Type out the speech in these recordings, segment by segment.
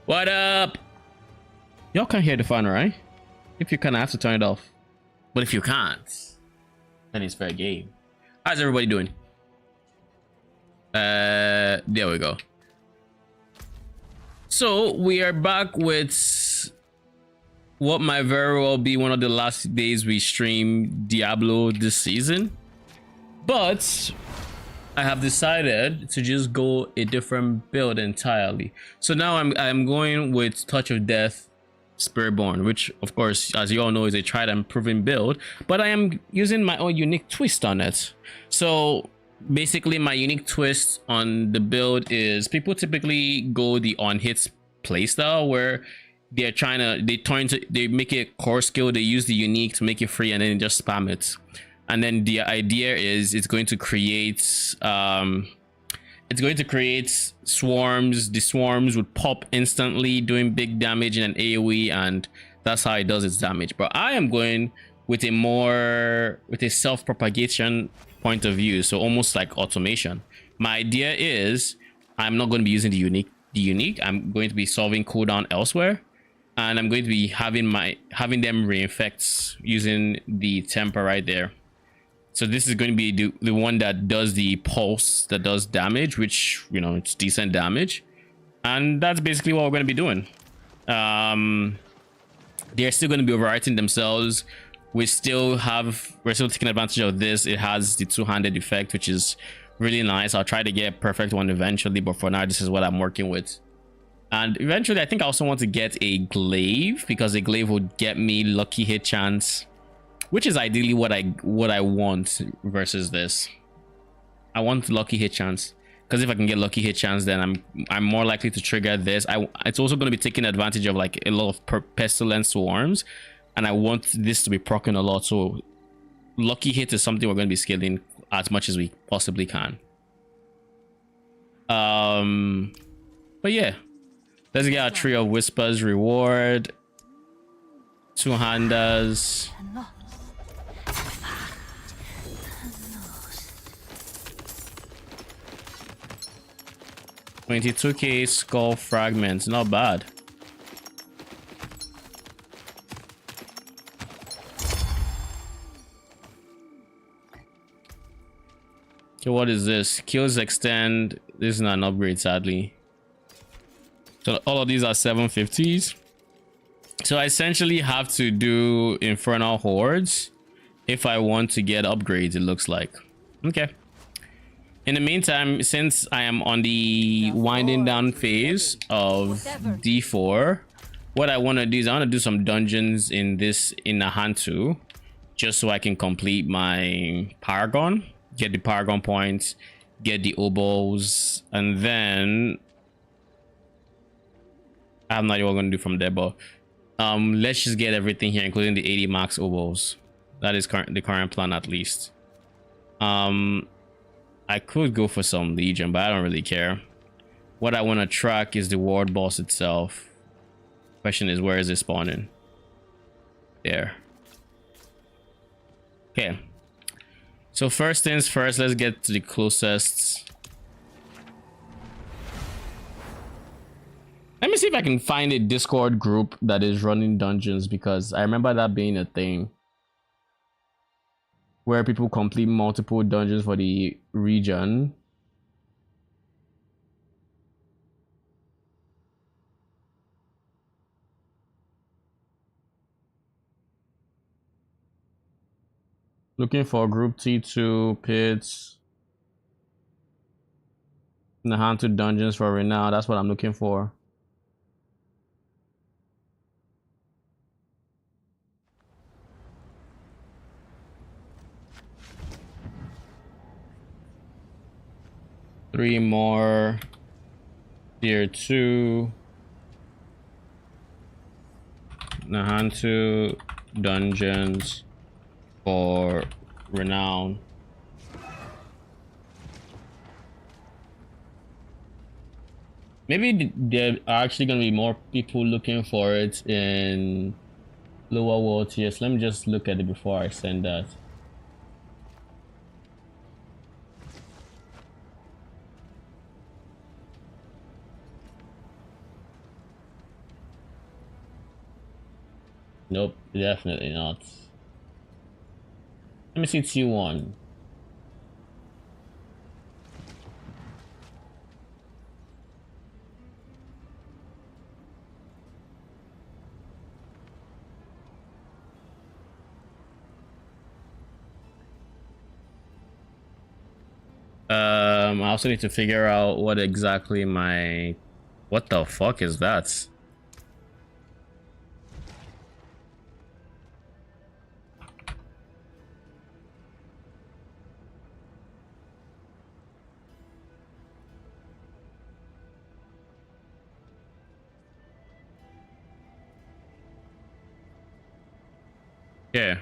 What up? Y'all can hear the fan, right? If you can, I have to turn it off. But if you can't, then it's fair game. How's everybody doing? There we go. So we are back with what might very well be one of the last days we stream Diablo this season. But I have decided to just go a different build entirely. So now I'm going with Touch of Death Spiritborn, which of course, as you all know, is a tried and proven build, but I am using my own unique twist on it. So basically my unique twist on the build is people typically go the on hits playstyle where they're trying to they make it core skill, they use the unique to make it free and then just spam it. And then the idea is it's going to create swarms. The swarms would pop instantly, doing big damage in an AoE, and that's how it does its damage. But I am going with a self-propagation point of view, so almost like automation. My idea is I'm not going to be using the unique. I'm going to be solving cooldown elsewhere, and I'm going to be having them reinfect using the temper right there. So this is going to be the one that does the pulse, that does damage, which, you know, it's decent damage. And that's basically what we're going to be doing. They're still going to be overwriting themselves. We're still taking advantage of this. It has the two-handed effect, which is really nice. I'll try to get a perfect one eventually, but for now, this is what I'm working with. And eventually, I think I also want to get a glaive, because a glaive would get me lucky hit chance, which is ideally what I want versus this. I want lucky hit chance, because if I can get lucky hit chance, then I'm more likely to trigger this. It's also going to be taking advantage of like a lot of pestilence swarms, and I want this to be proccing a lot. So lucky hit is something we're going to be scaling as much as we possibly can. But yeah, let's get our Tree of Whispers reward. Two-handers. 22k skull fragments, not bad. Okay, what is this? Kills extend. This is not an upgrade, sadly. So all of these are 750s. So I essentially have to do Infernal Hordes if I want to get upgrades, it looks like. Okay. In the meantime, since I am on the winding down phase of D4, what I want to do is I want to do some dungeons in Nahantu, just so I can complete my Paragon, get the Paragon points, get the oboes, and then I have no idea what I'm going to do from there, but let's just get everything here, including the 80 max oboes. That is the current plan, at least. I could go for some Legion, but I don't really care. What I want to track is the ward boss itself. Question is, where is it spawning? There. Okay. So first things first, let's get to the closest. Let me see if I can find a Discord group that is running dungeons, because I remember that being a thing, where people complete multiple dungeons for the region. Looking for group T2 pits. Nahantu dungeons for renown. That's what I'm looking for. Three more tier 2 Nahantu dungeons for renown. Maybe there are actually going to be more people looking for it in lower world tiers. Let me just look at it before I send that. Nope, definitely not. Let me see T1. I also need to figure out what exactly my... What the fuck is that? Yeah.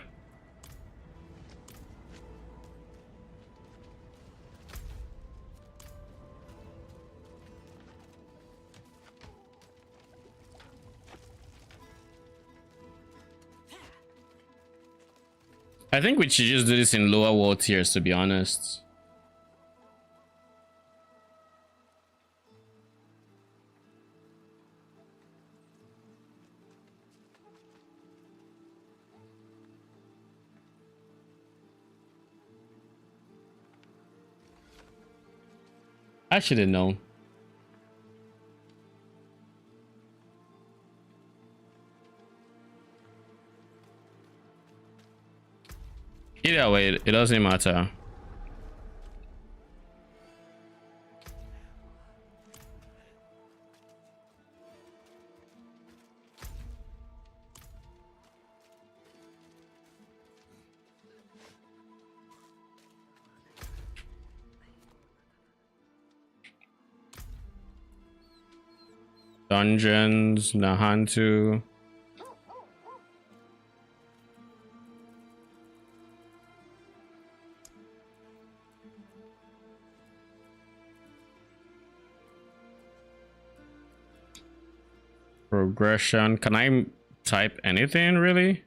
I think we should just do this in lower world tiers, to be honest. I should have known. Either way, it doesn't matter. Dungeons, Nahantu. Progression. Can I type anything really?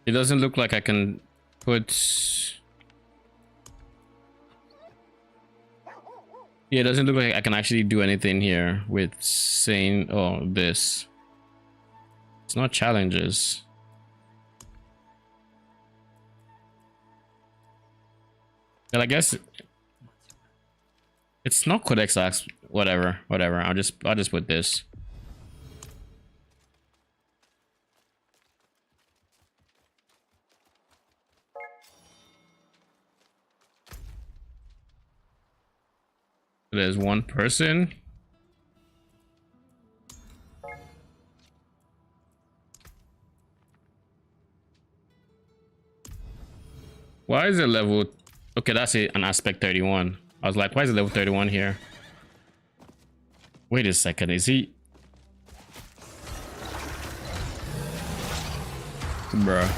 It doesn't look like I can put... Yeah, it doesn't look like I can actually do anything here with saying, oh, this. It's not challenges. Well, I guess it's not Codex Acts. Whatever. I'll just put this. There's one person. Why is it level... Okay, that's it, an aspect 31. I was like, why is it level 31 here? Wait a second, is he... Bruh.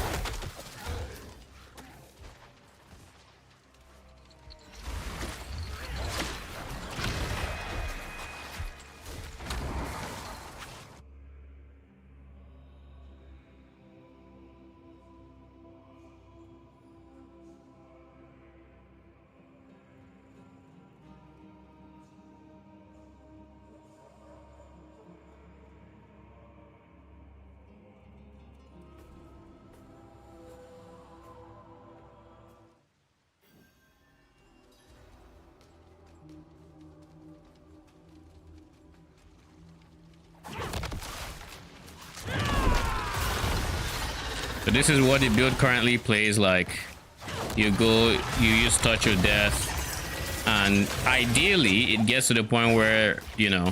So this is what the build currently plays like. You go, you use Touch of Death, and ideally it gets to the point where, you know,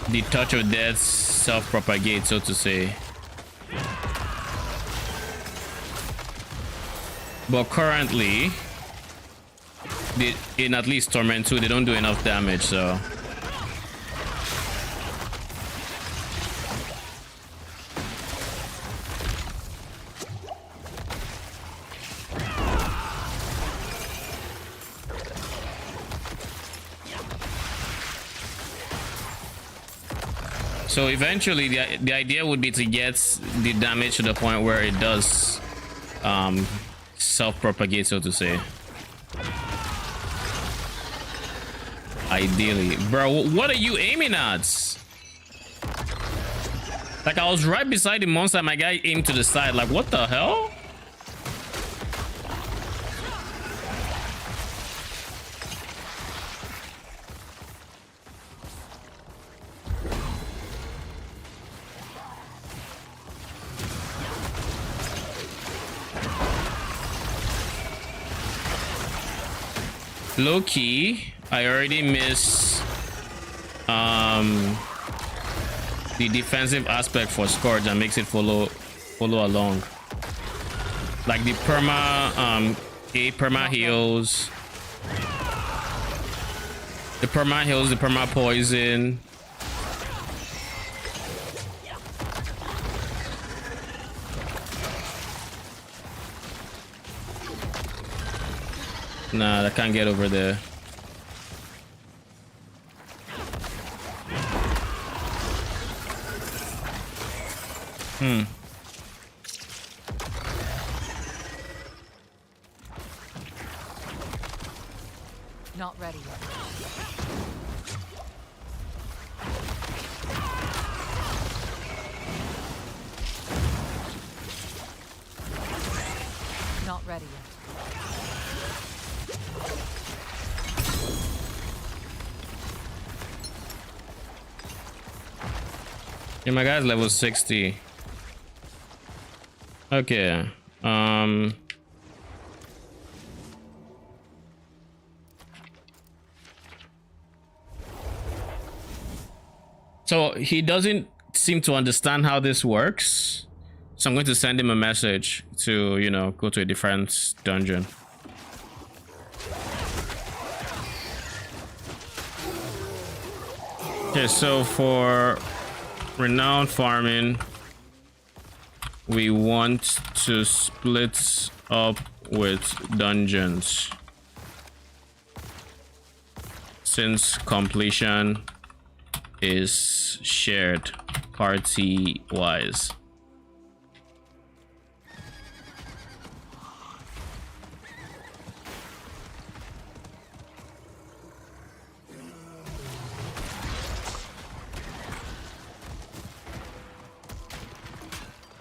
the Touch of Death self-propagates, so to say. But currently, in at least Torment 2, they don't do enough damage, so... So eventually the idea would be to get the damage to the point where it does self-propagate, so to say. Ideally. Bro, what are you aiming at? Like, I was right beside the monster, my guy aimed to the side. Like, what the hell? Low key, I already missed the defensive aspect for Scourge that makes it follow along. Like the perma heals. The perma heals, the perma poison. Nah, I can't get over there. Not ready yet. Not ready yet. Yeah, my guy's level 60. Okay. So he doesn't seem to understand how this works. So I'm going to send him a message to, you know, go to a different dungeon. Okay, so for renown farming, we want to split up with dungeons, since completion is shared party wise.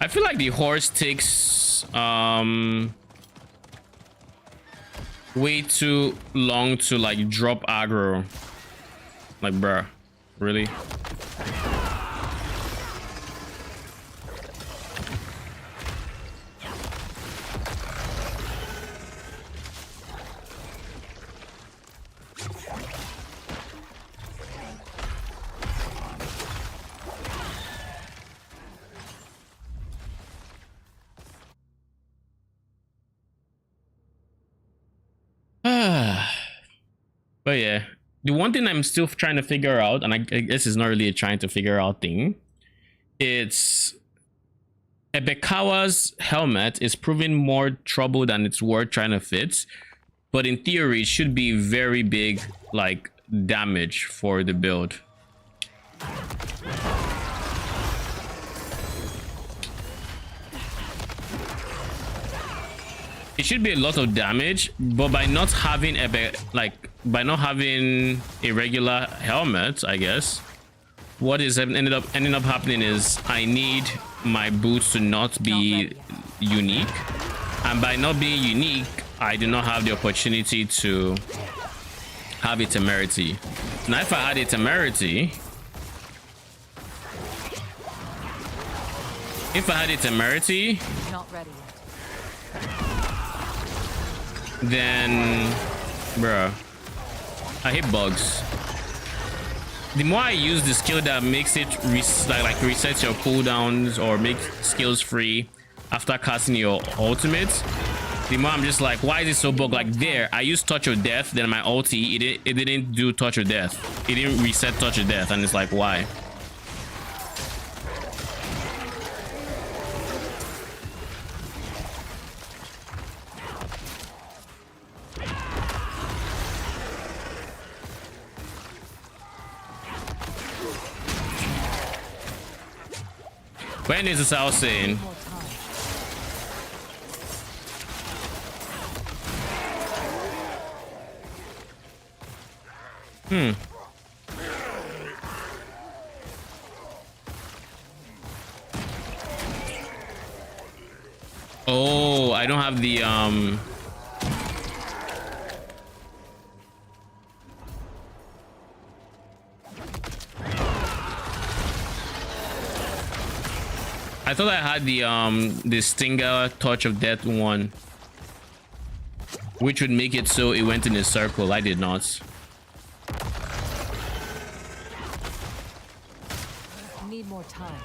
I feel like the horse takes way too long to like drop aggro. Like, bruh, really? But yeah, the one thing I'm still trying to figure out, and I guess it's not really a trying to figure out thing, it's Ebekawa's helmet is proving more trouble than it's worth trying to fit, but in theory it should be very big like damage for the build. It should be a lot of damage, but by not having by not having a regular helmet, I guess what is ended up happening is I need my boots to not be unique, and by not being unique, I do not have the opportunity to have a temerity. Now, if I had a temerity, Not ready yet. then, bruh, I hate bugs. The more I use the skill that makes it like resets your cooldowns or make skills free after casting your ultimate, the more I'm just like, why is it so bugged? Like there, I used touch of death, then my ulti, it didn't do touch of death. It didn't reset touch of death, and it's like, why? When is this I was saying? More time. Oh, I don't have the I thought I had the Stinger Touch of Death one, which would make it so it went in a circle. I did not. Need more time.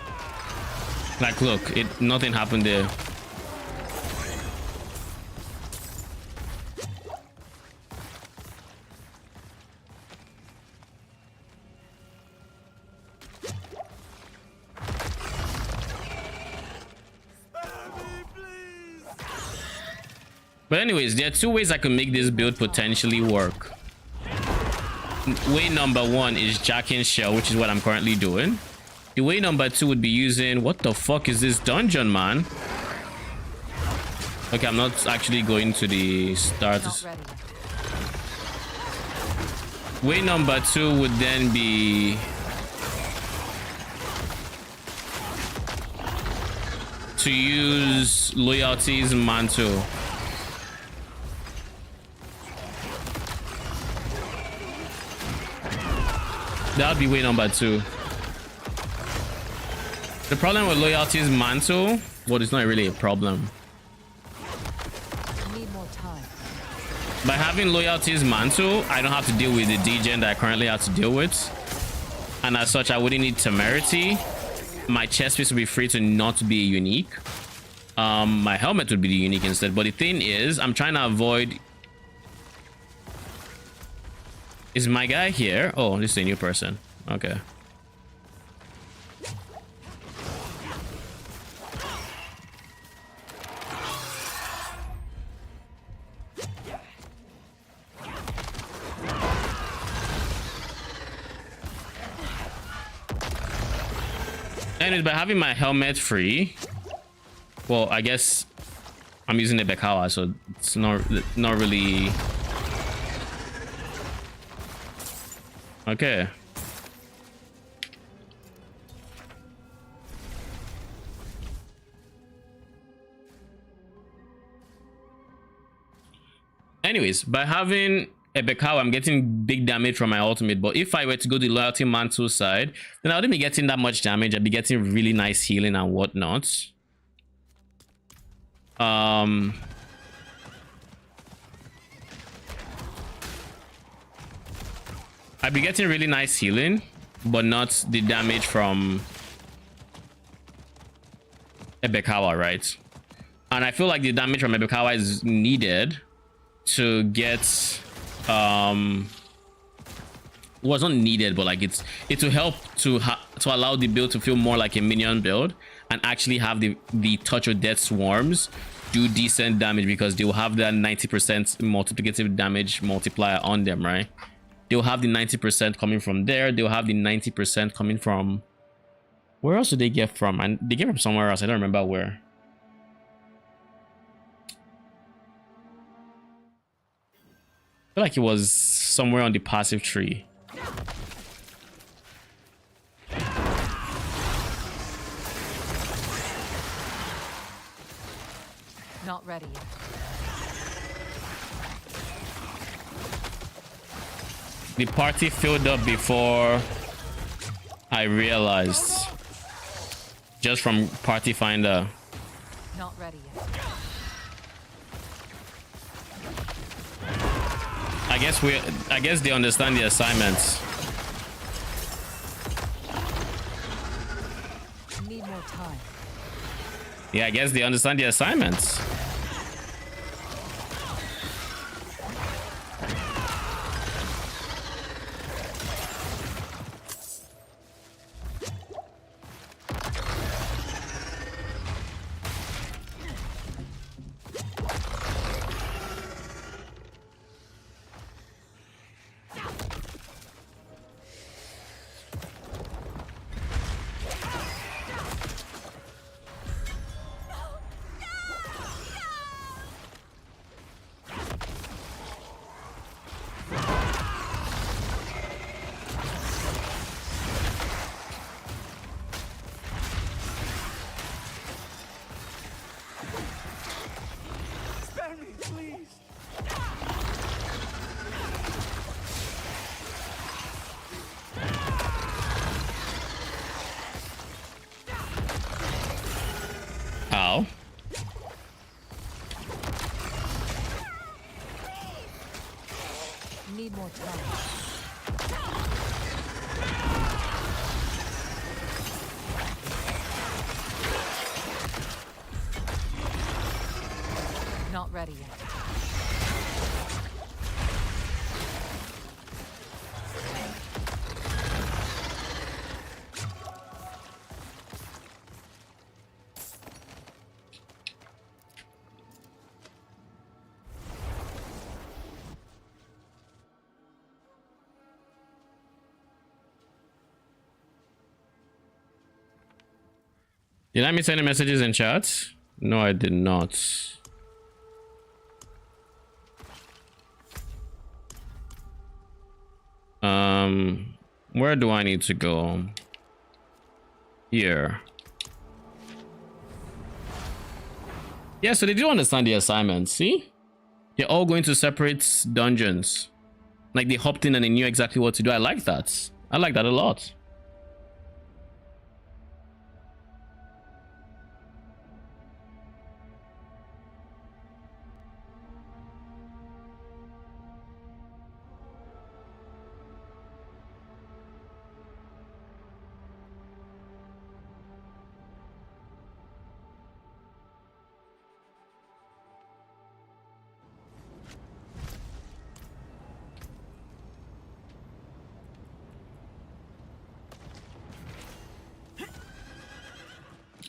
Like, look, nothing happened there. But anyways, there are two ways I can make this build potentially work. Way number one is jacking shell, which is what I'm currently doing. The way number two would be using... What the fuck is this dungeon, man? Okay, I'm not actually going to the start. Not ready yet. Way number two would then be... to use Loyalty's Mantle. That would be way number two. The problem with Loyalty's Mantle, well, it's not really a problem. Need more time. By having Loyalty's Mantle, I don't have to deal with the degen that I currently have to deal with. And as such, I wouldn't need Temerity. My chest piece would be free to not be unique. My helmet would be the unique instead. But the thing is, I'm trying to avoid... Is my guy here? Oh, this is a new person. Okay. Anyways, by having my helmet free, well, I guess I'm using the Bekawa, so it's not really... Okay. Anyways, by having a Bekawa, I'm getting big damage from my ultimate. But if I were to go the Loyalty Mantle side, then I wouldn't be getting that much damage. I'd be getting really nice healing and whatnot. I'd be getting really nice healing, but not the damage from Ebekawa, right? And I feel like the damage from Ebekawa is needed to get well, it's not needed, but like it will help to allow the build to feel more like a minion build and actually have the Touch of Death swarms do decent damage, because they will have that 90% multiplicative damage multiplier on them, right? They'll have the 90% coming from there. They'll have the 90% coming from... Where else did they get from? And they get from somewhere else. I don't remember where. I feel like it was somewhere on the passive tree. Not ready yet. The party filled up before I realized. Just from Party Finder. Not ready yet. I guess they understand the assignments. Need more time. Yeah, I guess they understand the assignments. need more time. Not ready yet. Did I miss any messages in chat? No, I did not. Where do I need to go? Here. Yeah, so they do understand the assignment. See? They're all going to separate dungeons. Like they hopped in and they knew exactly what to do. I like that. I like that a lot.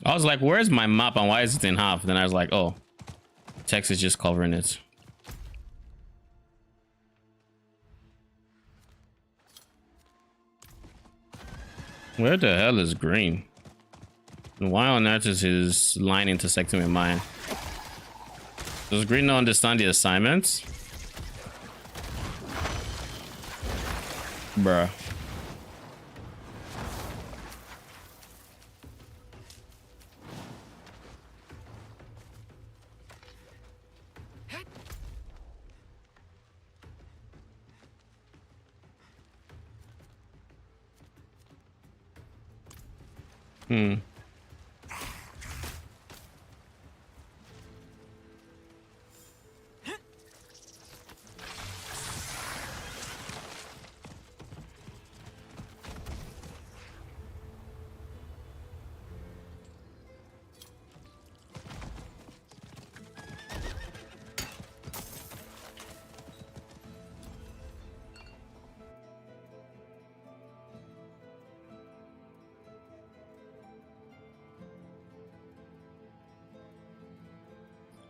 I was like, where's my map and why is it in half? Then I was like, oh, text is just covering it. Where the hell is green? And why on earth is his line intersecting with mine? Does green not understand the assignments? Bruh.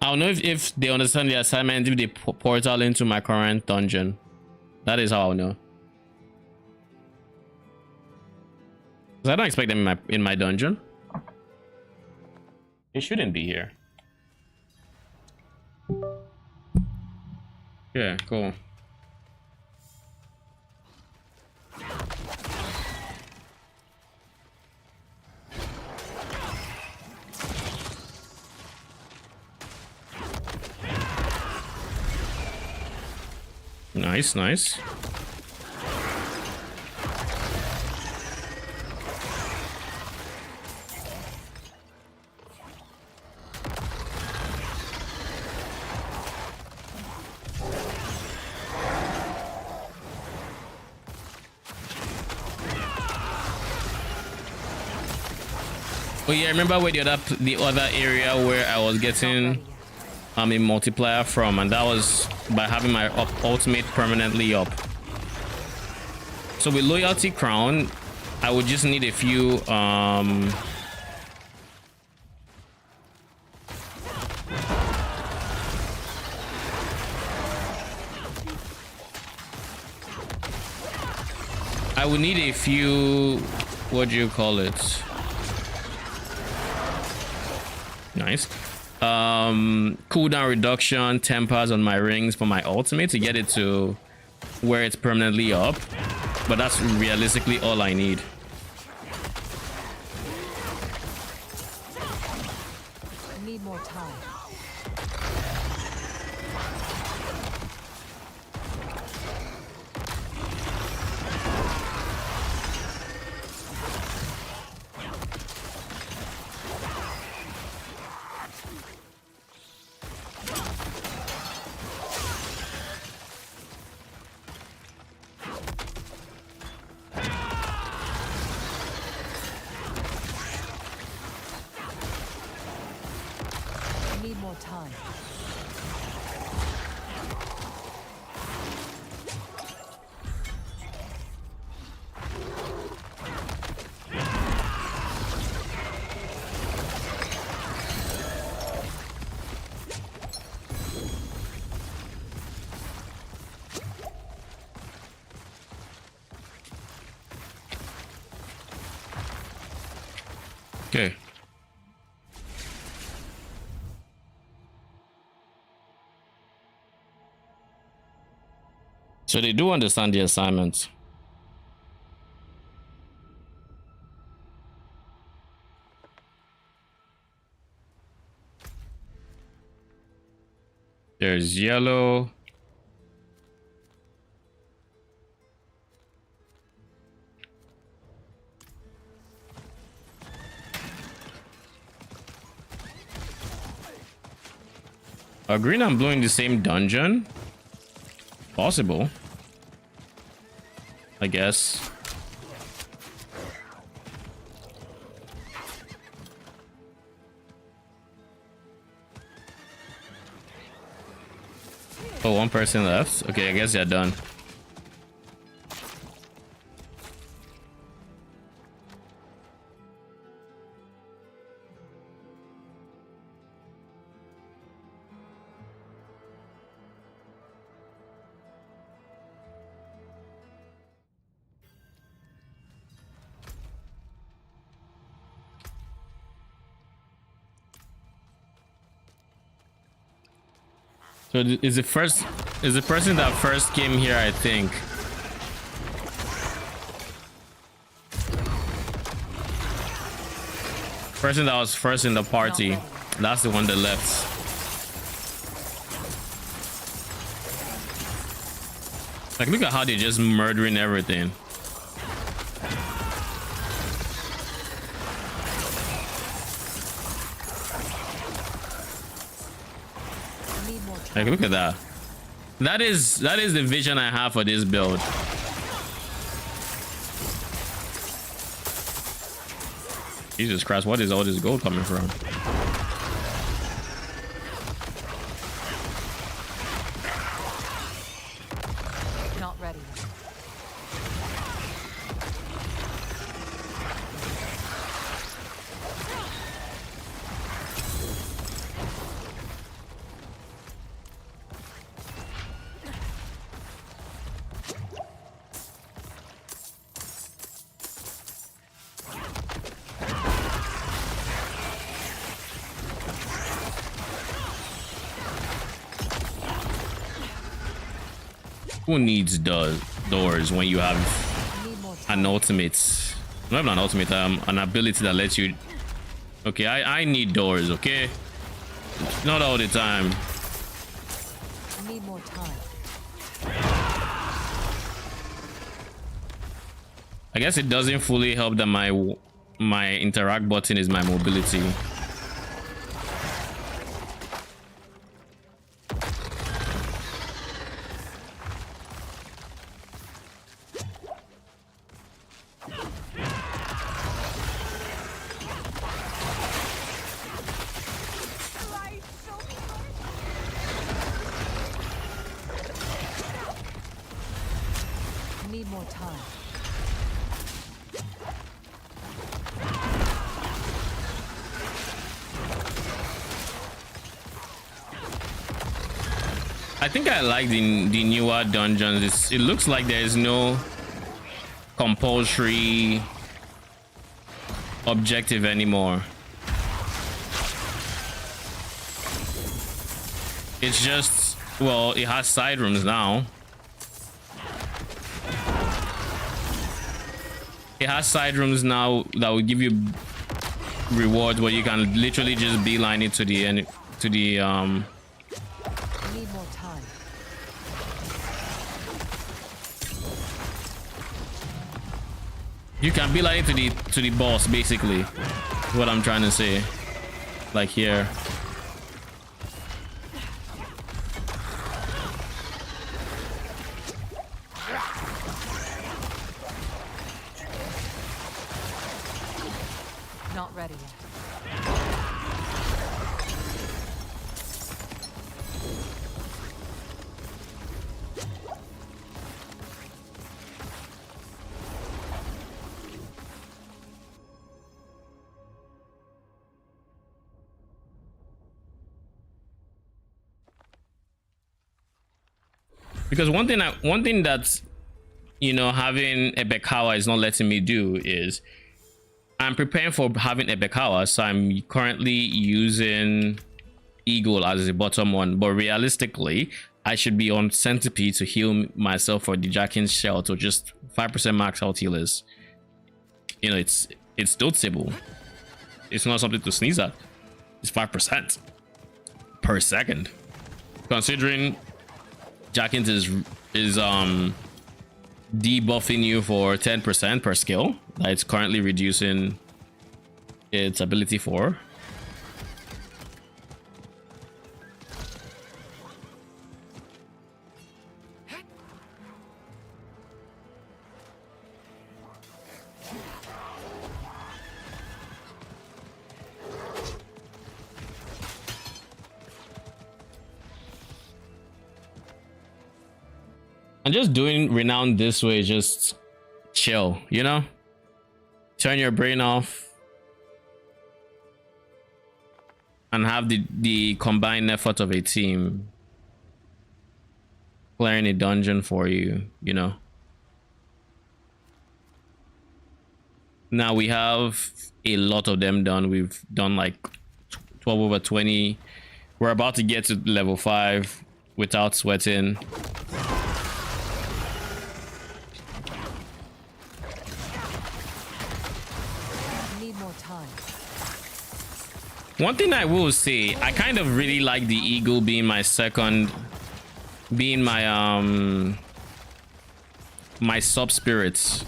I don't know if they understand the assignment if they portal into my current dungeon. That is how I'll know. 'Cause I don't expect them in my dungeon. They shouldn't be here. Yeah, cool. Nice, nice. Oh yeah, remember where the other area where I was getting a multiplier from, and that was by having my ultimate permanently up. So with loyalty crown, I would just need a few I would need a few, what do you call it? Nice. Cooldown reduction, tempers on my rings for my ultimate to get it to where it's permanently up. But that's realistically all I need. I need more time. time. Okay. So they do understand the assignment. There's yellow. Are green and blue in the same dungeon? Possible, I guess. Oh, one person left. Okay, I guess they're done. So is the person that first came here, I think. Person that was first in the party. That's the one that left. Like, look at how they're just murdering everything. Like, look at that. That is the vision I have for this build. Jesus Christ, what is all this gold coming from? Not ready yet. Who needs doors when you have an ultimate? Not even an ultimate, an ability that lets you. Okay, I need doors. Okay, not all the time. I need more time. I guess it doesn't fully help that my interact button is my mobility. I need more time. I think I like the newer dungeons. It looks like there is no compulsory objective anymore. It's just, well, it has side rooms now. It has side rooms now that will give you rewards where you can literally just beeline it to the end, to the I need more time. you can beeline it to the boss, basically. Is what I'm trying to say. Like here. Not ready yet. Because one thing that's, you know, having a Bekawa is not letting me do is I'm preparing for having a Bekawa, so I'm currently using Eagle as the bottom one, but realistically I should be on Centipede to heal myself for the Jackin's shell to just 5% max health healers. You know, it's noticeable. It's not something to sneeze at. It's 5% per second. Considering Jackins is debuffing you for 10% per skill that it's currently reducing its ability for. And just doing renown this way, just chill, you know? Turn your brain off and have the combined effort of a team clearing a dungeon for you, you know? Now we have a lot of them done. We've done like 12 over 20. We're about to get to level 5 without sweating. One thing I will say, I kind of really like the Eagle being my second, being my my sub spirits.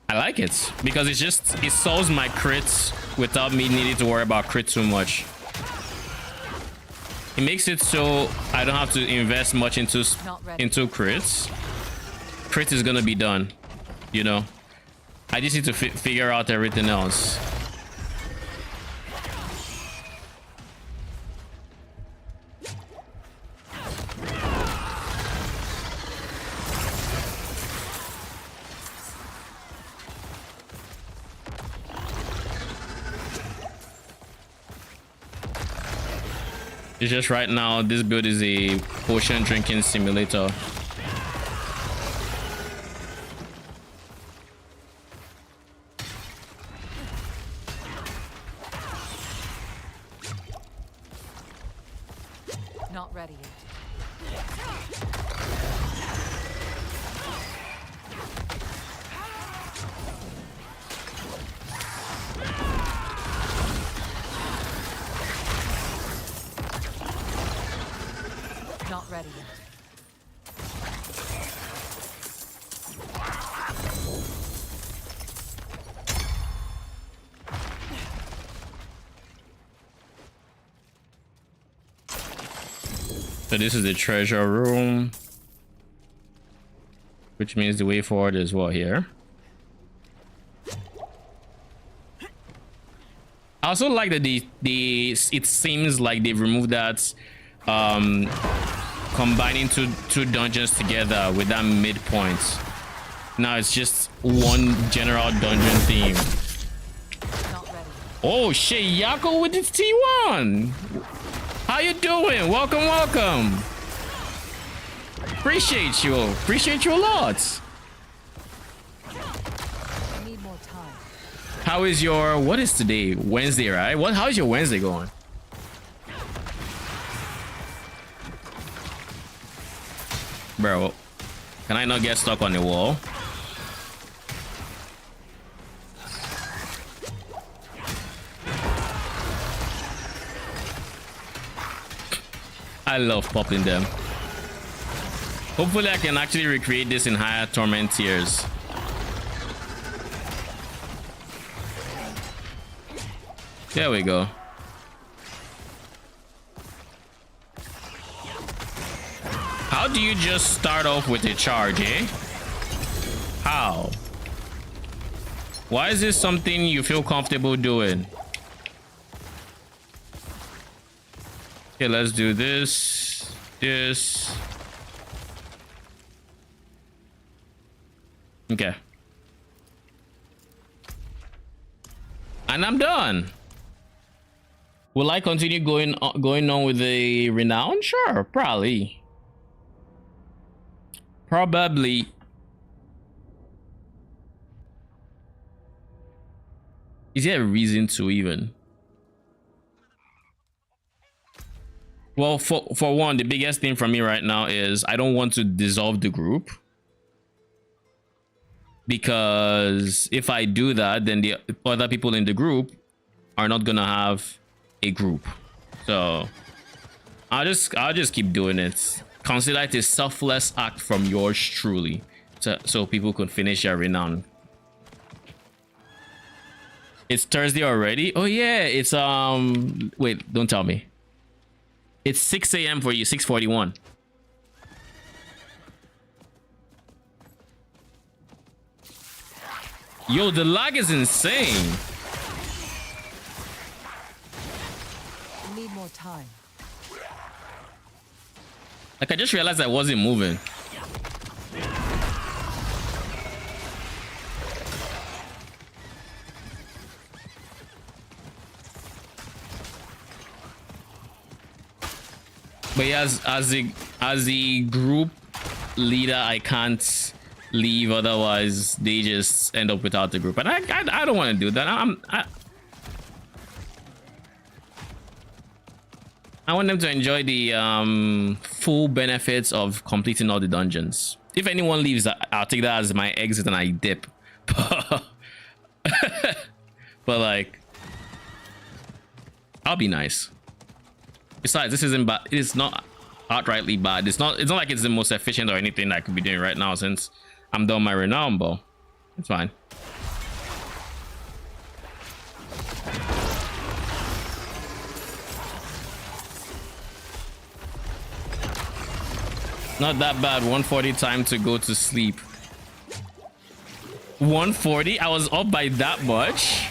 I like it because it solves my crits without me needing to worry about crit too much. It makes it so I don't have to invest much into crits. Crit is gonna be done, you know. I just need to figure out everything else. It's just right now, this build is a potion drinking simulator. Not ready yet. Not ready yet. So this is the treasure room, which means the way forward is what here. I also like that it seems like they've removed that combining two dungeons together with that midpoint. Now it's just one general dungeon theme. Oh shit, Yako with his T1. How you doing? Welcome. Appreciate you a lot. I need more time. How is your, what is today? Wednesday, right? How is your Wednesday going? Bro, can I not get stuck on the wall? I love popping them. Hopefully I can actually recreate this in higher torment tiers. There we go. How do you just start off with a charge, eh? How? Why is this something you feel comfortable doing? Okay, let's do this. Okay. And I'm done. Will I continue going on with the renown? Sure, probably. Probably. Is there a reason to even? Well, for one, the biggest thing for me right now is I don't want to dissolve the group. Because if I do that, then the other people in the group are not gonna have a group. So I'll just keep doing it. Consider it a selfless act from yours truly, so people could finish their renown. It's Thursday already. Oh yeah, it's wait, don't tell me. It's 6 a.m. for you, 6:41. Yo, the lag is insane. I need more time. Like, I just realized I wasn't moving. But yeah, as the group leader, I can't leave, otherwise they just end up without the group, and I don't want to do that. I want them to enjoy the full benefits of completing all the dungeons. If anyone leaves, I'll take that as my exit and I dip. But like, I'll be nice. Besides, this isn't bad. It's not outrightly bad. It's not like it's the most efficient or anything I could be doing right now since I'm done my renown, but it's fine. Not that bad. 140 time to go to sleep. 140? I was up by that much.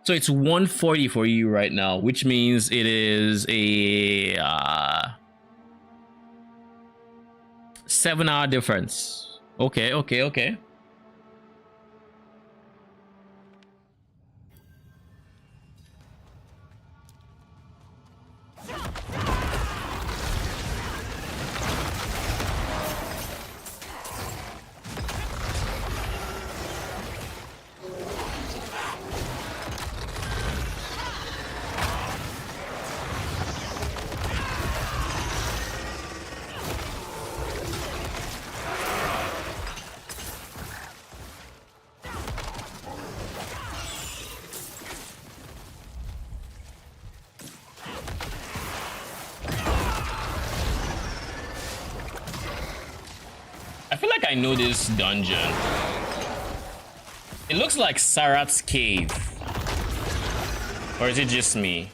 So it's 140 for you right now, which means it is a 7-hour difference. Okay. I feel like I know this dungeon. It looks like Sarat's cave. Or is it just me?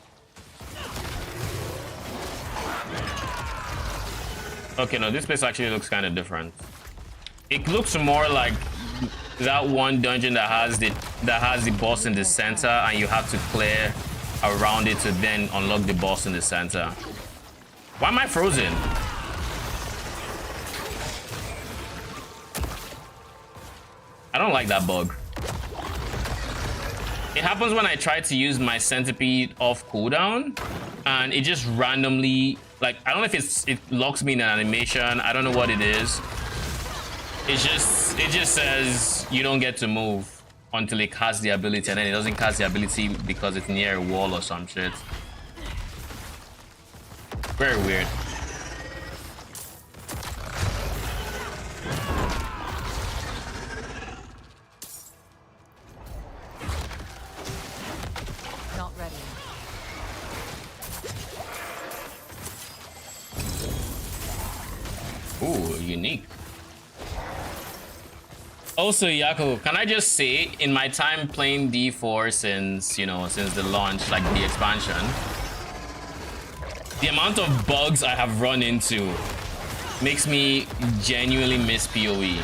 Okay, no, this place actually looks kind of different. It looks more like that one dungeon that has the boss in the center, and you have to clear around it to then unlock the boss in the center. Why am I frozen? I don't like that bug. It happens when I try to use my centipede off cooldown, and it just randomly, like, I don't know if it locks me in an animation. I don't know what it is. It just says you don't get to move until it casts the ability, and then it doesn't cast the ability because it's near a wall or some shit. Very weird. Not ready. Ooh, unique. Also, Yako, can I just say, in my time playing D4 since the launch, like the expansion, the amount of bugs I have run into makes me genuinely miss PoE.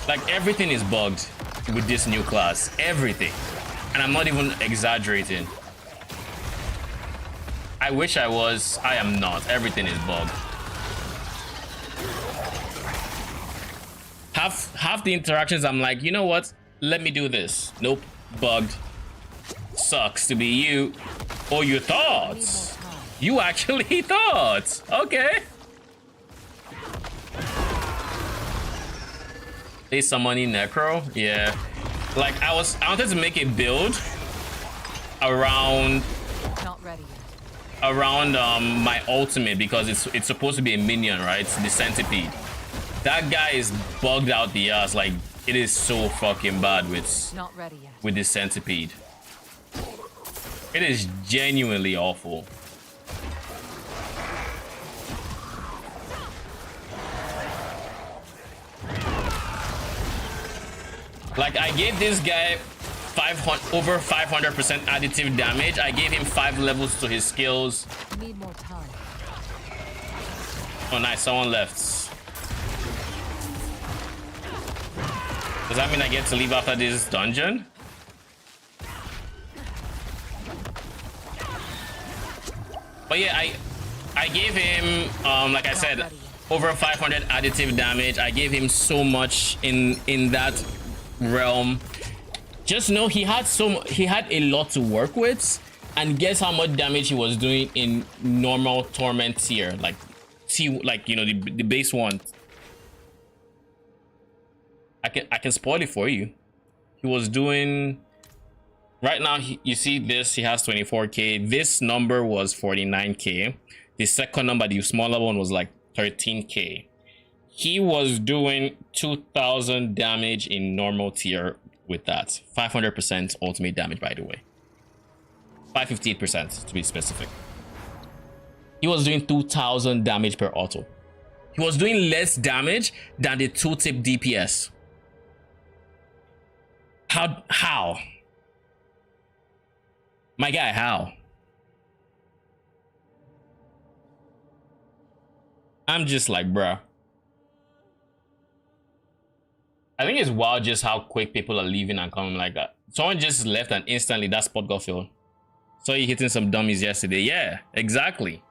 Like, everything is bugged with this new class. Everything. And I'm not even exaggerating. I wish I was. I am not. Everything is bugged. Half the interactions, I'm like, you know what? Let me do this. Nope. Bugged. Sucks to be you. Oh, you thought. You actually thought. Okay. They summoning Necro. Yeah. Like I wanted to make a build around Not ready yet. my ultimate because it's supposed to be a minion, right? It's the centipede. That guy is bugged out the ass. Like it is so fucking bad Not ready yet. with this centipede. It is genuinely awful. Like I gave this guy 500 over 500% additive damage. I gave him 5 levels to his skills. Need more time. Oh nice, someone left. Does that mean I get to leave after this dungeon? But yeah, I gave him like I said over 500 additive damage. I gave him so much in that realm. Just know he had a lot to work with, and guess how much damage he was doing in normal torment tier, like you know, the base one. I can spoil it for you. He was doing right now. You see this, he has 24k. This number was 49k. The second number, the smaller one, was like 13k. He was doing 2000 damage in normal tier with that. 500% ultimate damage, by the way. 558% to be specific. He was doing 2000 damage per auto. He was doing less damage than the tooltip DPS. How? My guy, how? I'm just like, bruh. I think it's wild just how quick people are leaving and coming like that. Someone just left and instantly that spot got filled. Saw you hitting some dummies yesterday. Yeah, exactly.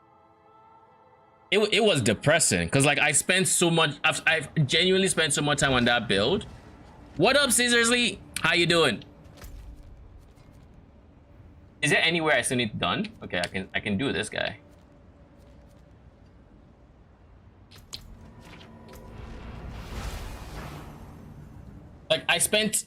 It was depressing because like I spent so much. I've genuinely spent so much time on that build. What up, Scissorsley? How you doing? Is there anywhere I still need done? Okay, I can do this guy. Like I spent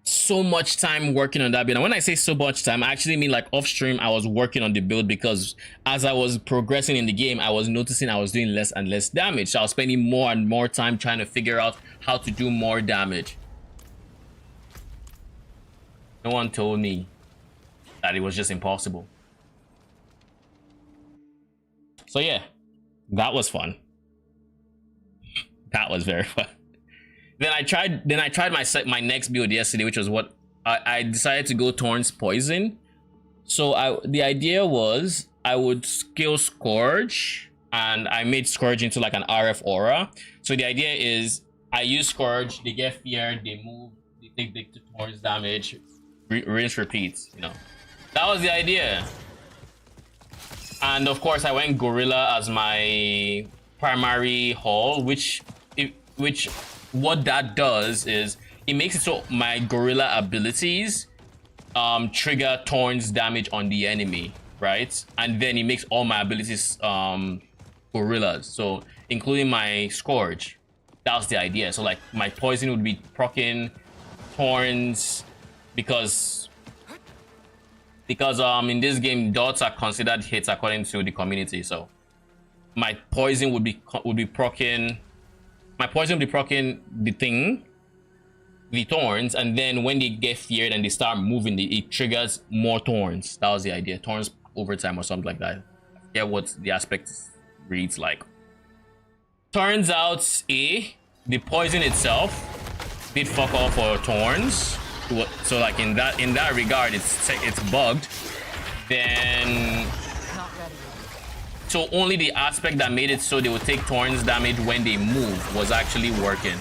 so much time working on that build. And when I say so much time, I actually mean like off stream I was working on the build, because as I was progressing in the game, I was noticing I was doing less and less damage. So I was spending more and more time trying to figure out how to do more damage. No one told me that it was just impossible. So yeah, that was fun. That was very fun. Then I tried my next build yesterday, which was what I decided to go Torrent's Poison. So the idea was I would skill Scourge, and I made Scourge into like an RF aura. So the idea is I use Scourge, they get feared, they move, they take big Torrent's damage, rinse, repeat, you know. That was the idea. And of course I went Gorilla as my primary haul, which what that does is it makes it so my Gorilla abilities trigger Torrent's damage on the enemy, right? And then it makes all my abilities Gorillas, so including my Scourge. That was the idea. So like my poison would be proccing Torrents, because in this game dots are considered hits according to the community. So my poison would be proccing. My poison will be proccing the thorns, and then when they get feared and they start moving, it triggers more thorns. That was the idea. Thorns over time or something like that. I forget what the aspect reads like. Turns out the poison itself did fuck all for thorns. So like in that regard, it's bugged. Then so only the aspect that made it so they would take Torrent's damage when they move was actually working.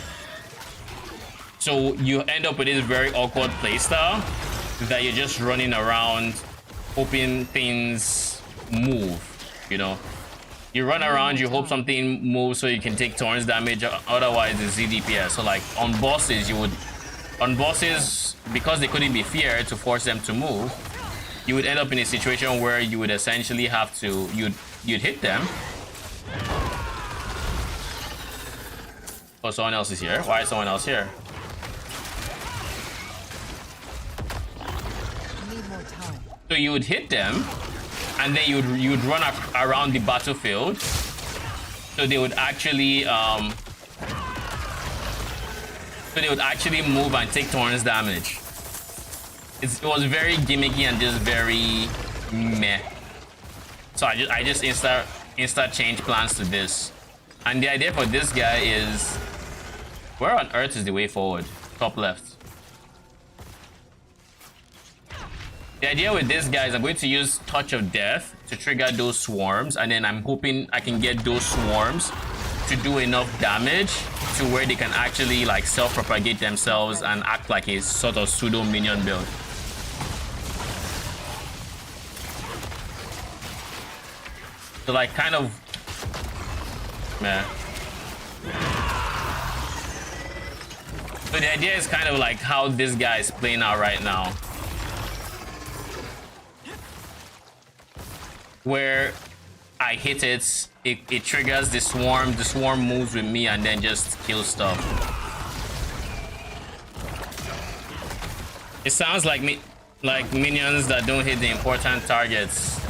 So you end up with this very awkward playstyle that you're just running around hoping things move, you know. You run around, you hope something moves so you can take Torrent's damage, otherwise it's ZDPS. So like on bosses, because they couldn't be feared to force them to move, you would end up in a situation where you would essentially have to, you'd hit them, Oh, someone else is here. Why is someone else here? Need more time. So you would hit them, and then you'd run around the battlefield. So they would actually move and take turns damage. It was very gimmicky and just very meh. So I just insta change plans to this. And the idea for this guy is, where on earth is the way forward? Top left. The idea with this guy is I'm going to use Touch of Death to trigger those swarms, and then I'm hoping I can get those swarms to do enough damage to where they can actually like self-propagate themselves and act like a sort of pseudo minion build. So like kind of meh. So the idea is kind of like how this guy is playing out right now, where I hit it, it triggers the swarm moves with me and then just kills stuff. It sounds like minions that don't hit the important targets.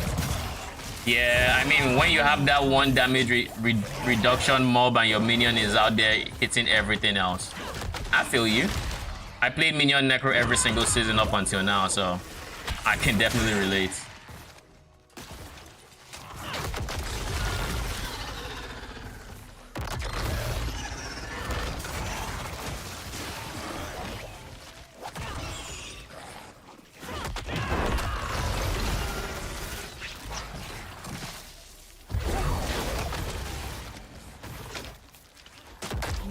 Yeah, I mean, when you have that one damage reduction mob and your minion is out there hitting everything else. I feel you. I played Minion Necro every single season up until now, so I can definitely relate.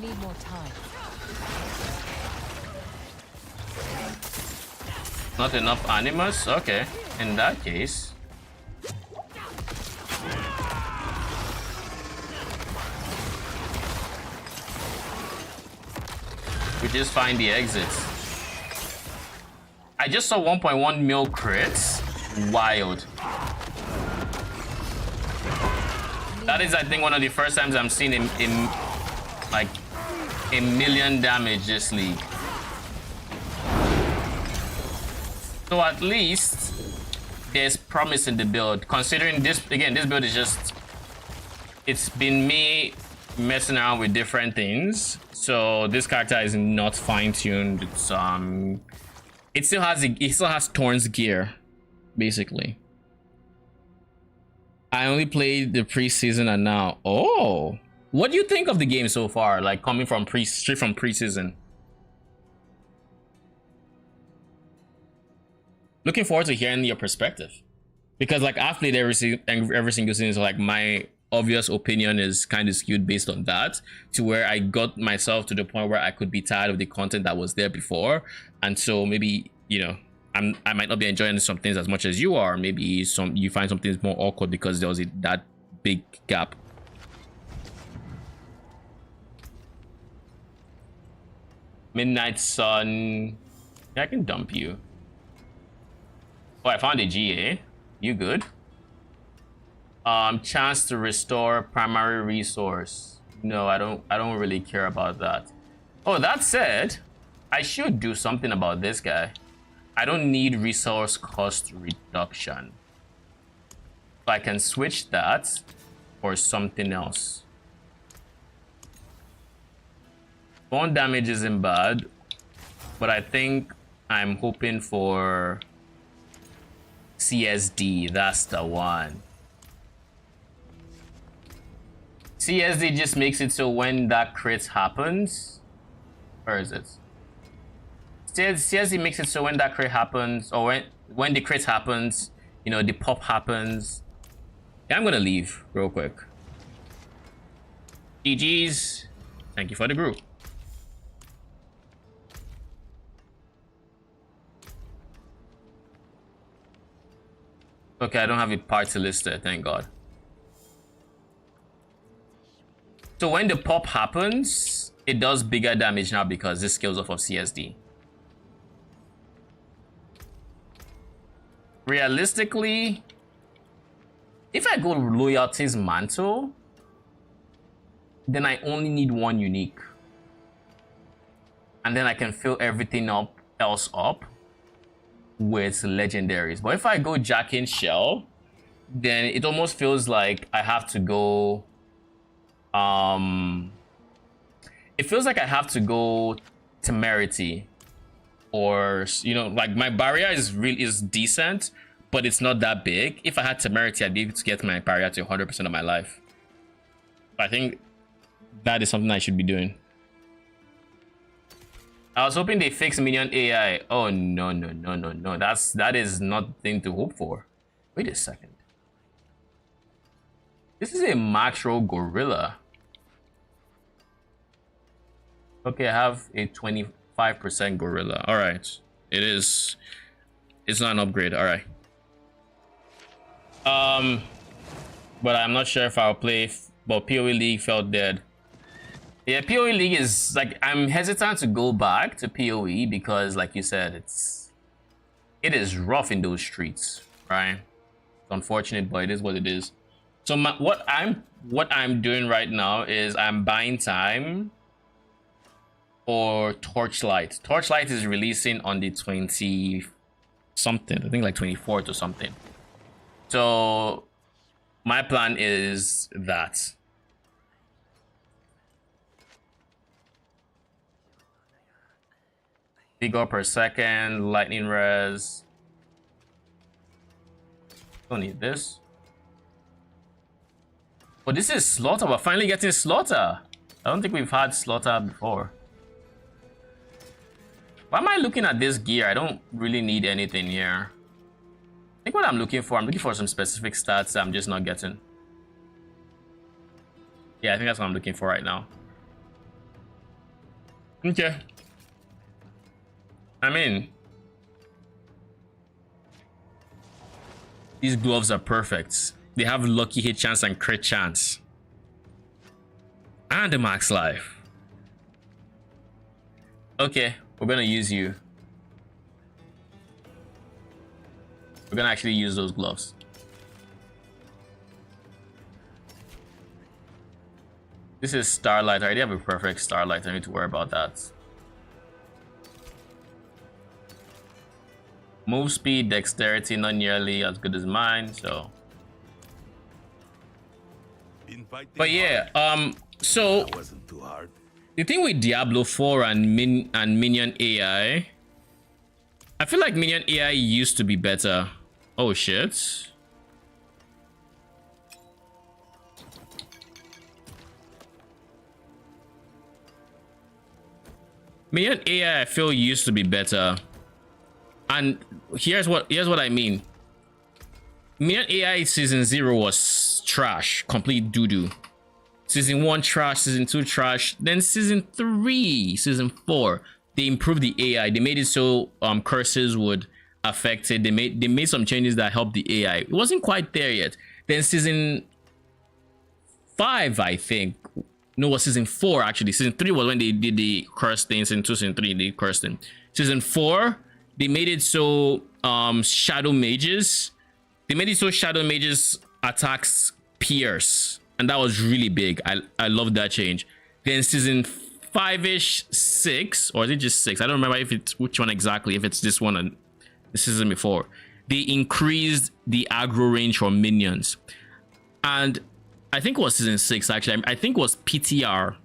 Need more time. Not enough animus? Okay, in that case. We just find the exits. I just saw 1.1 mil crits. Wild. That is, I think, one of the first times I'm seeing in like a million damage this league. So at least there's promise in the build. Considering this, again, this build is just, it's been me messing around with different things. So this character is not fine-tuned. It's it still has Torn's gear, basically. I only played the preseason and now. Oh, what do you think of the game so far? Like coming from straight from preseason. Looking forward to hearing your perspective, because like I've played every single season, so like my obvious opinion is kind of skewed based on that, to where I got myself to the point where I could be tired of the content that was there before, and so maybe, you know, I might not be enjoying some things as much as you are. Maybe you find some things more awkward because there was that big gap. Midnight Sun. Yeah, I can dump you. Oh, I found a GA. You good? Chance to restore primary resource. No, I don't really care about that. Oh, that said, I should do something about this guy. I don't need resource cost reduction. So I can switch that for something else. Bone damage isn't bad, but I think I'm hoping for CSD. That's the one. CSD just makes it so when that crit happens, where is it? CSD makes it so when that crit happens, or when the crit happens, you know, the pop happens. Yeah, I'm gonna leave real quick. GG's. Thank you for the group. Okay, I don't have a party listed, thank God. So when the pop happens, it does bigger damage now because this scales off of CSD. Realistically, if I go Loyalty's Mantle, then I only need one unique. and then I can fill everything else up with legendaries. But if I go Jack in Shell, then it almost feels like I have to go it feels like I have to go Temerity, or like my barrier is decent, but it's not that big. If I had Temerity, I'd be able to get my barrier to 100% of my life. I think that is something I should be doing. I was hoping they fix minion AI. Oh no. That is nothing to hope for. Wait a second. This is a macro gorilla. Okay, I have a 25% gorilla. All right, it is. It's not an upgrade. All right. But I'm not sure if I'll play. But PoE League felt dead. Yeah, PoE League is like, I'm hesitant to go back to PoE because, like you said, it is rough in those streets, right? It's unfortunate, but it is what it is. So what I'm doing right now is I'm buying time for Torchlight. Torchlight is releasing on the 20 something, I think like 24th or something. So my plan is that. Vigor per second, lightning res. Don't need this. But this is Slaughter. We're finally getting Slaughter. I don't think we've had Slaughter before. Why am I looking at this gear? I don't really need anything here. I think what I'm looking for some specific stats that I'm just not getting. Yeah, I think that's what I'm looking for right now. Okay. I mean, these gloves are perfect. They have lucky hit chance and crit chance. And the max life. Okay, we're gonna use you. We're gonna actually use those gloves. This is Starlight. I already have a perfect Starlight. I don't need to worry about that. Move speed, dexterity, not nearly as good as mine, so. But yeah, so the thing with Diablo 4 and Minion AI, I feel like Minion AI used to be better. Oh shit. Minion AI I feel used to be better. And here's what I mean. Minion AI season 0 was trash, complete doo-doo. Season 1 trash, season 2 trash, then season 3, season 4, they improved the AI. They made it so curses would affect it. They made some changes that helped the AI. It wasn't quite there yet. Then season 5, I think. No, it was season 4 actually. Season 3 was when they did the curse thing. Season 2, season 3, they cursed them. Season 4, they made it so shadow mages attacks pierce, and that was really big. I love that change. Then season 5ish, 6, or is it just 6? I don't remember if it's which one exactly, if it's this one or the season before. They increased the aggro range for minions, and I think it was season 6 actually. I think it was PTR,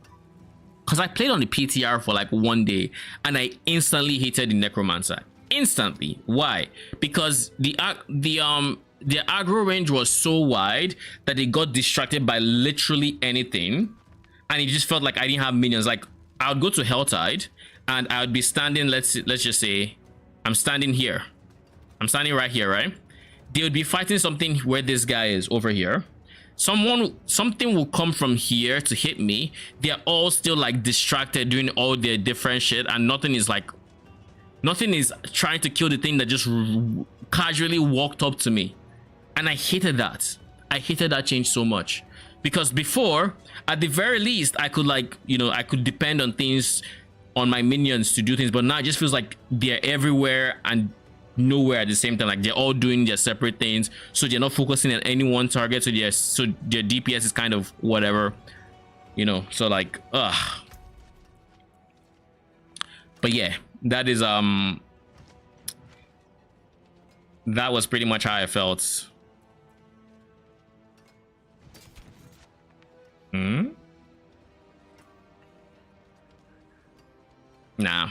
because I played on the PTR for like one day and I instantly hated the Necromancer. Instantly. Why? Because the aggro range was so wide that it got distracted by literally anything, and it just felt like I didn't have minions. Like, I would go to Helltide and I would be standing, let's just say I'm standing here, I'm standing right here, right? They would be fighting something where this guy is over here. Something will come from here to hit me. They're all still like distracted doing all their different shit, and nothing is trying to kill the thing that just casually walked up to me. And I hated that. I hated that change so much, because before, at the very least, I could I could depend on things, on my minions to do things, but now it just feels like they're everywhere and nowhere at the same time. Like, they're all doing their separate things, so they're not focusing on any one target, so their DPS is kind of whatever, so like, ugh. But yeah, that is that was pretty much how I felt. Nah,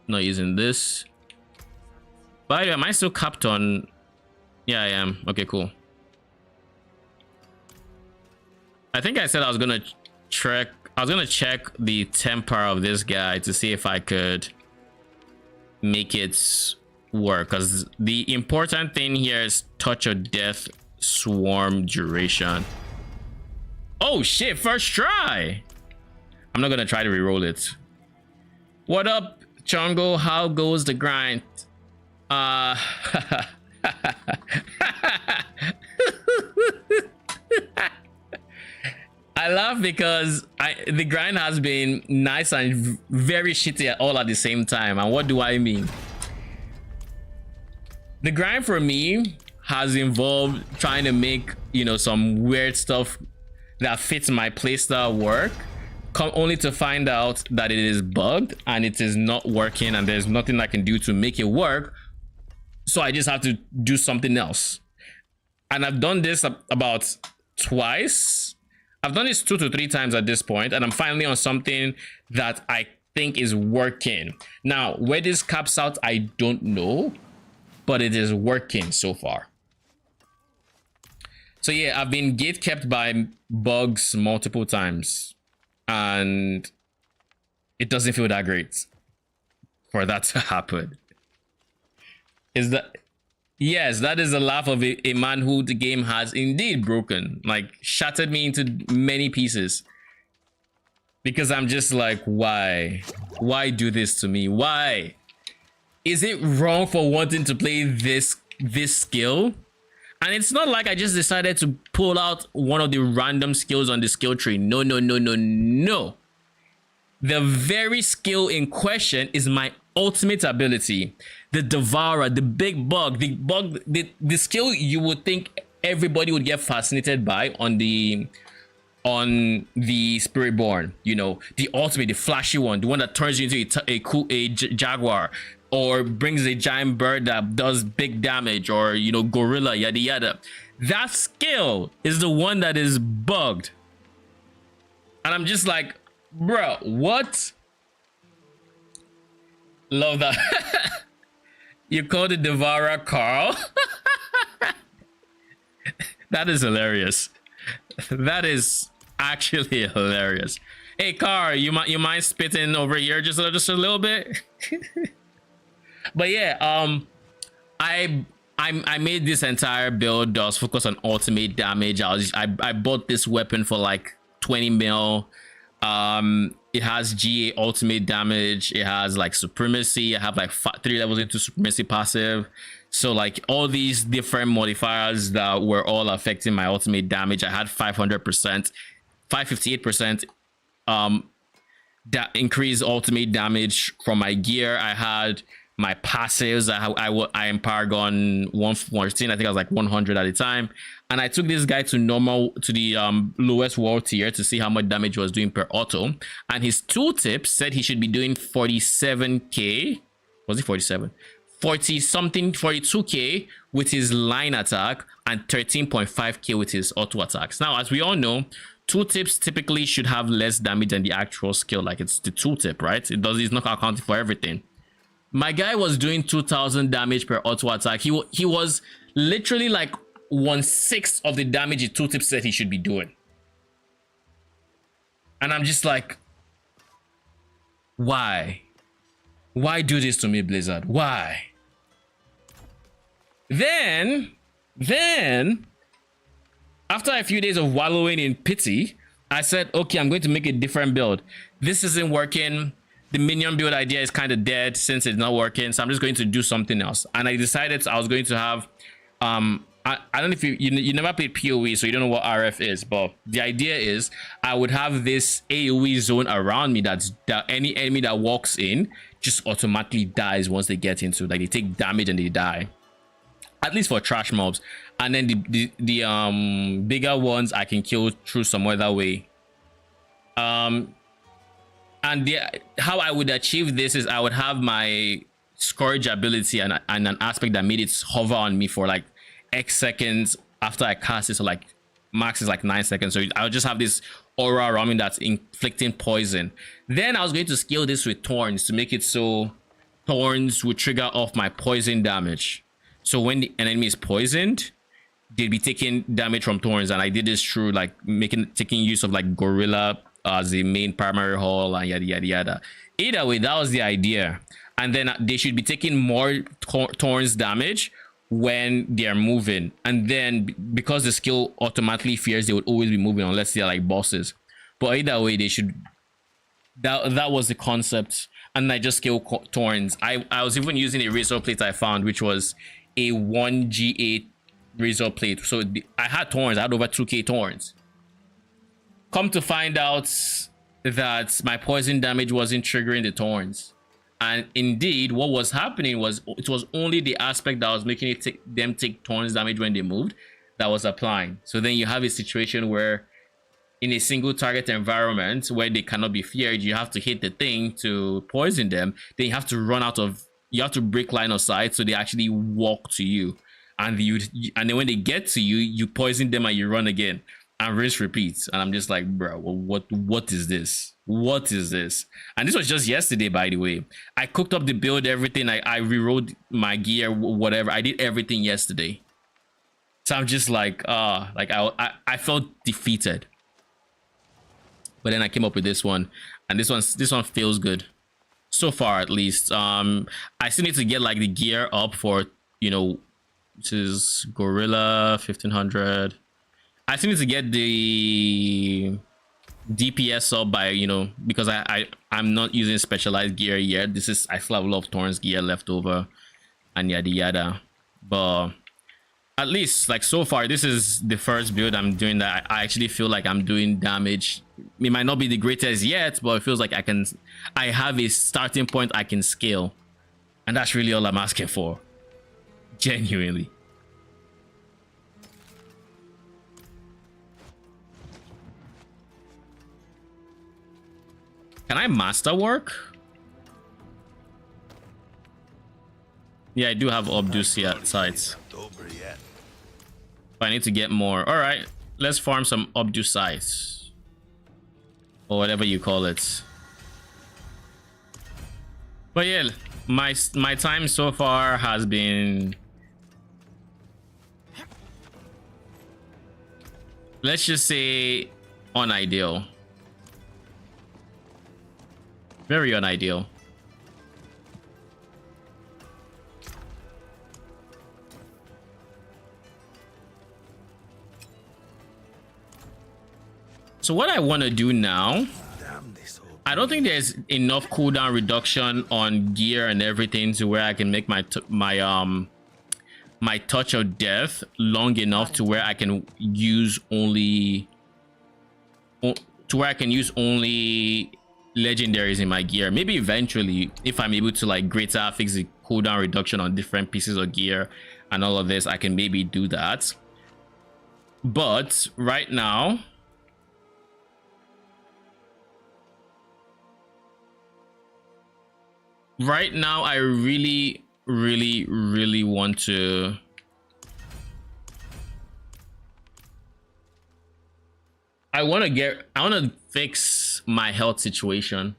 not using this. By the way, am I still capped on? Yeah, I am. Okay, cool. I think I said I was gonna check the temper of this guy to see if I could make it work, because the important thing here is touch of death swarm duration. Oh shit, first try. I'm not gonna try to re-roll it. What up, Chongo? How goes the grind? I laugh because the grind has been nice and very shitty all at the same time. And what do I mean? The grind for me has involved trying to make, you know, some weird stuff that fits my playstyle work, only to find out that it is bugged and it is not working and there's nothing I can do to make it work. So I just have to do something else. And I've done this about twice. I've done this 2 to 3 times at this point, and I'm finally on something that I think is working. Now, where this caps out, I don't know, but it is working so far. So yeah, I've been gate kept by bugs multiple times, and it doesn't feel that great for that to happen. Is that... Yes, that is the laugh of a man who the game has indeed broken, like shattered me into many pieces. Because I'm just like, why do this to me? Why is it wrong for wanting to play this skill? And it's not like I just decided to pull out one of the random skills on the skill tree. No. The very skill in question is my ultimate ability, the Devourer, the big bug, the skill you would think everybody would get fascinated by on the Spiritborn, you know, the ultimate, the flashy one, the one that turns you into a jaguar, or brings a giant bird that does big damage, or, you know, gorilla, yada yada. That skill is the one that is bugged. And I'm just like, bro, what? Love that. You called it Devourer Carl? That is hilarious. That is actually hilarious. Hey Carl, you mind spitting over here just a little bit? But yeah, I made this entire build that was focused on ultimate damage. I bought this weapon for like 20 mil. It has GA ultimate damage. It has like supremacy. I have like 3 levels into supremacy passive. So like all these different modifiers that were all affecting my ultimate damage. I had 500%, 558%. That increased ultimate damage from my gear. I had my passives. I am Paragon 114. I think I was like 100 at the time. And I took this guy to the lowest world tier to see how much damage he was doing per auto. And his tooltip said he should be doing 47k. Was it 47? 40 something, 42k with his line attack and 13.5k with his auto attacks. Now, as we all know, tooltips typically should have less damage than the actual skill. Like, it's the tooltip, right? It's not accounting for everything. My guy was doing 2000 damage per auto attack. He was literally like 1/6 of the damage the tooltip said he should be doing. And I'm just like, why? Why do this to me, Blizzard? Why? Then, after a few days of wallowing in pity, I said, okay, I'm going to make a different build. This isn't working. The minion build idea is kind of dead since it's not working. So I'm just going to do something else. And I decided I was going to have, I don't know if you never played PoE, so you don't know what RF is, but the idea is I would have this AoE zone around me that any enemy that walks in just automatically dies once they get into, like, they take damage and they die. At least for trash mobs. And then the bigger ones I can kill through some other way. And how I would achieve this is I would have my scourge ability and an aspect that made it hover on me for like X seconds after I cast it. So like max is like 9 seconds. So I would just have this aura around me that's inflicting poison. Then I was going to scale this with thorns to make it so thorns would trigger off my poison damage. So when the enemy is poisoned, they'd be taking damage from thorns. And I did this through like taking use of like gorilla as the main primary hull and yada yada yada. Either way, that was the idea. And then they should be taking more thorns damage when they are moving, and then because the skill automatically fears they would always be moving unless they're like bosses. But either way, they should, that was the concept. And I just scale thorns. I was even using a razor plate I found, which was a 1G8 razor plate. So I had thorns. I had over 2k thorns. Come to find out that my poison damage wasn't triggering the thorns. And indeed, what was happening was it was only the aspect that was making them take thorns damage when they moved that was applying. So then you have a situation where in a single target environment where they cannot be feared, you have to hit the thing to poison them. Then you have to break line of sight so they actually walk to you. And then when they get to you, you poison them and you run again. And rinse repeats. And I'm just like, bro, what is this? What is this? And this was just yesterday, by the way. I cooked up the build, everything. I rerolled my gear, whatever. I did everything yesterday. So I'm just like, I felt defeated. But then I came up with this one, and this one feels good so far, at least. I still need to get like the gear up for, you know, this is Gorilla 1500. I still need to get the DPS up by, you know, because I'm not using specialized gear yet. I still have a lot of Thorns gear left over and yada yada. But at least like so far, this is the first build I'm doing that I actually feel like I'm doing damage. It might not be the greatest yet, but it feels like I have a starting point I can scale. And that's really all I'm asking for. Genuinely. Can I masterwork? Yeah, I do have obtuse sites. But I need to get more. All right, let's farm some obtuse sites, or whatever you call it. But yeah, my time so far has been, let's just say, unideal. Very unideal. So what I want to do now, I don't think there's enough cooldown reduction on gear and everything to where I can make my touch of death long enough to where I can use only legendaries in my gear. Maybe eventually, if I'm able to like greater fix the cooldown reduction on different pieces of gear and all of this, I can maybe do that. But right now, I really want to I want to fix my health situation.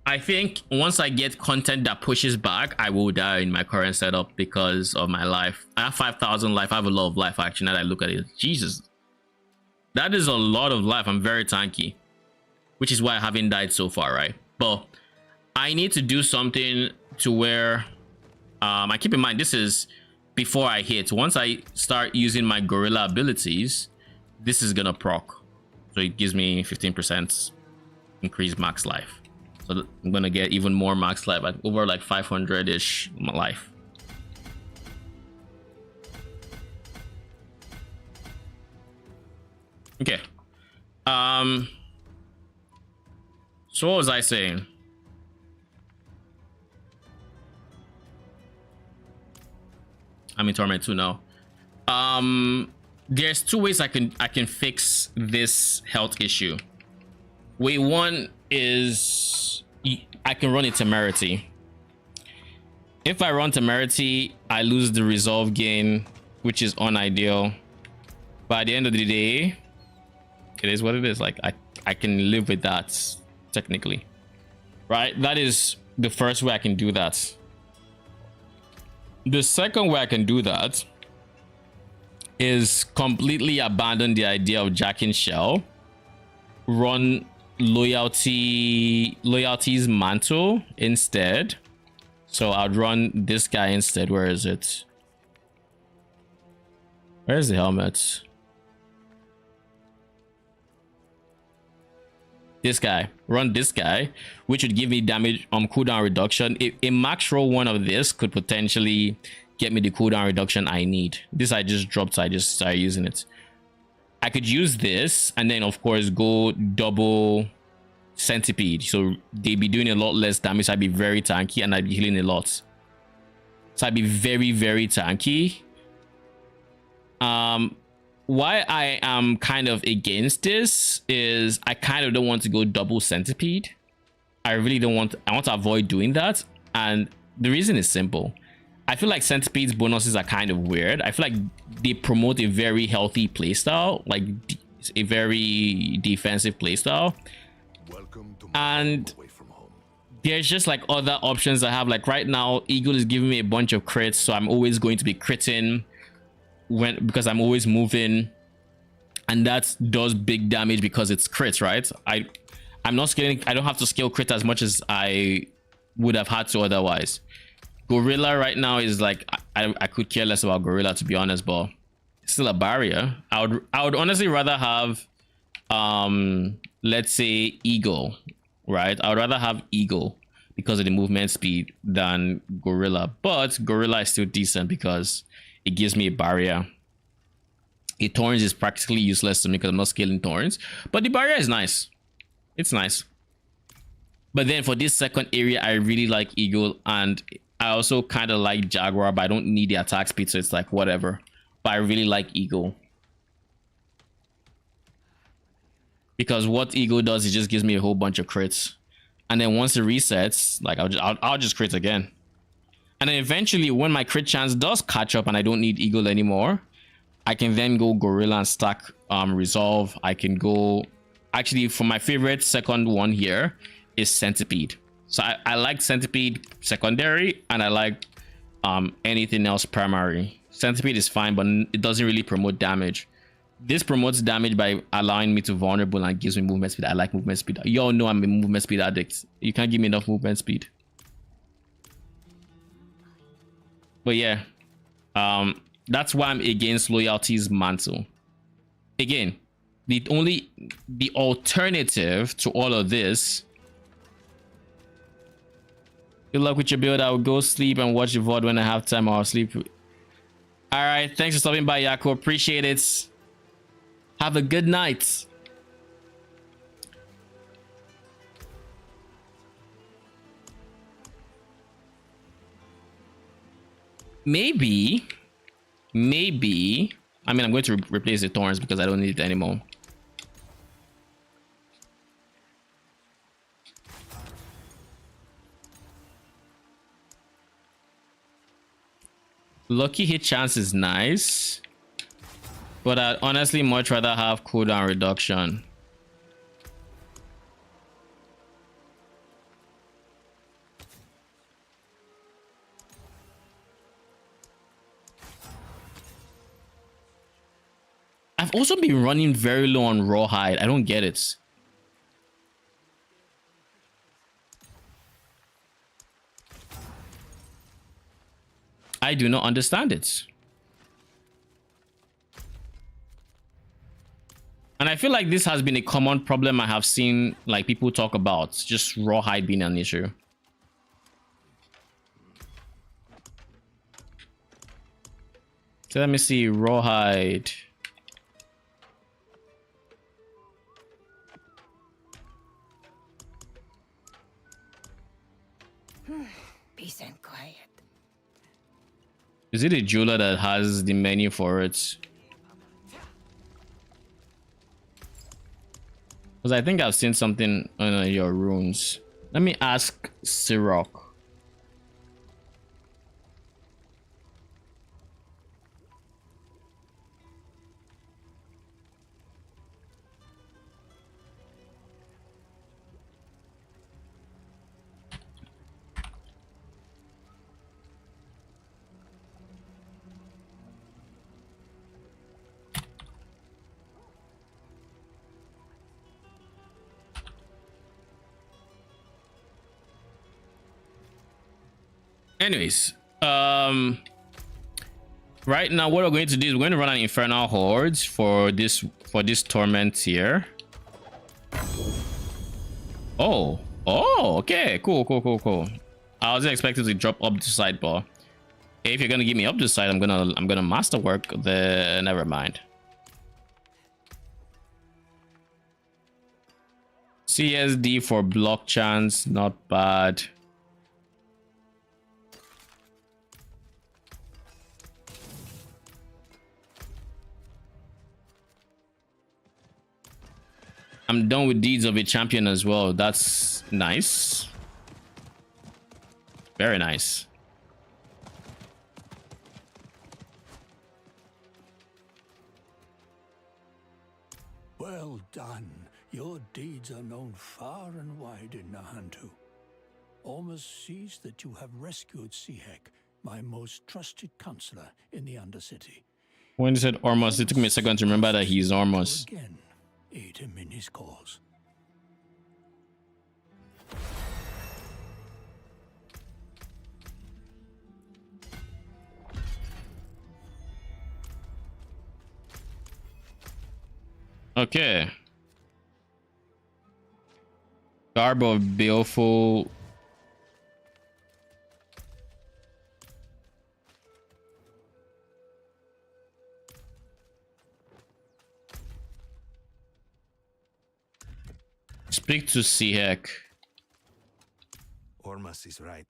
I think once I get content that pushes back, I will die in my current setup because of my life. I have 5,000 life. I have a lot of life actually. Now that I look at it, Jesus, that is a lot of life. I'm very tanky, which is why I haven't died so far, right? But I need to do something to where I keep in mind this is before I hit. Once I start using my gorilla abilities, this is gonna proc, so it gives me 15% increased max life. So I'm gonna get even more max life, like over like 500-ish life. Okay. So what was I saying? I'm in Torment 2 now. There's two ways I can fix this health issue. Way one is I can run a temerity. If I run temerity, I lose the resolve gain, which is unideal. But at the end of the day, it is what it is. Like I can live with that technically, right? That is the first way I can do that. The second way I can do that is completely abandon the idea of jacking shell, run loyalty's mantle instead. So I'd run this guy instead. Where is it? Where's the helmet? This guy. Run this guy, which would give me damage cooldown reduction. A max roll one of this could potentially get me the cooldown reduction I need. This I just dropped, so I just started using it. I could use this and then of course go double centipede, so they'd be doing a lot less damage. I'd be very tanky and I'd be healing a lot, so I'd be very, very tanky. Why I am kind of against this is I kind of don't want to go double centipede. I really don't want. I want to avoid doing that, and the reason is simple. I feel like centipede's bonuses are kind of weird. I feel like they promote a very healthy playstyle, like a very defensive playstyle. And there's just like other options I have. Like right now, Eagle is giving me a bunch of crits, so I'm always going to be critting because I'm always moving, and that does big damage because it's crits, right? I'm not scaling. I don't have to scale crit as much as I would have had to otherwise. Gorilla right now is like I could care less about Gorilla, to be honest, but it's still a barrier. I would honestly rather have let's say Eagle, right? I would rather have Eagle because of the movement speed than Gorilla, but Gorilla is still decent because it gives me a barrier. A Thorns is practically useless to me because I'm not scaling Thorns, but the barrier is nice. It's nice. But then for this second area, I really like Eagle, and I also kind of like Jaguar, but I don't need the attack speed, so it's like whatever. But I really like Eagle because what Eagle does, it just gives me a whole bunch of crits, and then once it resets, like I'll just crit again. And then eventually, when my crit chance does catch up and I don't need Eagle anymore, I can then go Gorilla and stack Resolve. I can go, actually, for my favorite second one here is Centipede. So I like Centipede secondary, and I like anything else primary. Centipede is fine, but it doesn't really promote damage. This promotes damage by allowing me to vulnerable and gives me movement speed. I like movement speed. You all know I'm a movement speed addict. You can't give me enough movement speed. But yeah, that's why I'm against Loyalty's mantle. Again, the alternative to all of this. Good luck with your build. I will go sleep and watch the VOD when I have time. I'll sleep. All right, thanks for stopping by, Yako. Appreciate it. Have a good night. Maybe, I mean, I'm going to replace the Thorns because I don't need it anymore. Lucky hit chance is nice, but I'd honestly much rather have cooldown reduction. I've also been running very low on Rawhide. I don't get it. I do not understand it. And I feel like this has been a common problem I have seen, like, people talk about, just Rawhide being an issue. So let me see, Rawhide. Peace and quiet. Is it a jeweler that has the menu for it? Because I think I've seen something on your runes. Let me ask Sirok. Anyways, right now what we're going to do is we're going to run an infernal hordes for this torment here. Oh, okay, cool. I wasn't expecting to drop up the sidebar. If you're gonna give me up the side, I'm gonna masterwork the. Never mind. CSD for block chance, not bad. I'm done with Deeds of a Champion as well. That's nice. Very nice. Well done. Your deeds are known far and wide in Nahantu. Almost sees that you have rescued Sihek, my most trusted counselor in the Undercity. When you said Ormos, it took me a second to remember that he's Ormos. Again, aid him in his cause. Okay. Garb of Baleful. Speak to Sihek. Ormas is right.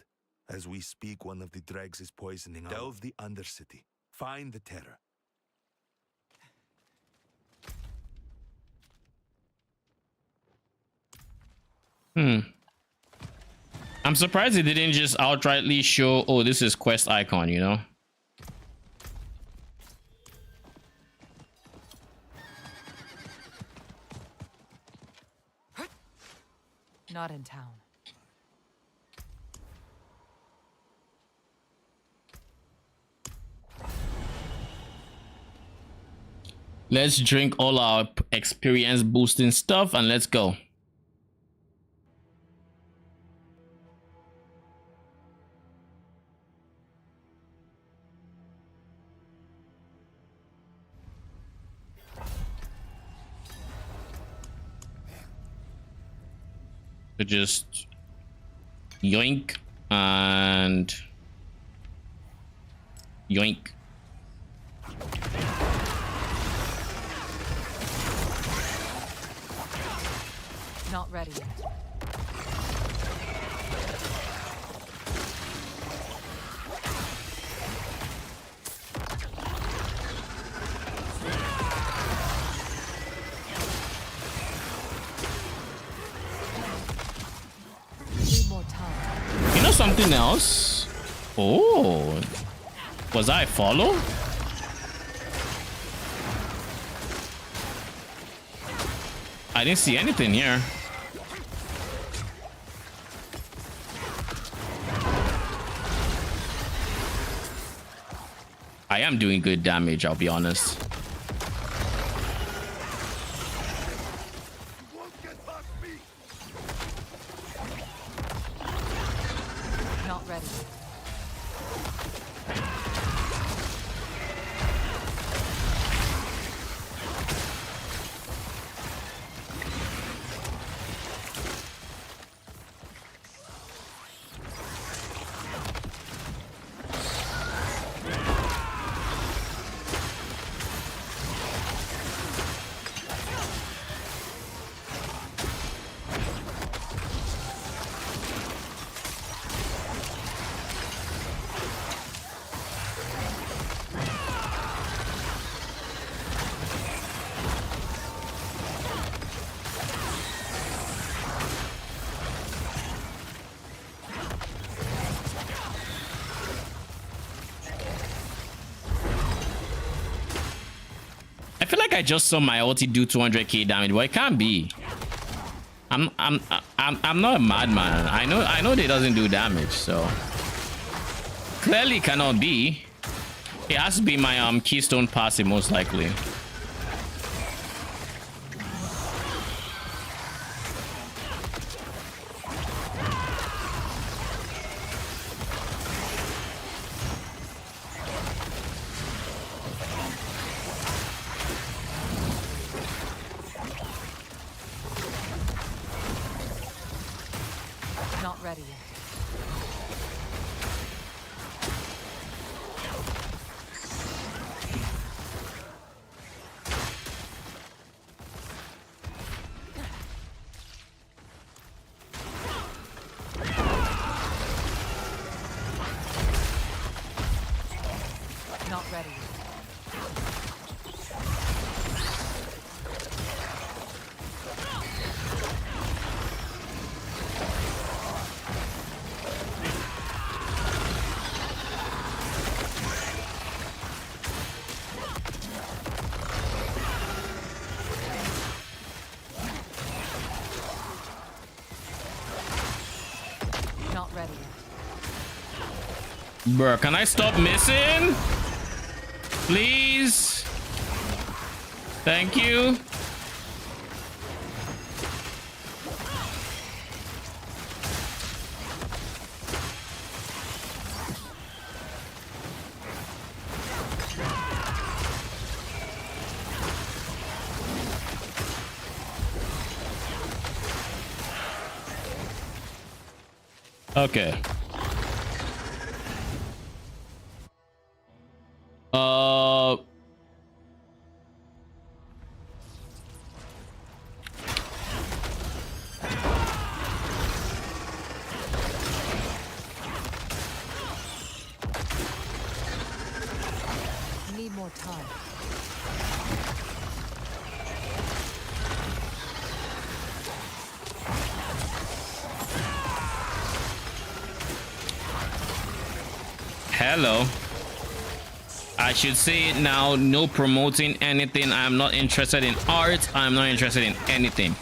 As we speak, one of the dregs is poisoning. Delve the Undercity. Find the terror. I'm surprised it didn't just outrightly show, oh, this is quest icon, you know? Not in town. Let's drink all our experience boosting stuff and let's go. To just yoink and yoink. Not ready yet. Need more time. You know something else? Oh, was I follow? I didn't see anything here. I am doing good damage, I'll be honest. Not ready. feel like I just saw my ulti do 200k damage, but it can't be. I'm not a madman. I know it doesn't do damage, so clearly cannot be. It has to be my keystone passive most likely. Not ready yet. Not ready yet. Not ready yet. Bruh, can I stop missing? Please? Thank you. Okay. Need more time. Hello. I should say it now. No promoting anything. I'm not interested in art. I'm not interested in anything.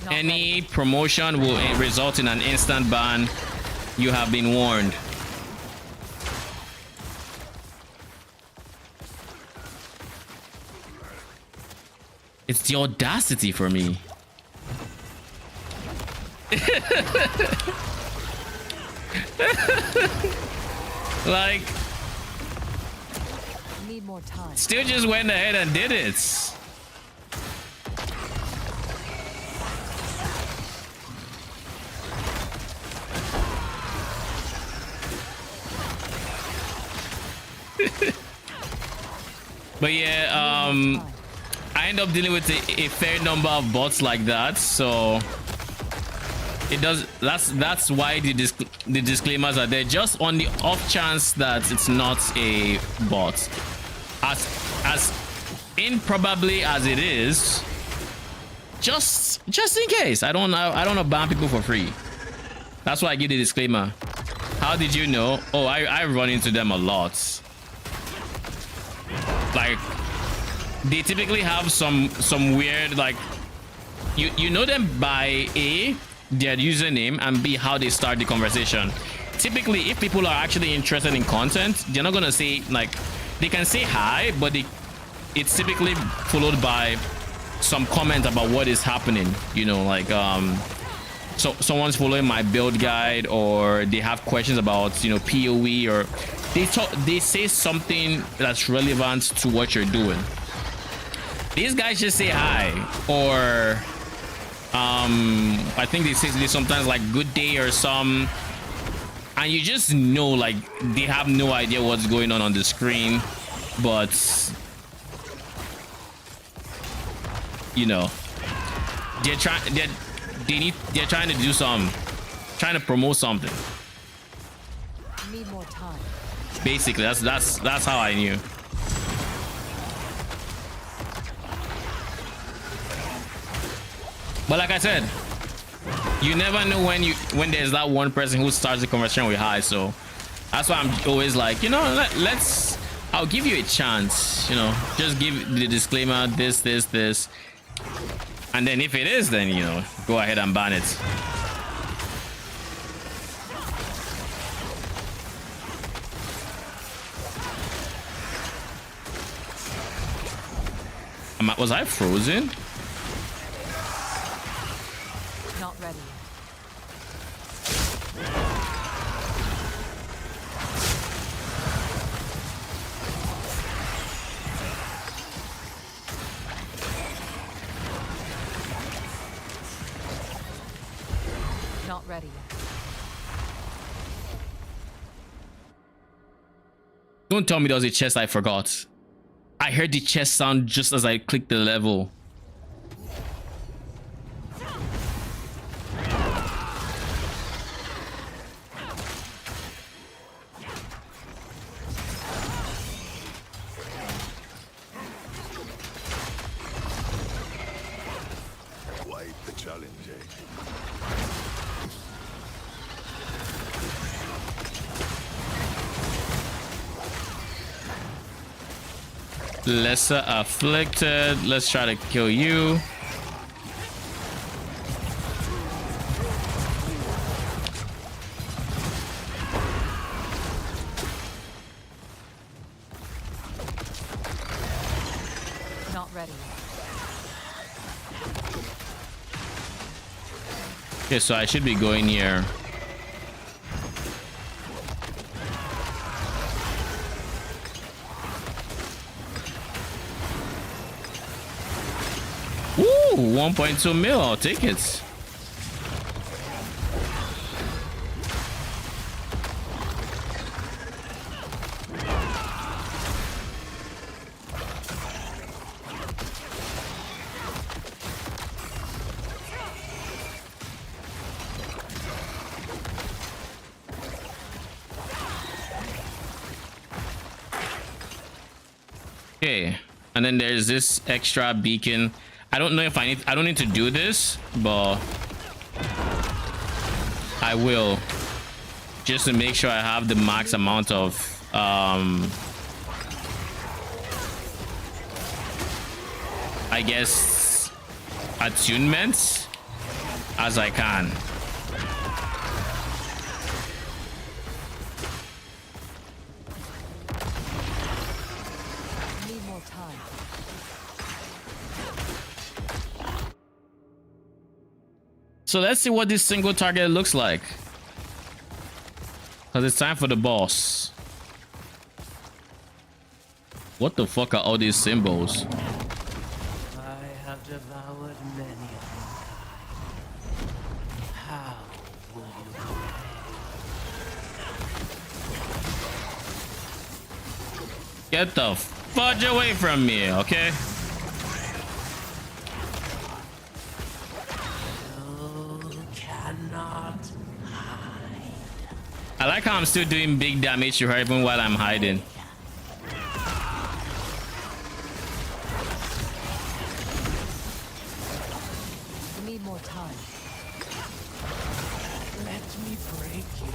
Not Any ready. promotion will result in an instant ban. You have been warned. It's the audacity for me. Like, Need more time. still just went ahead and did it. But yeah, I end up dealing with a fair number of bots like that, so it does. That's why the disclaimers are there, just on the off chance that it's not a bot. As improbably as it is, just in case. I don't ban people for free. That's why I give the disclaimer. How did you know? Oh, I run into them a lot. Like, they typically have some weird, like, you know them by A, their username, and B, how they start the conversation. Typically, if people are actually interested in content, they're not gonna say, like, they can say hi, but it's typically followed by some comment about what is happening, you know, like so someone's following my build guide, or they have questions about, you know, PoE, or they say something that's relevant to what you're doing. These guys just say hi, or I think they sometimes like good day or some, and you just know, like, they have no idea what's going on the screen, but you know, they're trying to do trying to promote something. Need more time. Basically, that's how I knew. But like I said, you never know when there's that one person who starts the conversation with hi. So that's why I'm always like, you know, let's I'll give you a chance, you know, just give the disclaimer, this, and then if it is, then, you know, go ahead and ban it. Was I frozen? Not ready yet. Not ready yet. Don't tell me there was a chest I forgot. I heard the chest sound just as I clicked the level. Quite the challenge, eh? Lesser afflicted. Let's try to kill you. Not ready yet. Okay, so I should be going here. Ooh, 1.2 mil. I'll take it. Okay, and then there's this extra beacon. I don't know if I don't need to do this, but I will, just to make sure I have the max amount of I guess attunements as I can. Need more time. So let's see what this single target looks like, because it's time for the boss. What the fuck are all these symbols? I have devoured many of your kind. How will you repay? Get the fudge away from me, okay? You cannot hide. I like how I'm still doing big damage to her even while I'm hiding. We need more time. Let me break you.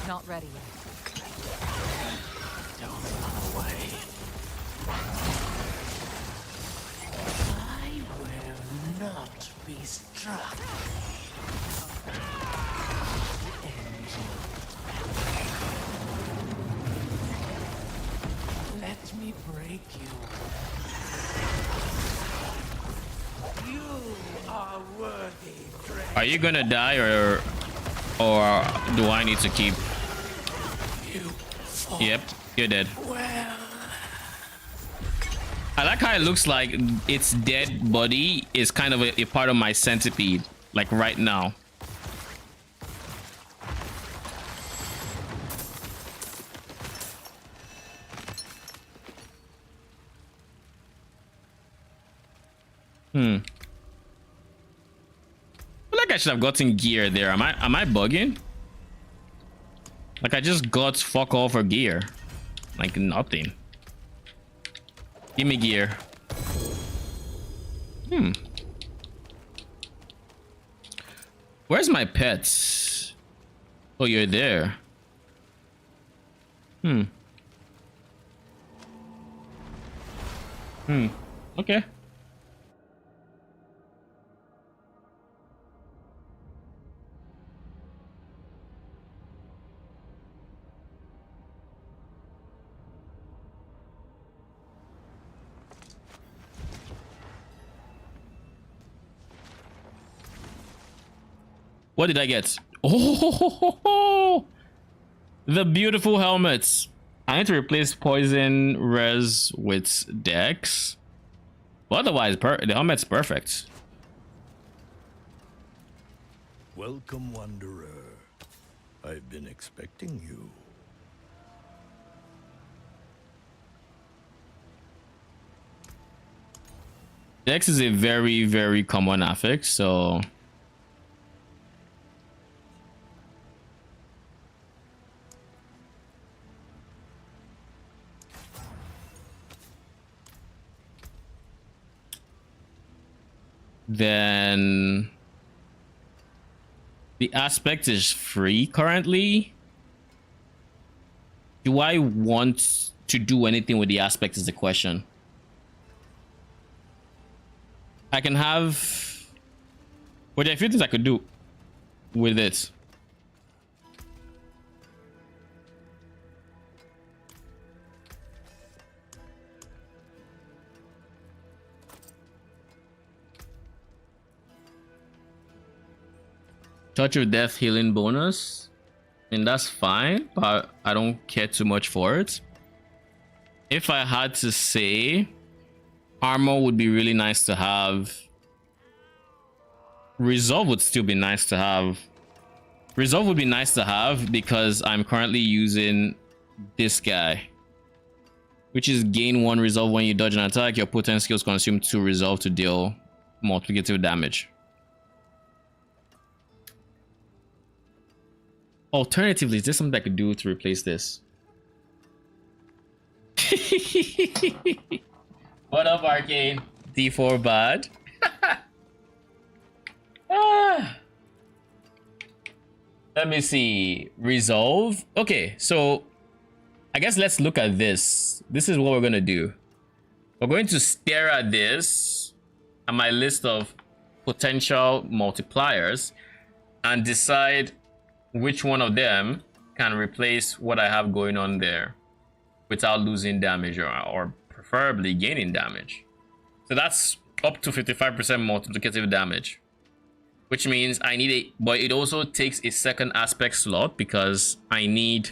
Not ready yet. Don't run away. I will not be struck. Engine. Let me break you. You are worthy, Drake. Are you gonna die, or do I need to keep? You fought Yep, you're dead. well. I like how it looks like its dead body is kind of a part of my centipede, like right now. I feel like I should have gotten gear there. Am I bugging? Like I just got fuck all for gear. Like nothing. Give me gear. Where's my pets? Oh, you're there. Okay. What did I get? Oh, the beautiful helmets. I need to replace poison res with dex. But otherwise, the helmet's perfect. Welcome, Wanderer. I've been expecting you. Dex is a very, very common affix, so then the aspect is free currently. Do I want to do anything with the aspect is the question. I can have, well, there are a few things I could do with it. Touch of Death healing bonus, and that's fine, but I don't care too much for it. If I had to say, armor would be really nice to have. Resolve would still be nice to have. Resolve would be nice to have because I'm currently using this guy, which is gain 1 resolve when you dodge an attack. Your potent skills consume 2 resolve to deal multiplicative damage. Alternatively, is there something I could do to replace this? What up, Arcane? D4 bad. Let me see. Resolve. Okay, so I guess let's look at this. This is what we're gonna do. We're going to stare at this, at my list of potential multipliers, and decide which one of them can replace what I have going on there without losing damage or preferably gaining damage. So that's up to 55% multiplicative damage, which means I need a, but it also takes a second aspect slot because I need,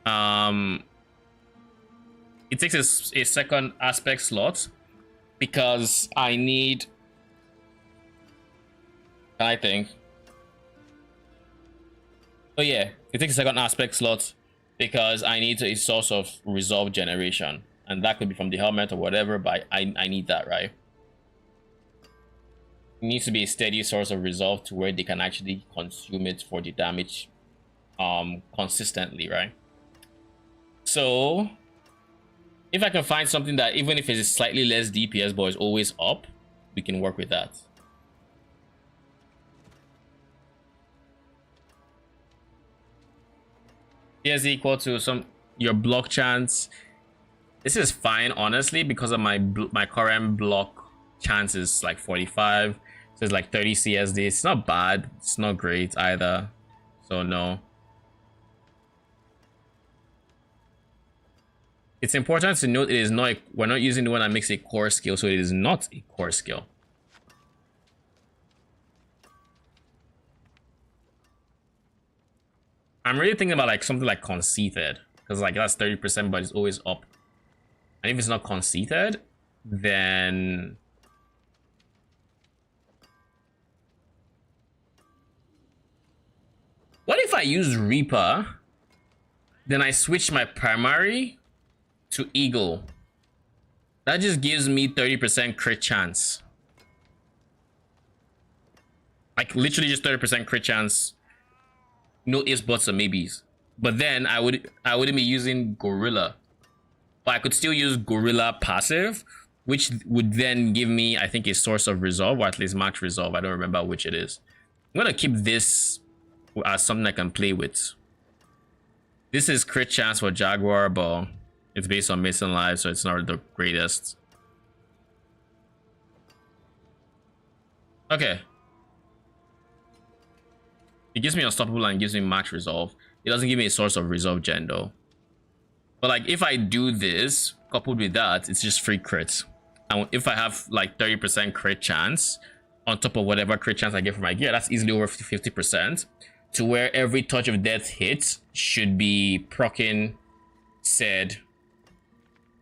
it takes a second aspect slot because I need, I think, oh yeah, it takes a second aspect slot because I need a source of resolve generation, and that could be from the helmet or whatever, but I need that, right? It needs to be a steady source of resolve to where they can actually consume it for the damage consistently, right? So if I can find something that even if it's slightly less DPS but is always up, we can work with that. Is equal to your block chance. This is fine, honestly, because of my current block chance is like 45, so it's like 30 CSD. It's not bad, it's not great either, so no. It's important to note it is not we're not using the one that makes a core skill, so it is not a core skill. I'm really thinking about like something like conceited, because like that's 30%, but it's always up. And if it's not conceited, then what if I use Reaper, then I switch my primary to Eagle? That just gives me 30% crit chance. Like literally just 30% crit chance. No ifs, buts, or maybes. But then I wouldn't be using Gorilla. But I could still use Gorilla passive, which would then give me, I think, a source of resolve, or at least max resolve. I don't remember which it is. I'm gonna keep this as something I can play with. This is crit chance for Jaguar, but it's based on Mason Live, so it's not the greatest. Okay. It gives me Unstoppable and gives me Max Resolve. It doesn't give me a source of Resolve Gen though. But like if I do this, coupled with that, it's just free crits. And if I have like 30% crit chance on top of whatever crit chance I get from my gear, that's easily over 50%. To where every touch of death hit should be proccing said.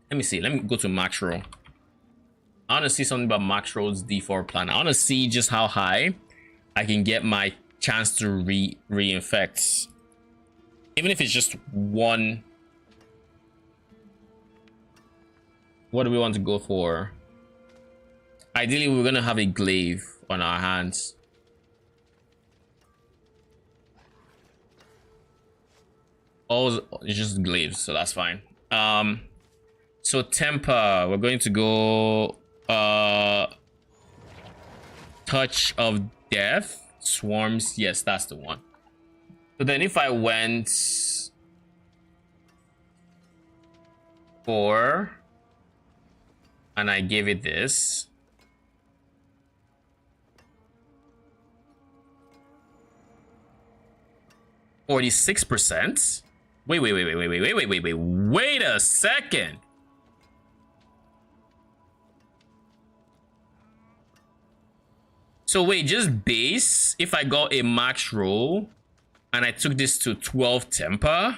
Let me see. Let me go to max roll. I want to see something about max roll's D4 plan. I want to see just how high I can get my chance to reinfect. Even if it's just one. What do we want to go for? Ideally, we're going to have a glaive on our hands. Oh, it's just glaives, so that's fine. So temper, we're going to go touch of death, swarms. Yes, that's the one. So then if I went for, and I gave it this, (46%). Wait a second. So wait, just base, if I got a max roll and I took this to 12 temper,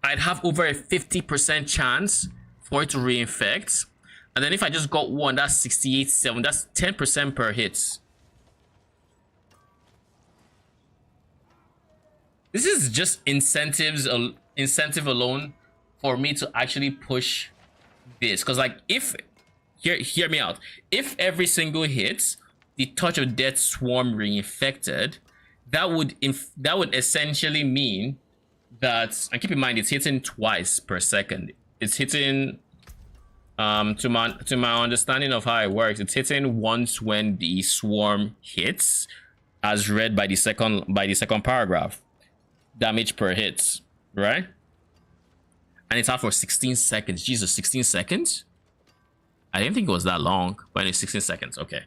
I'd have over a 50% chance for it to reinfect. And then if I just got one, that's 68.7, that's 10% per hit. This is just incentive alone for me to actually push this. Because like if, hear me out. If every single hit, the touch of death swarm reinfected, that would essentially mean that, and keep in mind, it's hitting twice per second. It's hitting, to my understanding of how it works, it's hitting once when the swarm hits, as read by the second paragraph. Damage per hit, right? And it's out for 16 seconds. Jesus, 16 seconds? I didn't think it was that long, but it's 16 seconds. Okay.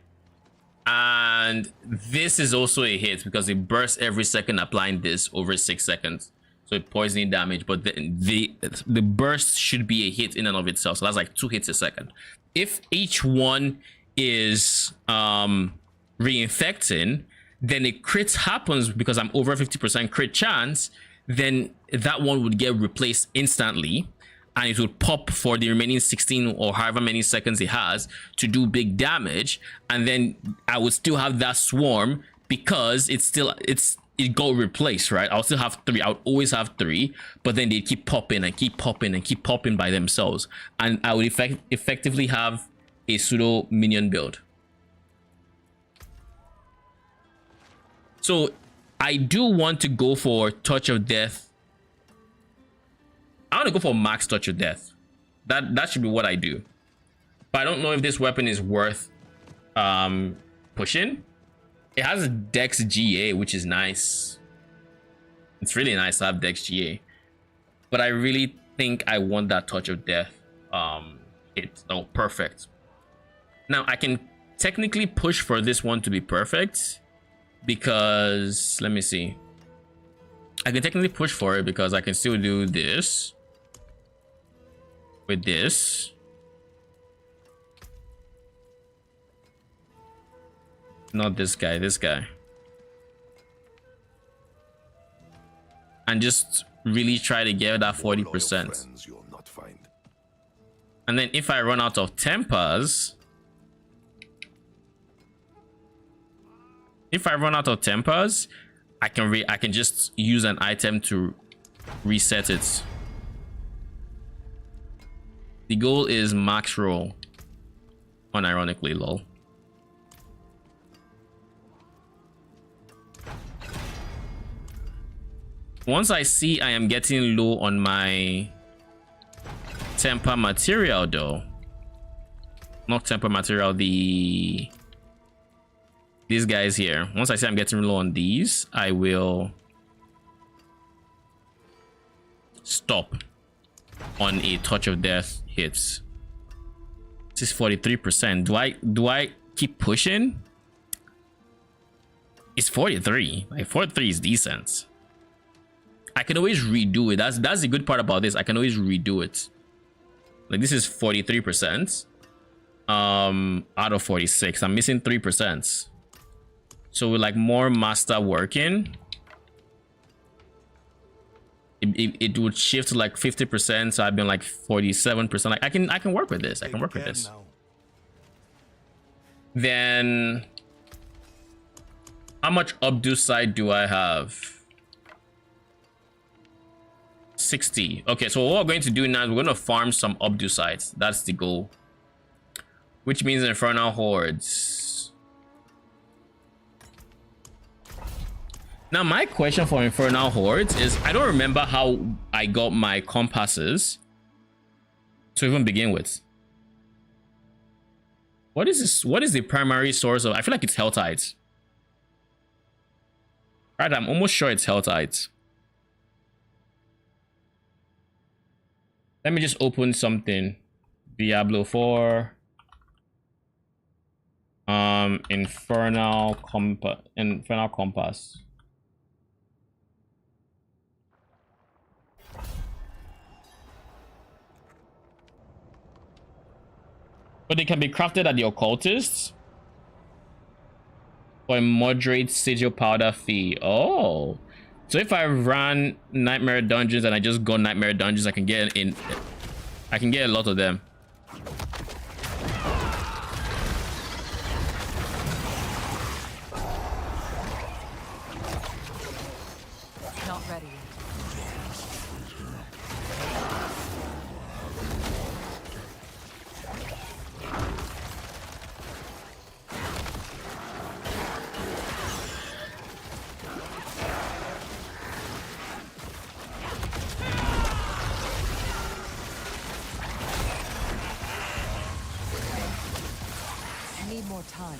And this is also a hit because it bursts every second applying this over 6 seconds. So it poisoning damage, but the burst should be a hit in and of itself. So that's like 2 hits a second. If each one is reinfecting, then a crit happens because I'm over 50% crit chance, then that one would get replaced instantly and it would pop for the remaining 16 or however many seconds it has to do big damage. And then I would still have that swarm because it got replaced, right? I'll still have 3. I would always have 3, but then they keep popping and keep popping and keep popping by themselves. And I would effectively have a pseudo minion build. So I do want to go for touch of death. I want to go for max touch of death. That should be what I do. But I don't know if this weapon is worth pushing. It has Dex GA, which is nice. It's really nice to have Dex GA. But I really think I want that touch of death hit. Oh, perfect. Now I can technically push for this one to be perfect. Because let me see, I can technically push for it because I can still do this with this. Not this guy, this guy. And just really try to get that 40%. And then if I run out of tempers, I can just use an item to reset it. The goal is max roll. Unironically, lol. Once I see I am getting low on my temper material though. Not temper material, the these guys here. Once I see I'm getting low on these, I will stop on a touch of death hits. This is 43%. Do I keep pushing? It's 43. Like 43 is decent. I can always redo it. That's the good part about this. I can always redo it. Like this is 43%. Out of 46. I'm missing 3%. So with like more master working, it would shift to like 50%. So I've been like 47%. Like I can work with this. I can work with this. Then how much updo side do I have? 60. Okay, so what we're going to do now is we're going to farm some updo sides. That's the goal. Which means Infernal Hordes. Now my question for Infernal Hordes is I don't remember how I got my compasses to even begin with. What is this? What is the primary source of? I feel like it's Helltides. Right, I'm almost sure it's Helltides. Let me just open something. Diablo 4. Infernal Compass. But they can be crafted at the occultists for a moderate sigil powder fee. Oh, so if I ran Nightmare Dungeons and I just go Nightmare Dungeons, I can get a lot of them. Not ready. I need more time.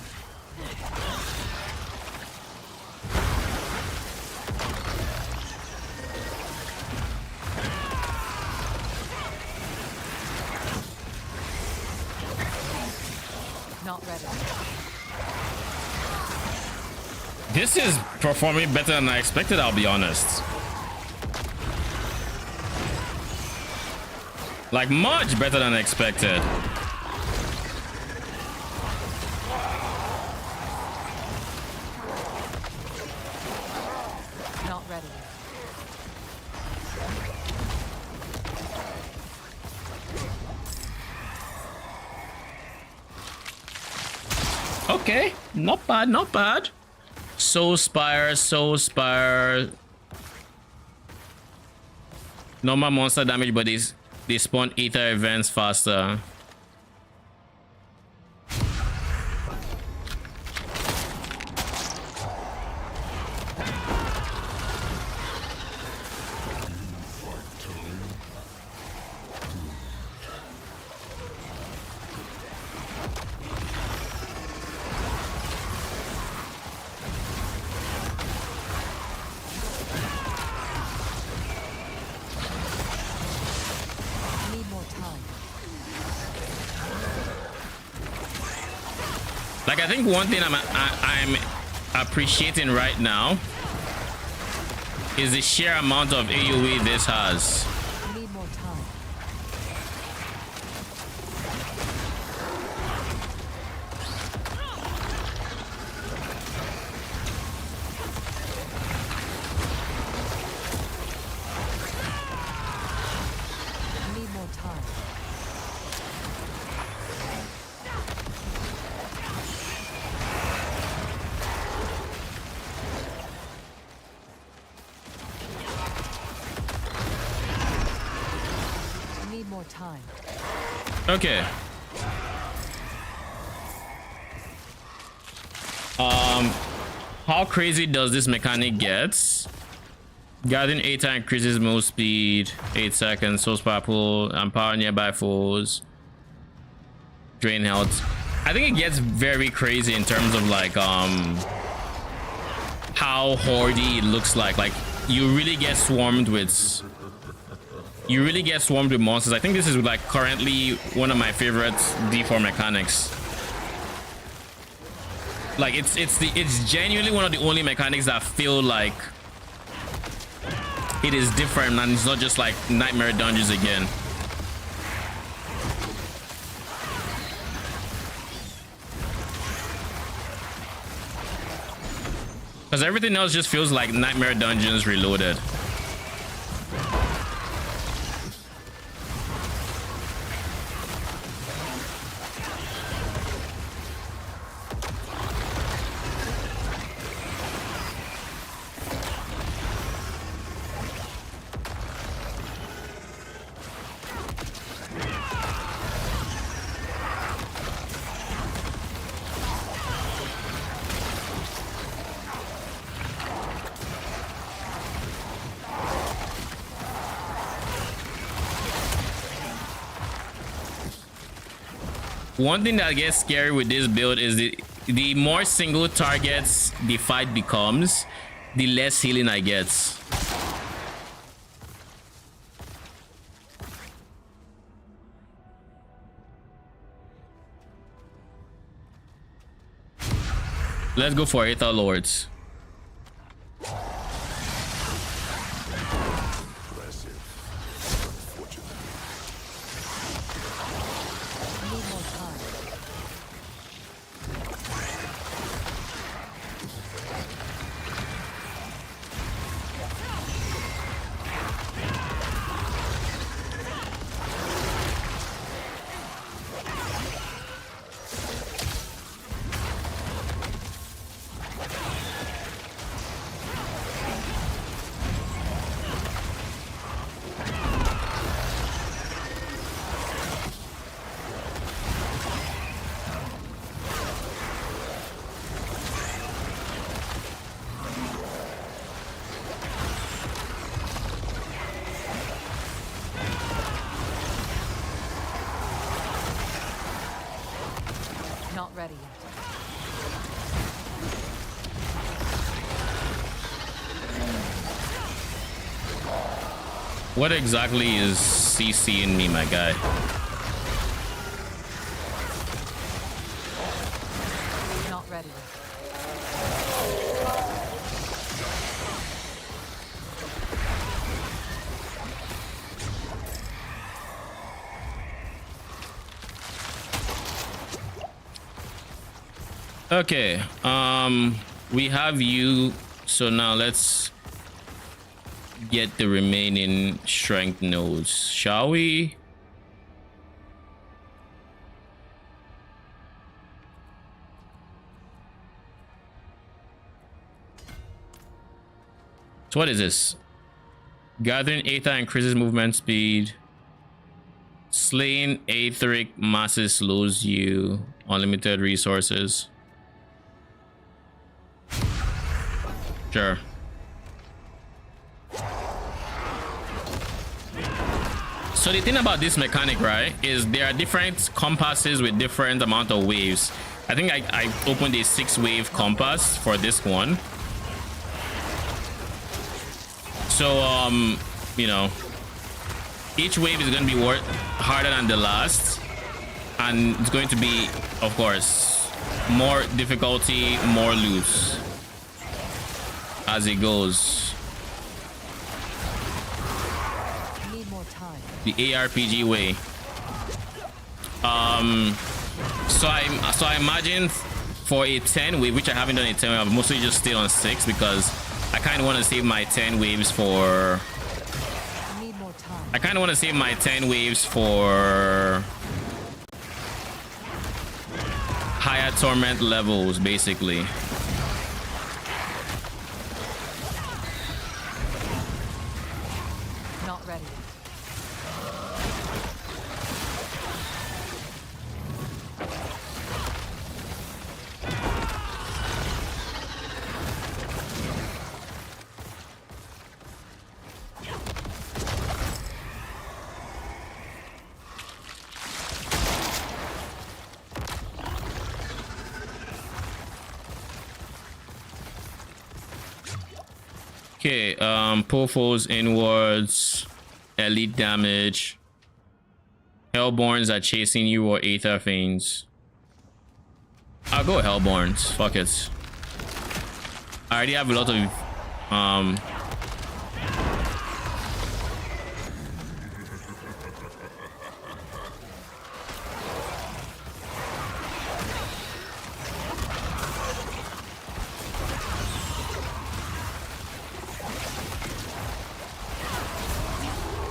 Not ready. This is performing better than I expected, I'll be honest. Like much better than I expected. Not ready. Okay, not bad, not bad. Soul Spire. Normal monster damage, but they spawn ether events faster. I need more time. Like I think one thing I'm appreciating right now is the sheer amount of AoE this has. I need more time. I need more time. I need more time. Okay. How crazy does this mechanic get? Guardian 8 time increases move speed, 8 seconds, source power pool, empower nearby foes, drain health. I think it gets very crazy in terms of like how hordy it looks like. Like you really get swarmed with monsters. I think this is like currently one of my favorite D4 mechanics. Like it's genuinely one of the only mechanics that feel like it is different and it's not just like Nightmare Dungeons again. Because everything else just feels like Nightmare Dungeons reloaded. One thing that gets scary with this build is the more single targets the fight becomes, the less healing I get. Let's go for Aether Lords. Not ready yet. What exactly is CCing me, my guy? Not ready yet. Okay, we have you, so now let's get the remaining strength nodes, shall we? So what is this? Gathering Aether increases movement speed. Slaying Aetheric masses slows you. Unlimited resources. Sure. So the thing about this mechanic, right, is there are different compasses with different amount of waves. I think I opened a 6-wave compass for this one. So you know, each wave is going to be harder than the last, and it's going to be, of course, more difficulty, more loot as it goes. Need more time. The ARPG way. So I imagine for a 10 wave, which I haven't done a 10 wave, I've mostly just stayed on 6 because I kind of want to save my 10 waves for. Need more time. I kind of want to save my 10 waves for higher torment levels, basically. Not ready. Okay, pull foes inwards, elite damage. Hellborns are chasing you or Aether Fiends. I'll go Hellborns. Fuck it. I already have a lot of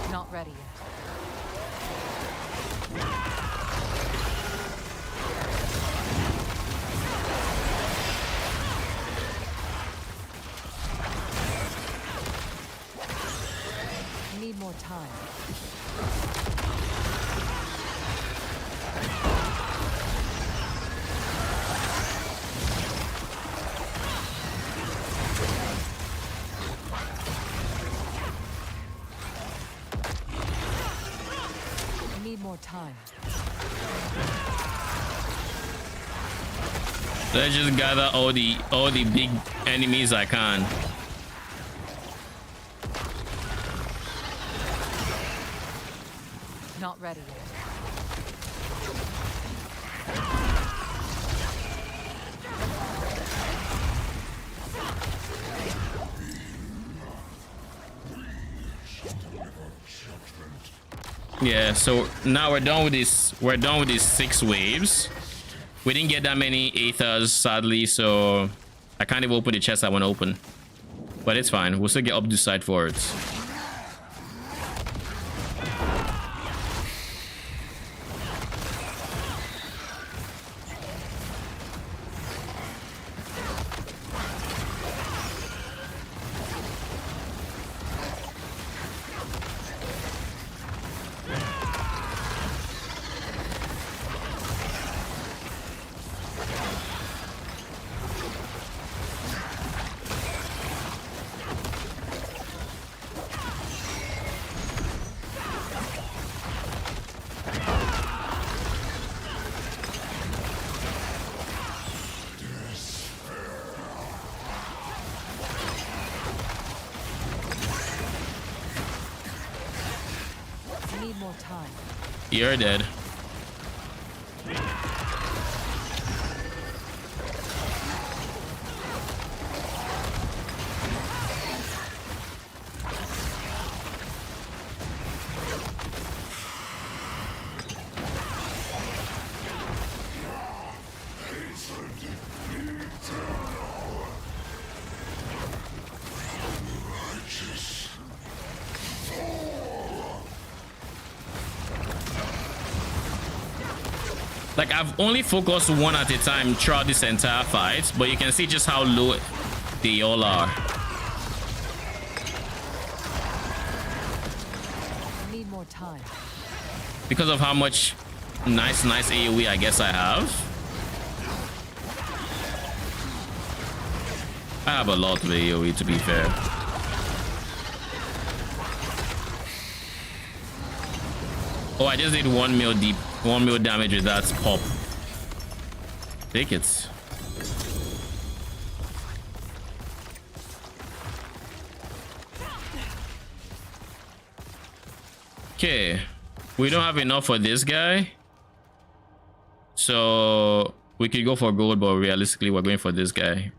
Not ready yet. Need more time. Need more time. let's just gather all the big enemies I can. Not ready yet. Yeah, so now we're done with this. We're done with these 6 waves. We didn't get that many Aethers, sadly, so I can't even open the chest I want to open. But it's fine. We'll still get up this side for it. Need more time. You're dead. Like, I've only focused one at a time throughout this entire fight, but you can see just how low they all are. Need more time. Because of how much nice AoE I guess I have. I have a lot of AoE, to be fair. Oh, I just did 1 mil deep, 1 mil damage with that pop. Take it. Okay, we don't have enough for this guy, so we could go for gold, but realistically we're going for this guy.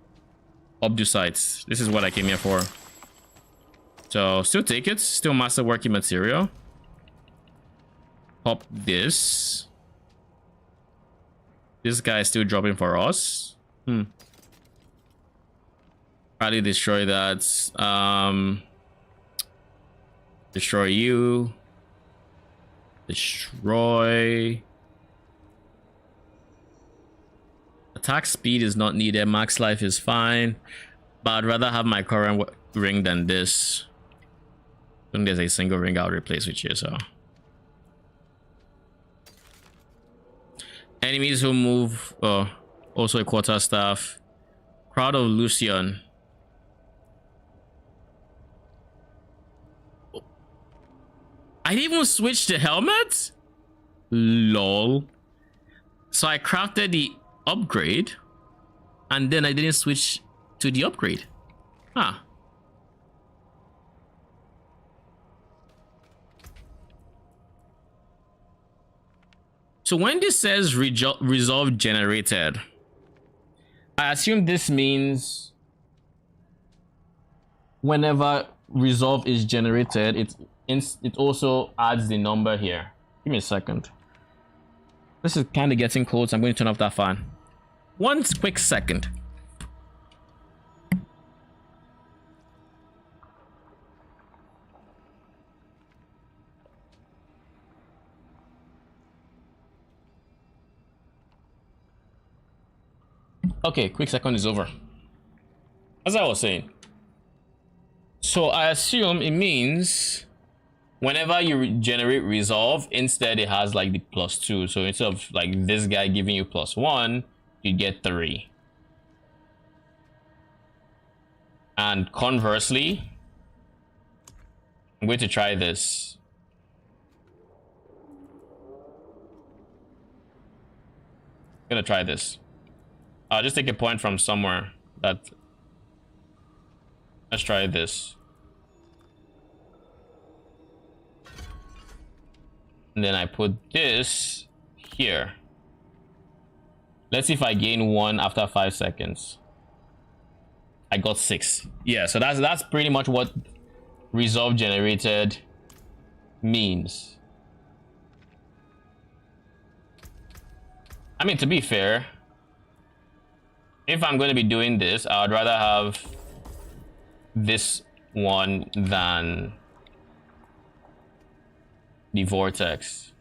Obdu sites. This is what I came here for. So still take it. Still master working material. Pop this. This guy is still dropping for us. Probably destroy that. Destroy you. Destroy. Attack speed is not needed. Max life is fine, but I'd rather have my current ring than this. I think there's a single ring I'll replace with you. So enemies who move. Oh, also a quarter staff. Crowd of Lucian. I didn't even switch the helmet. Lol. So I crafted the upgrade and then I didn't switch to the upgrade. Huh. So when this says resolve generated, I assume this means whenever resolve is generated, it also adds the number here. Give me a second. This is kind of getting close. I'm going to turn off that fan. One quick second. Okay, quick second is over. As I was saying, so I assume it means whenever you generate resolve, instead it has like the +2. So instead of like this guy giving you +1, you get 3. And conversely, I'm going to try this. I'm gonna try this. I'll just take a point from somewhere. Let's try this. And then I put this here. Let's see if I gain 1 after 5 seconds. I got 6. Yeah, so that's pretty much what resolve generated means. I mean, to be fair, if I'm going to be doing this, I would rather have this one than the vortex.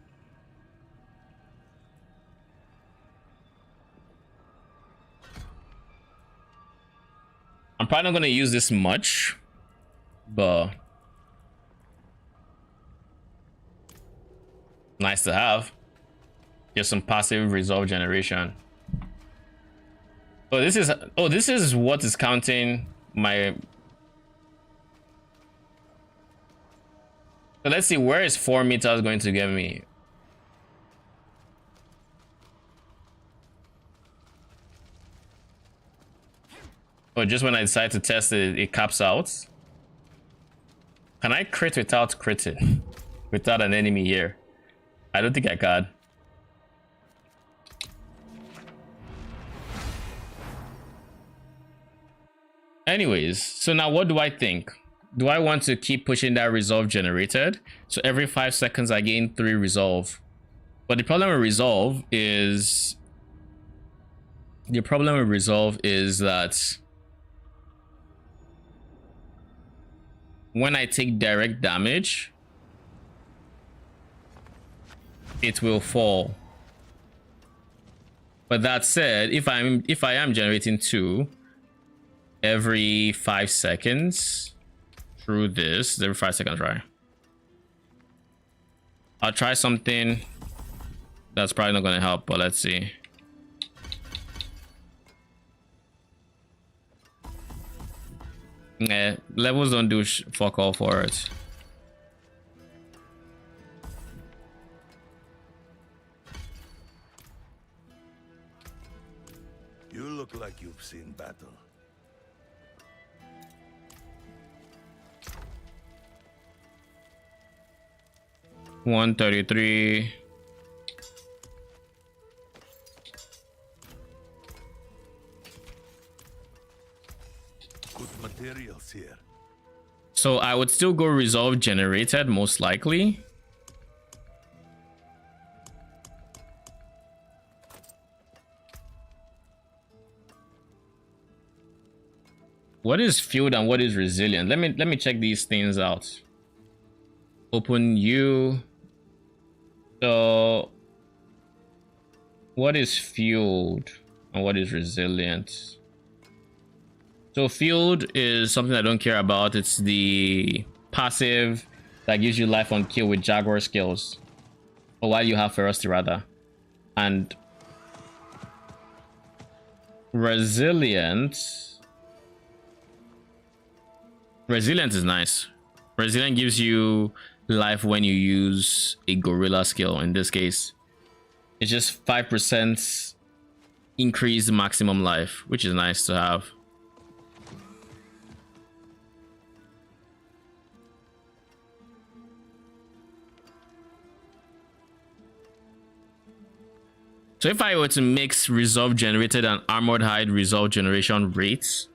I'm probably not going to use this much, but nice to have. Just some passive resolve generation. Oh, this is what is counting my. So let's see, where is 4 meters going to get me? Oh, just when I decide to test it, it caps out. Can I crit without critting? Without an enemy here? I don't think I can. Anyways, so now what do I think? Do I want to keep pushing that resolve generated? So every 5 seconds I gain 3 resolve. But the problem with resolve is that when I take direct damage, it will fall. But that said, if I am generating 2 every 5 seconds through this, every 5 seconds, right? I'll try something that's probably not going to help, but let's see. Levels don't do fuck all for it. You look like you've seen battle. $133. Good materials here. So I would still go resolve generated, most likely. What is fueled and what is resilient? Let me check these things out. Open U. So what is fueled and what is resilient? So fueled is something I don't care about. It's the passive that gives you life on kill with Jaguar skills, or while you have ferocity rather. And resilient is nice. Resilient gives you life when you use a gorilla skill. In this case, it's just 5% increased maximum life, which is nice to have. So if I were to mix resolve generated and armored hide resolve generation rates,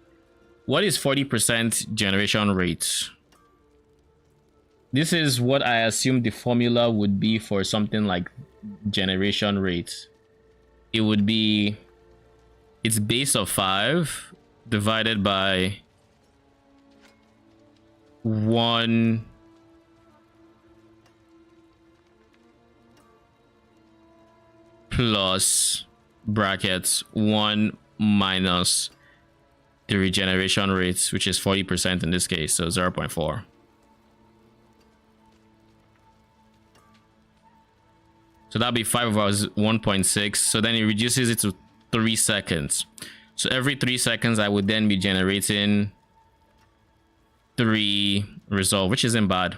what is 40% generation rate? This is what I assume the formula would be for something like generation rate. It would be its base of 5 divided by 1 plus brackets 1 minus the regeneration rate, which is 40% in this case, so 0.4. So that'll be 5 over 1.6. So then it reduces it to 3 seconds. So every 3 seconds, I would then be generating 3 resolve, which isn't bad.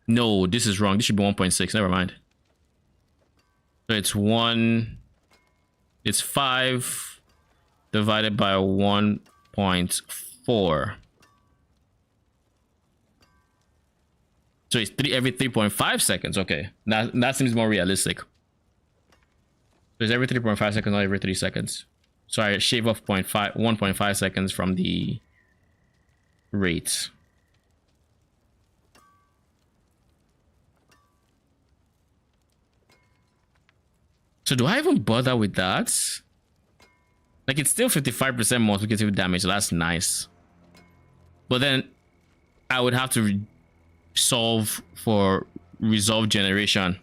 No, this is wrong. This should be 1.6. Never mind. So it's 5 divided by 1.4. So it's 3 every 3.5 seconds. Okay, that seems more realistic. So it's every 3.5 seconds, not every 3 seconds. So I shave off 1.5 seconds from the rate. So do I even bother with that? Like, it's still 55% multiplicative damage. So that's nice. But then I would have to solve for resolve generation.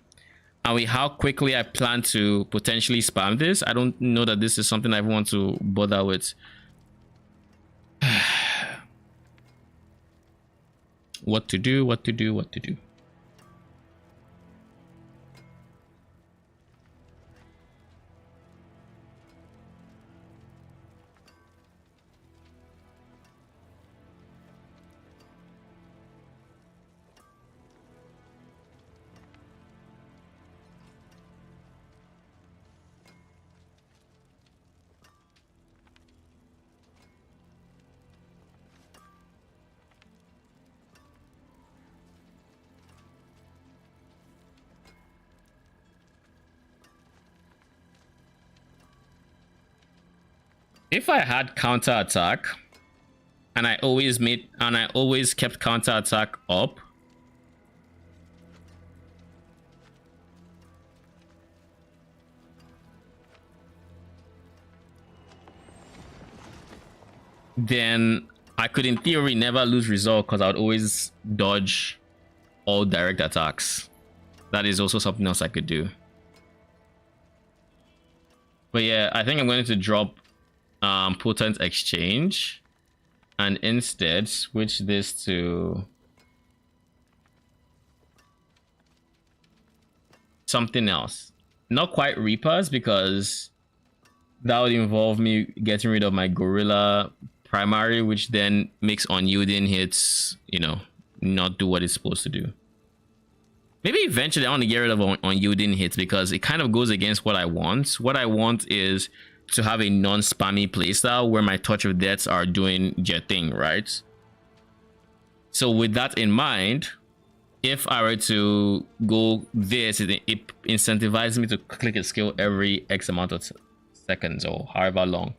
And with how quickly I plan to potentially spam this, I don't know that this is something I want to bother with. What to do, what to do, what to do. If I had counter attack and I always kept counter attack up, then I could in theory never lose resolve because I would always dodge all direct attacks. That is also something else I could do. But yeah, I think I'm going to drop potent exchange and instead switch this to something else. Not quite Reapers, because that would involve me getting rid of my gorilla primary, which then makes unyielding hits, you know, not do what it's supposed to do. Maybe eventually I want to get rid of unyielding hits because it kind of goes against what I want. What I want is to have a non-spammy playstyle where my touch of deaths are doing their thing, right? So with that in mind, if I were to go this, it incentivizes me to click a skill every X amount of seconds or however long.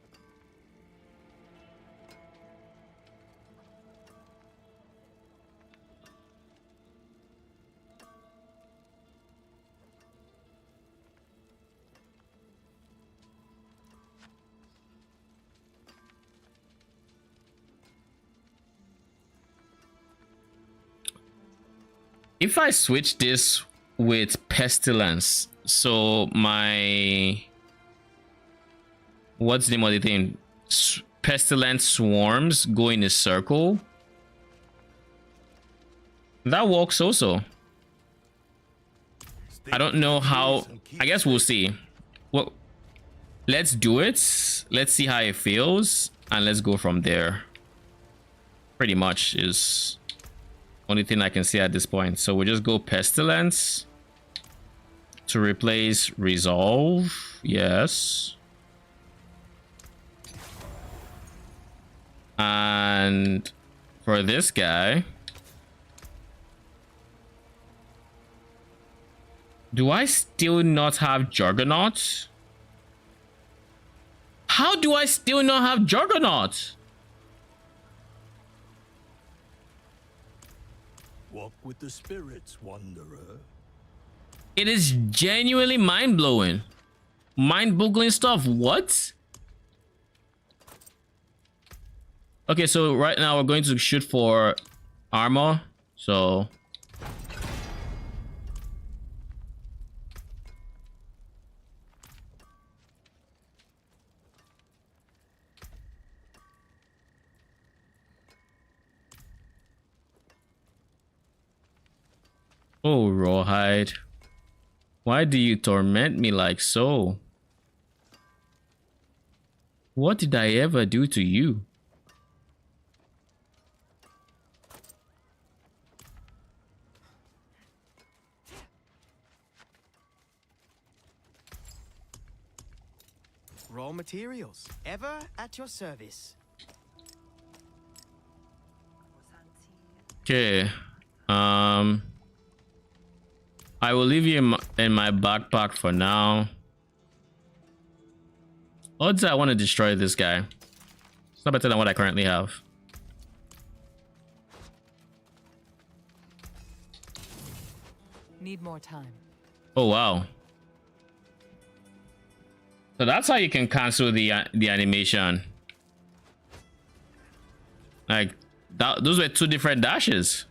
If I switch this with pestilence, so my, what's the name of the thing? Pestilence swarms go in a circle. That works also. I don't know how. I guess we'll see. Well, let's do it. Let's see how it feels, and let's go from there. Pretty much is only thing I can see at this point. So we'll just go pestilence to replace resolve. Yes. And for this guy. Do I still not have Juggernaut? How do I still not have Juggernaut? Walk with the spirits, wanderer. It is genuinely mind-blowing. Mind-boggling stuff. What? Okay, so right now we're going to shoot for armor. So... oh, Rawhide. Why do you torment me like so? What did I ever do to you? Raw materials, ever at your service. Okay. I will leave you in my backpack for now. Odds I want to destroy this guy. It's not better than what I currently have. Need more time. Oh wow. So that's how you can cancel the animation. Like that, those were two different dashes.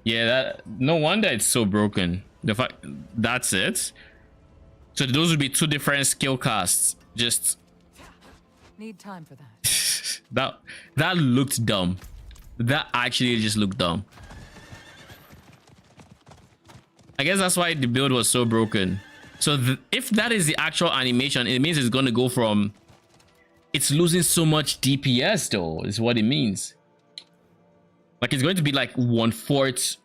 Yeah, that no wonder it's so broken. The fact that's it. So those would be two different skill casts. Just Need time for that. that looked dumb. That actually just looked dumb. I guess that's why the build was so broken. So if that is the actual animation, it means it's gonna go from... It's losing so much DPS though, is what it means. Like it's going to be like 1/4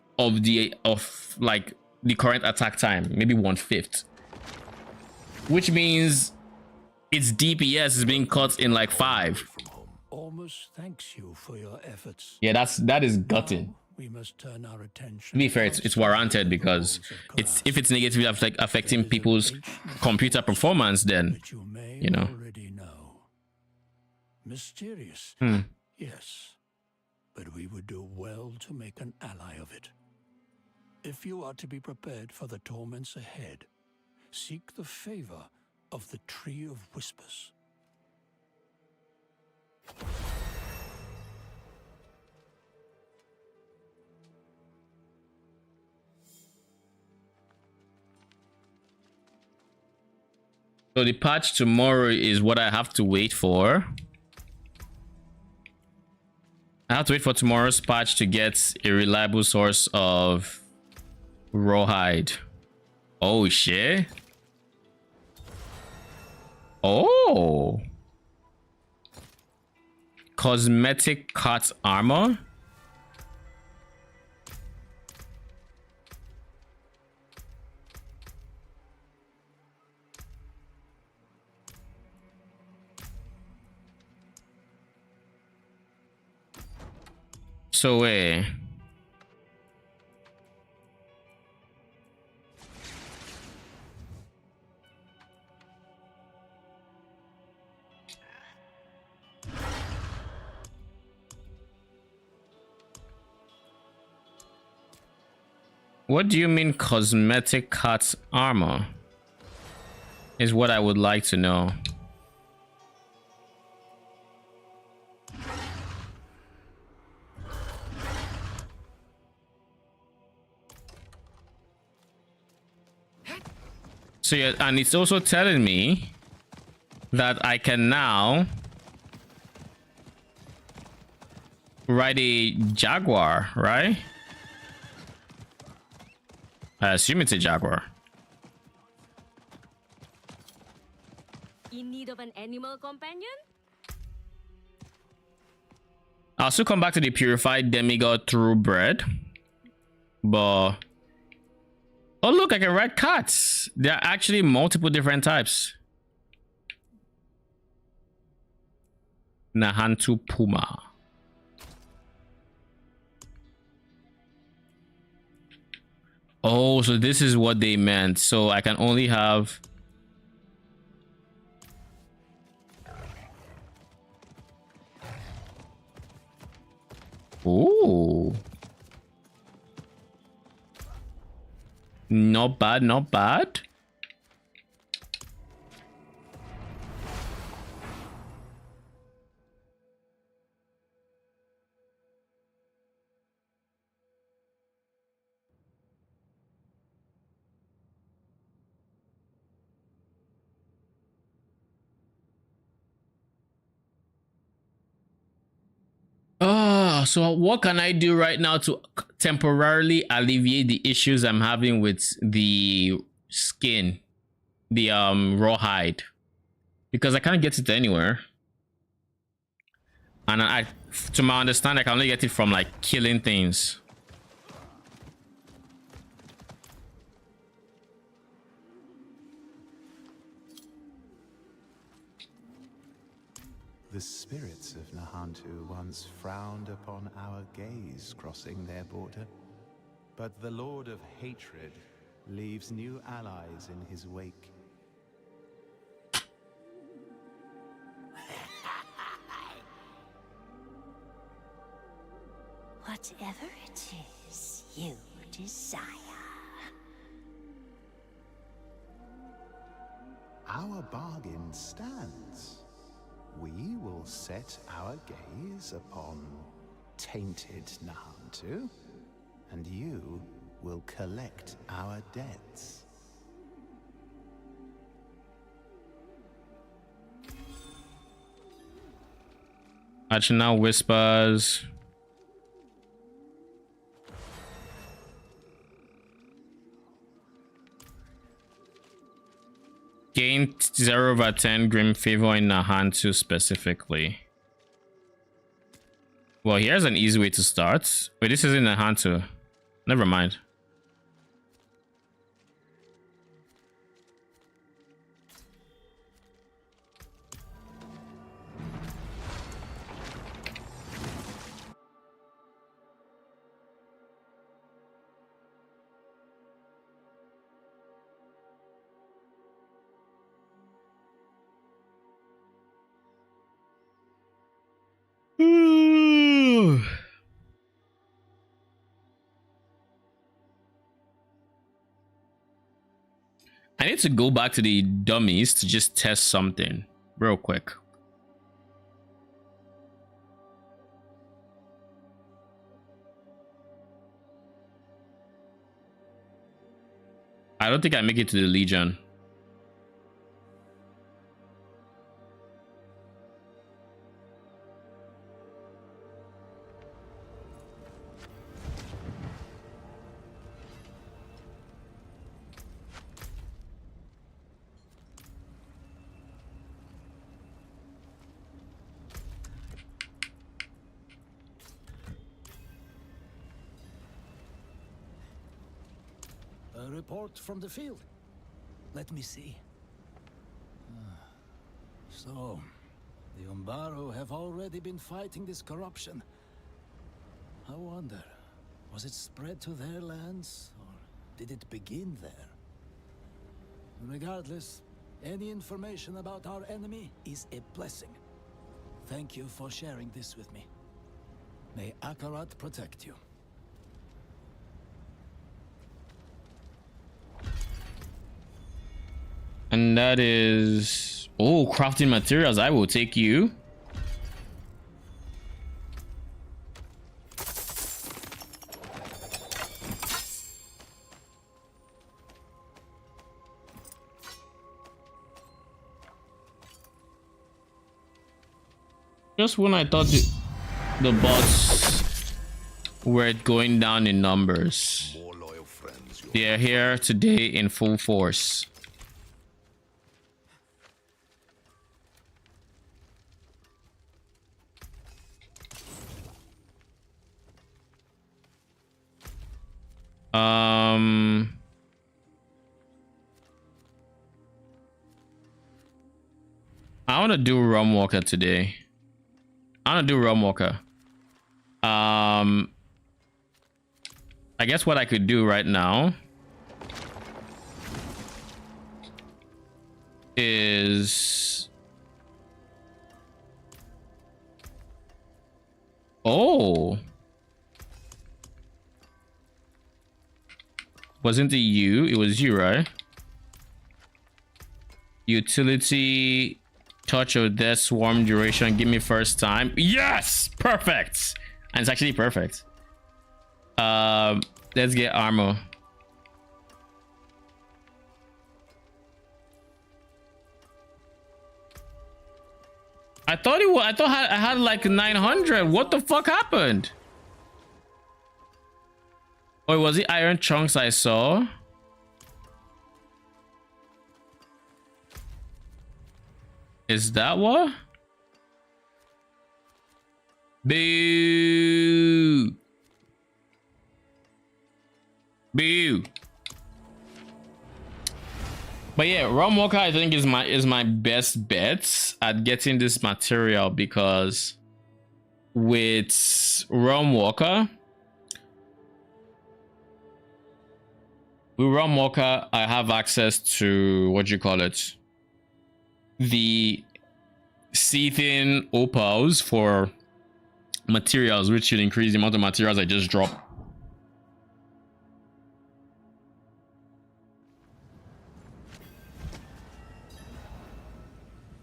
of like the current attack time, maybe 1/5. Which means its DPS is being cut in like 5. Almost thanks you for your efforts. Yeah, that is gutting. Now we must turn our attention. To be fair, it's warranted because if it's negatively affecting people's computer performance, then you know. Already know. Mysterious. Yes. But we would do well to make an ally of it. If you are to be prepared for the torments ahead, seek the favor of the Tree of Whispers. So the patch tomorrow is what I have to wait for. I have to wait for tomorrow's patch to get a reliable source of rawhide. Oh shit. Oh. Cosmetic cut armor. So what do you mean cosmetic cut armor? Is what I would like to know. So yeah, and it's also telling me that I can now ride a jaguar, right? I assume it's a jaguar. In need of an animal companion? I'll still come back to the purified demigod thoroughbred, but oh look, I can ride cats. There are actually multiple different types. Nahantu Puma. Oh, so this is what they meant. So I can only have... Ooh. Not bad, not bad. Oh, so what can I do right now to temporarily alleviate the issues I'm having with the skin, the rawhide? Because I can't get it anywhere. And I, to my understanding, I can only get it from like killing things. The spirits of Nahantu once frowned upon our gaze crossing their border, but the Lord of Hatred leaves new allies in his wake. Whatever it is you desire. Our bargain stands. We will set our gaze upon tainted Nahantu, and you will collect our debts. Actually, now whispers. Gain 0/10 Grim Favor in Nahantu specifically. Well, here's an easy way to start. Wait, this is in Nahantu. Never mind. I need to go back to the dummies to just test something real quick. I don't think I make it to the Legion. A report from the field. Let me see. So, the Umbaru have already been fighting this corruption. I wonder, was it spread to their lands, or did it begin there? Regardless, any information about our enemy is a blessing. Thank you for sharing this with me. May Akarat protect you. And that is... Oh, crafting materials. I will take you. Just when I thought the bots were going down in numbers, they are here today in full force. I want to do Rum Walker today. I want to do Rum Walker. I guess what I could do right now is... Oh. Wasn't it you? It was you, right? Utility, touch of death, swarm duration, give me first time. Yes! Perfect! And it's actually perfect. Let's get armor. I thought it was, I thought I had like 900. What the fuck happened? Oh, was it iron chunks I saw? Is that what? Boo! Boo! But yeah, Realm Walker I think is my best bet at getting this material, because with Realm Walker, I have access to what you call it, the seething opals for materials, which should increase the amount of materials I just drop.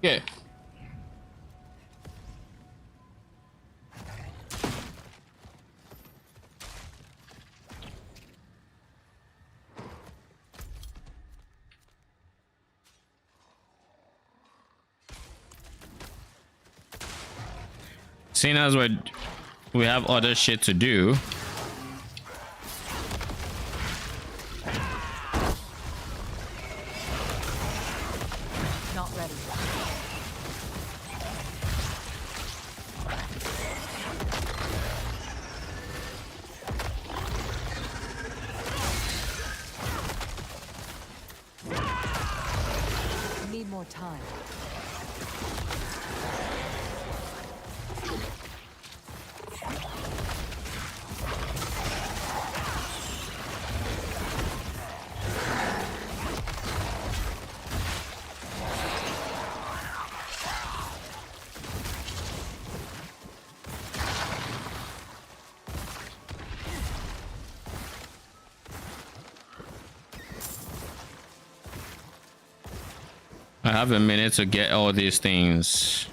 Okay. Seeing as we have other shit to do. Not ready. Need more time. I have a minute to get all these things.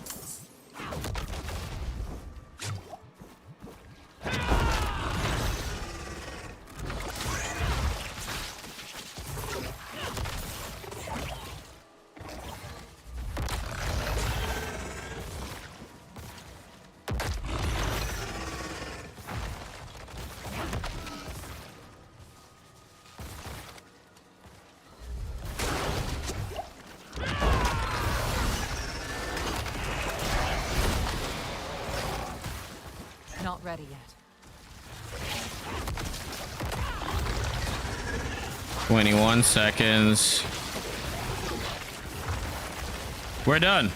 Not ready yet. 21 seconds. We're done.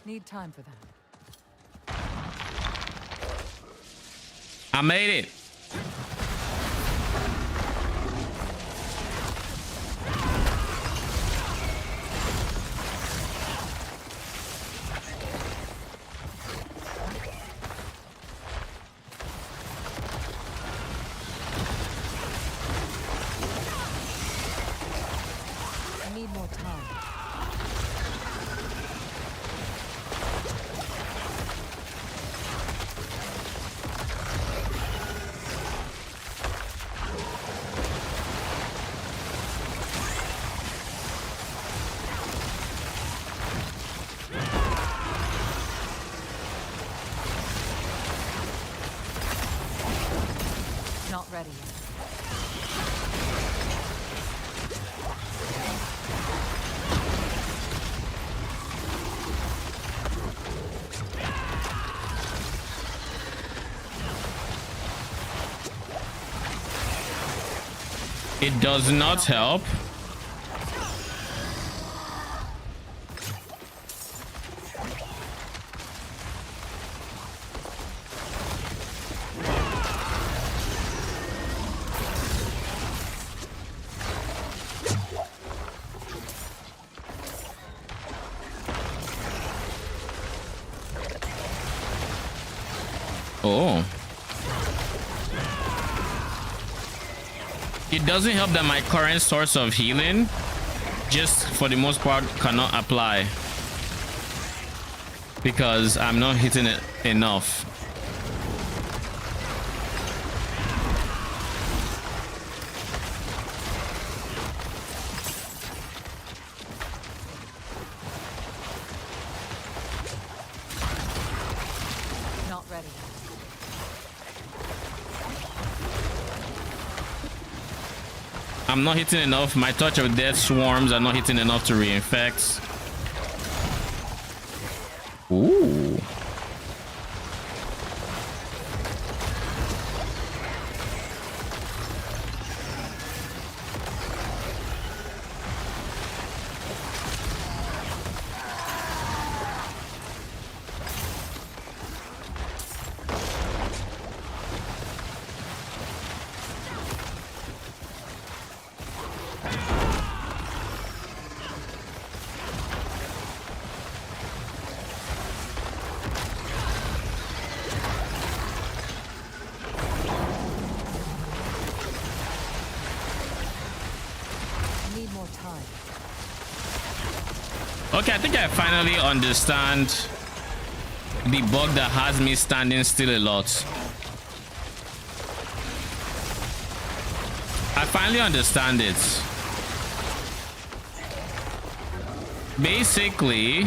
Need time for that. I made it. I need more time. Not ready yet. It does not help. Oh. It doesn't help that my current source of healing, just for the most part, cannot apply. Because I'm not hitting it enough. Not ready. I'm not hitting enough. My touch of death swarms are not hitting enough to reinfect. Ooh. Need more time. Okay, I think I finally understand the bug that has me standing still a lot. I finally understand it. Basically,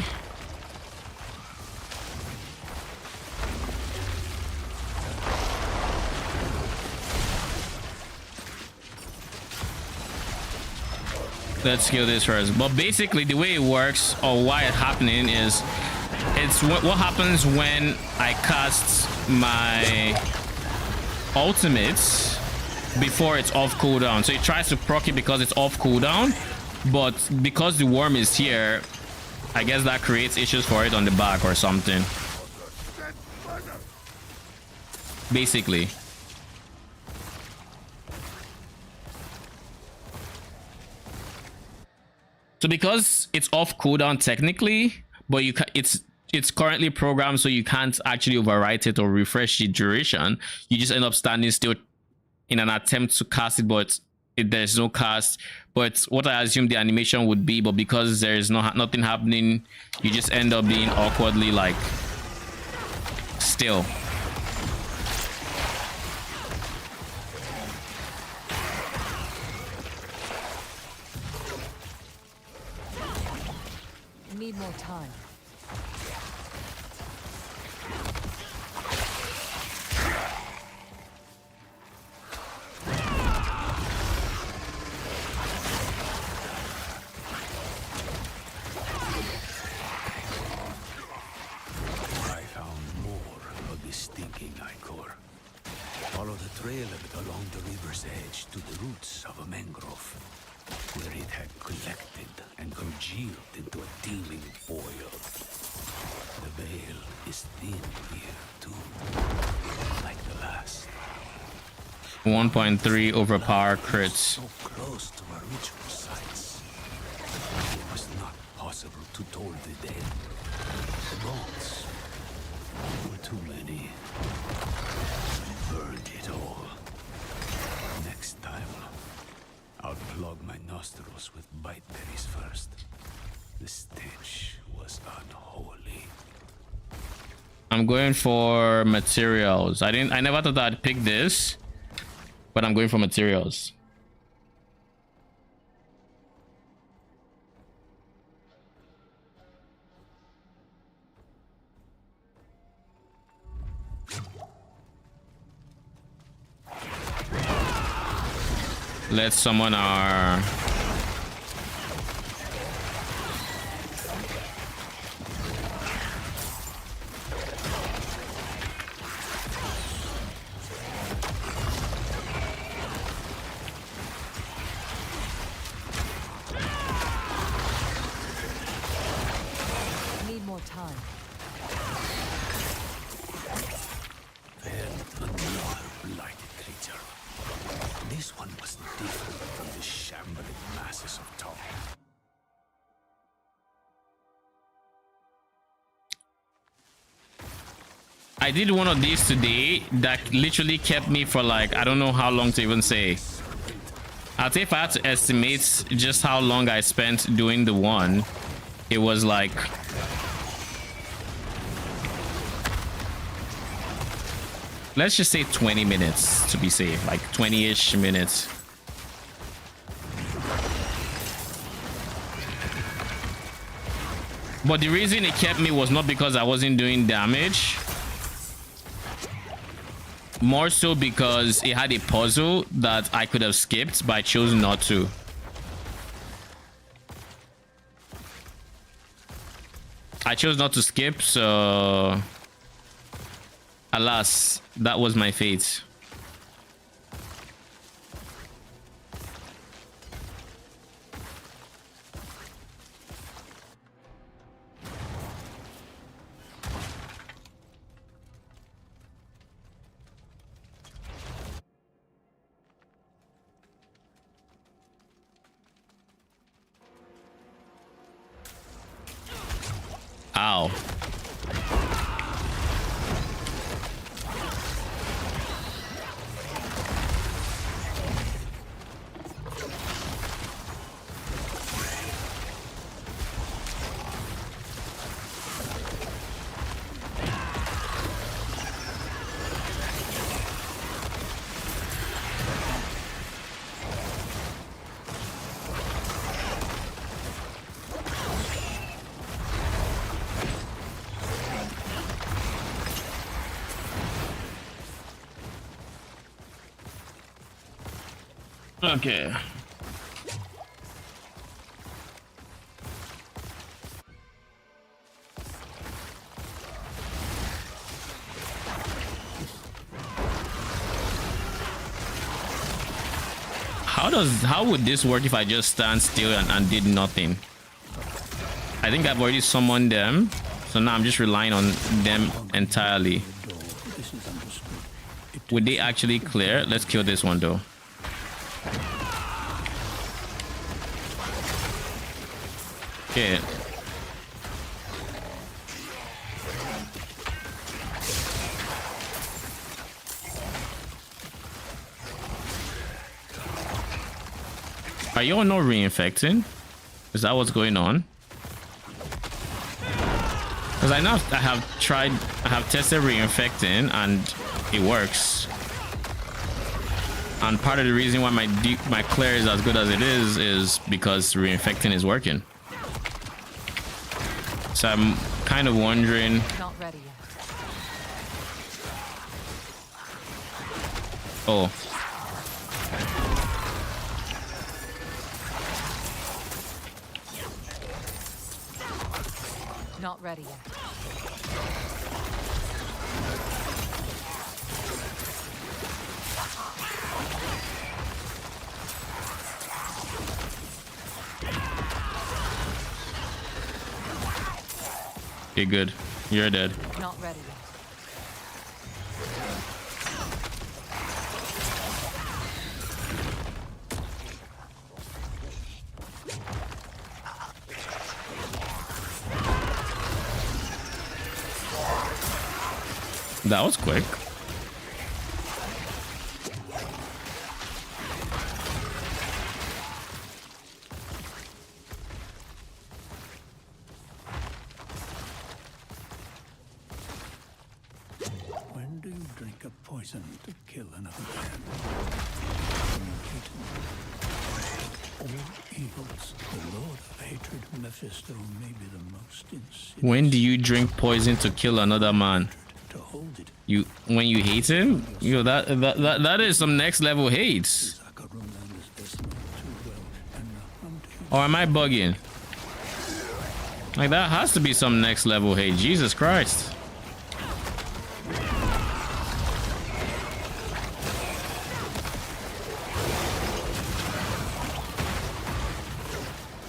let's kill this first. But basically, the way it works or why it's happening is it's what happens when I cast my ultimates before it's off cooldown. So it tries to proc it because it's off cooldown, but because the worm is here, I guess that creates issues for it on the back or something. Basically. So because it's off cooldown technically, but it's currently programmed so you can't actually overwrite it or refresh the duration. You just end up standing still in an attempt to cast it, but there's no cast. But what I assume the animation would be, but because there's nothing happening, you just end up being awkwardly like still. Need more time. I found more of this stinking ichor. Follow the trail of it along the river's edge to the roots of a mangrove, where it had collected and congealed into a teeming boil. The veil is thin here, too, like the last. 1.3 overpower crits. So close to our ritual sites. It was not possible to toll the dead. The bones were too many. I burned it all. Next time, I'll plug my nostrils with bite berries first. The stench was unholy. I'm going for materials. I never thought I'd pick this, but I'm going for materials. Let's summon our Need more time. Then another blighted creature. This one was different from the shambling I did one of these today that literally kept me for like, I don't know how long to even say. I'd say if I had to estimate just how long I spent doing the one, it was like... let's just say 20 minutes to be safe, like 20-ish minutes. But the reason it kept me was not because I wasn't doing damage. More so because it had a puzzle that I could have skipped, but I chose not to. I chose not to skip, so... alas, that was my fate. Ow. Okay. How would this work if I just stand still and did nothing? I think I've already summoned them, so now I'm just relying on them entirely. Would they actually clear? Let's kill this one though. Okay. Are you all not reinfecting? Is that what's going on? Because I know I have tested reinfecting and it works. And part of the reason why my clear is as good as it is because reinfecting is working. So I'm kind of wondering. Not ready yet. Oh. Not ready yet. Okay, good. You're dead. Not ready yet. That was quick. When do you drink a poison to kill another man? All evils, the Lord of Hatred, Mephisto, may be the most insidious. When do you drink poison to kill another man? To hold it, When you hate him? Yo, that is some next level hate. Zakarundan is best known too well, and the hunting Or am I bugging? Like, that has to be some next level hate. Jesus Christ.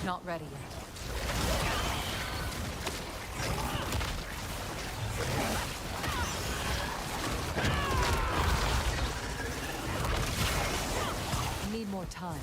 Not ready yet. Need more time.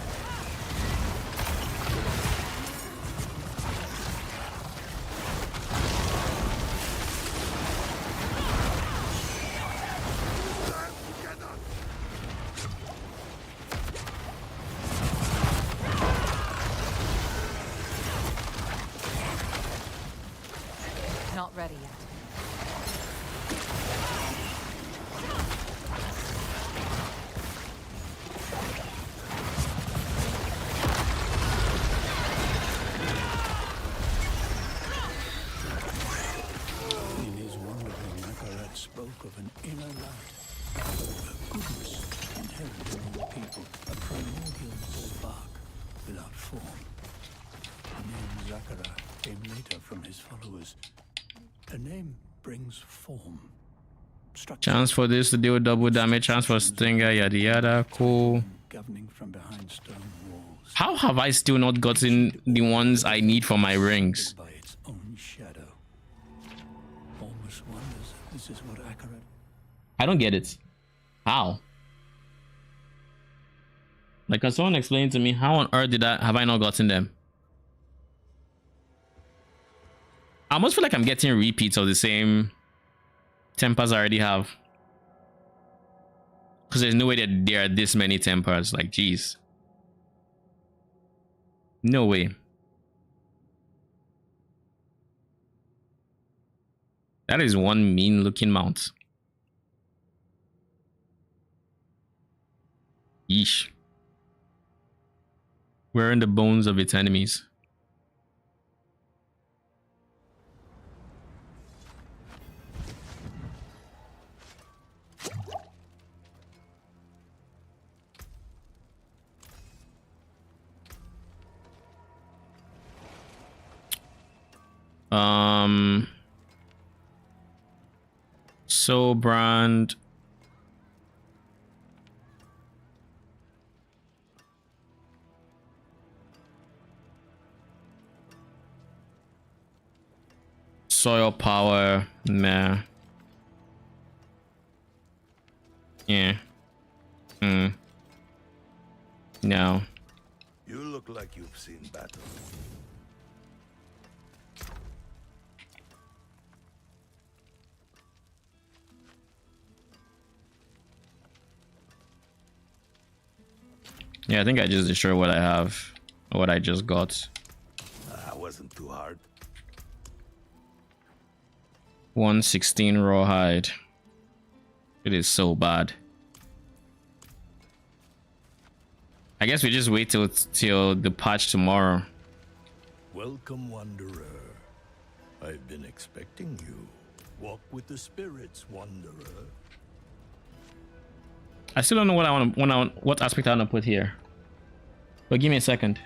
inner light, a goodness inherent in all people, a primordial spark without form. The name Zakara came later from his followers. A name brings form. Structure. Chance for this to deal double damage. Chance for stinger. Yada yada. Cool. Governing from behind stone walls. How have I still not gotten the ones I need for my rings? By its own shadow. Almost wonders if this is what Akarat. I don't get it. How? Like, can someone explain to me how on earth have I not gotten them? I almost feel like I'm getting repeats of the same tempers I already have. Because there's no way that there are this many tempers. Like, geez. No way. That is one mean looking mount. Yeesh. Where in the bones of its enemies? So brand. Soil power, meh. Yeah. No. You look like you've seen battle. Yeah, I think I just destroyed what I have, what I just got. Wasn't too hard. 116 rawhide. It is so bad. I guess we just wait till the patch tomorrow. Welcome, wanderer. I've been expecting you. Walk with the spirits, wanderer. I still don't know what I want to, what aspect I want to put here. But give me a second.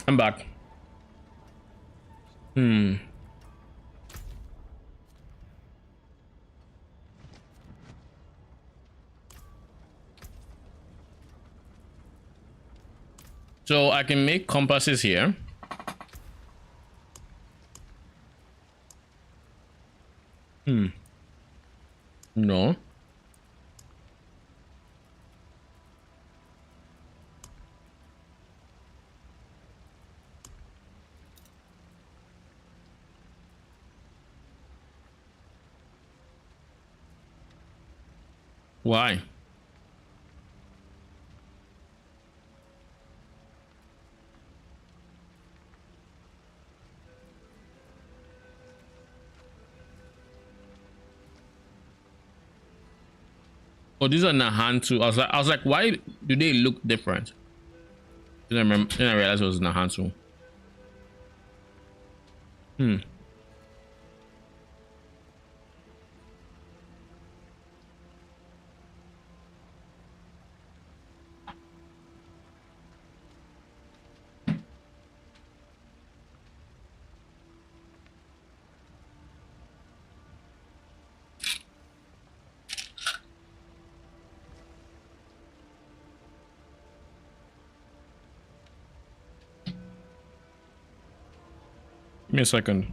I'm back. So I can make compasses here. No. Why? Oh, these are Nahantu. I was like, why do they look different? Then I realized it was Nahantu. Give me a second.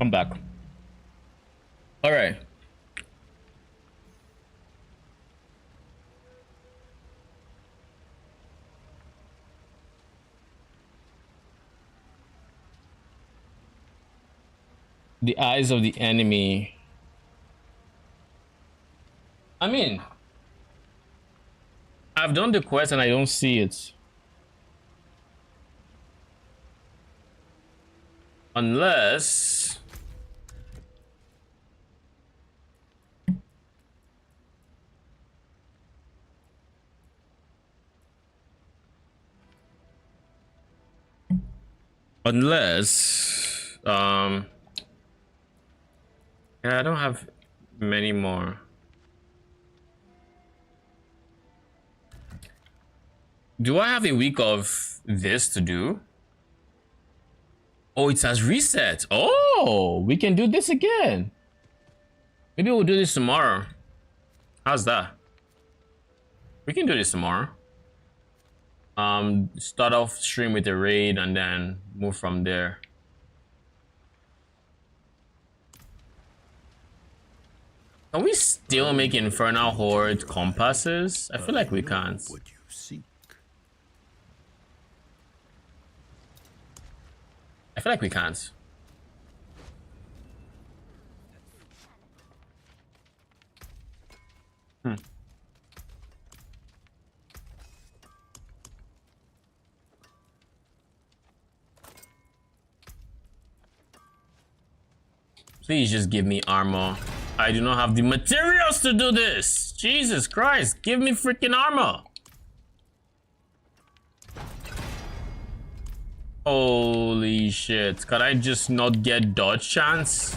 I'm back. All right. The eyes of the enemy. I mean, I've done the quest and I don't see it. Unless... yeah, I don't have many more. Do I have a week of this to do? Oh, it says reset. Oh, we can do this again. Maybe we'll do this tomorrow. How's that? We can do this tomorrow. Start off stream with a raid and then move from there. Can we still make Infernal Horde compasses? I feel like we can't. What you seek. I feel like we can't. Please just give me armor. I do not have the materials to do this. Jesus Christ, give me freaking armor. Holy shit. Could I just not get dodge chance?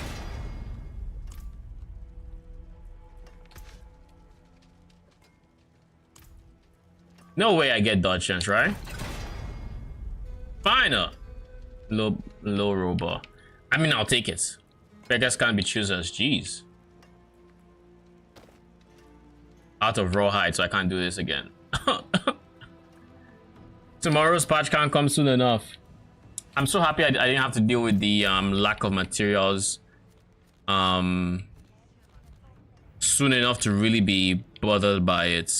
No way I get dodge chance, right? Fine. Low robot. I mean, I'll take it. Beggars can't be choosers. Jeez. Out of rawhide, so I can't do this again. Tomorrow's patch can't come soon enough. I'm so happy I didn't have to deal with the lack of materials soon enough to really be bothered by it.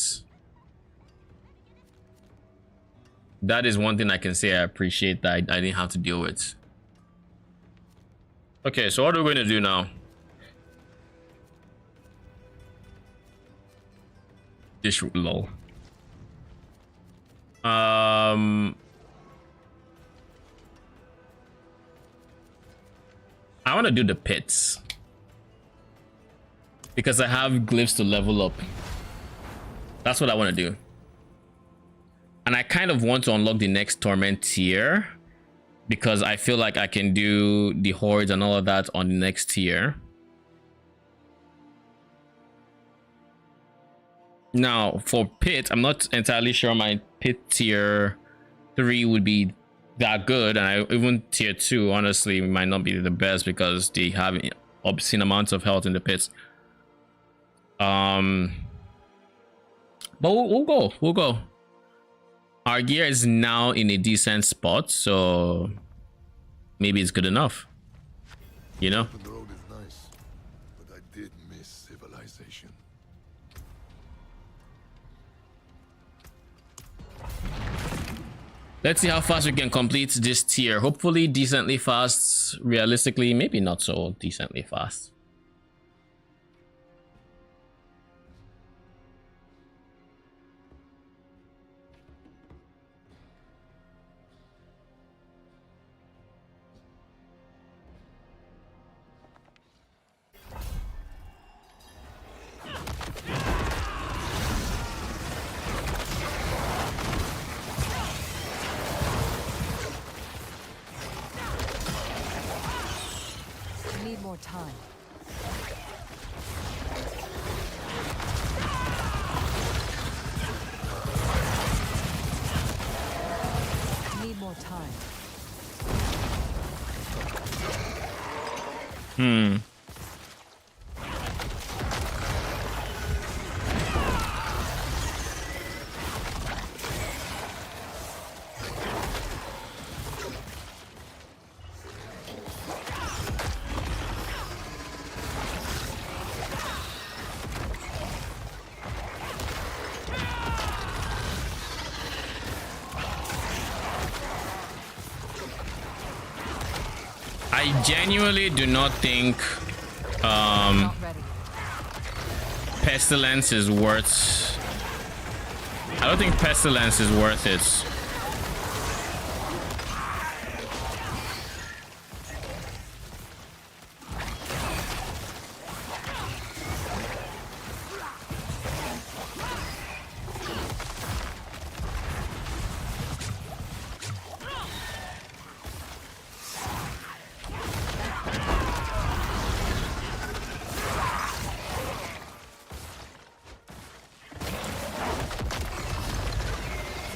That is one thing I can say I appreciate that I didn't have to deal with. Okay, so what are we going to do now? This lol. I want to do the pits because I have glyphs to level up. That's what I want to do. And I kind of want to unlock the next torment tier because I feel like I can do the hordes and all of that on the next tier. Now for pit, I'm not entirely sure my pit tier 3 would be that good, and even tier 2 honestly might not be the best because they have obscene amounts of health in the pits. But we'll go. Our gear is now in a decent spot, so maybe it's good enough, you know. The road is nice, but I did miss civilization. Let's see how fast we can complete this tier. Hopefully decently fast. Realistically, maybe not so decently fast. Need more time. Need more time. I genuinely do not think Not ready. Pestilence is worth... I don't think Pestilence is worth it.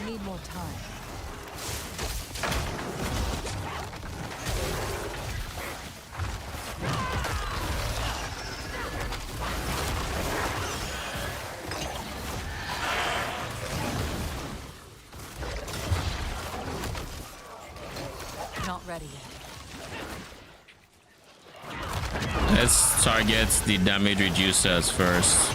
Need more time. Not ready yet. Let's target the damage reducers first.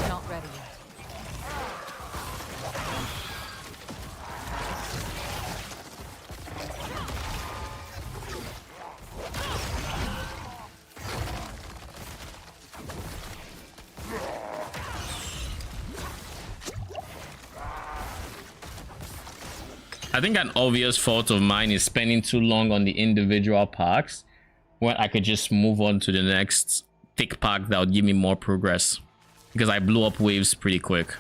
Not ready yet. I think an obvious fault of mine is spending too long on the individual packs when I could just move on to the next thick pack that would give me more progress, because I blew up waves pretty quick.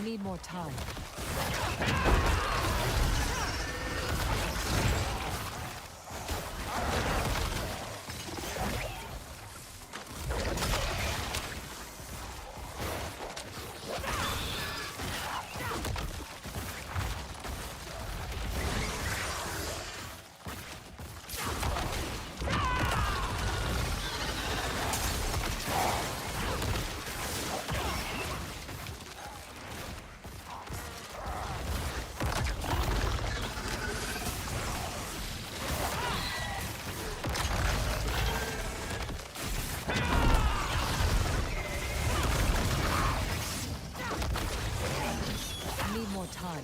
Need more time. Time.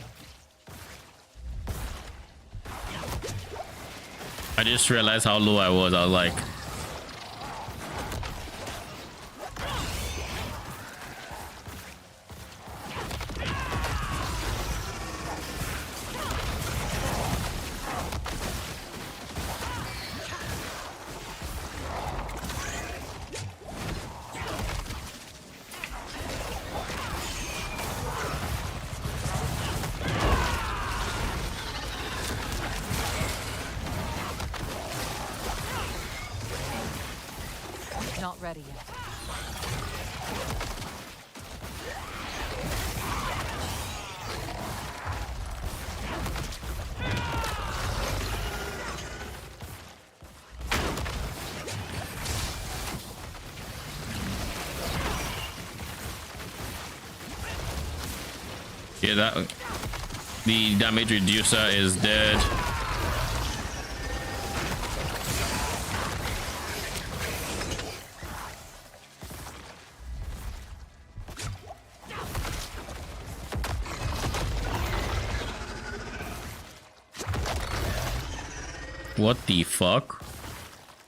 I just realized how low I was. I was like, Not ready yet. yeah, that the damage reducer is dead. What the fuck?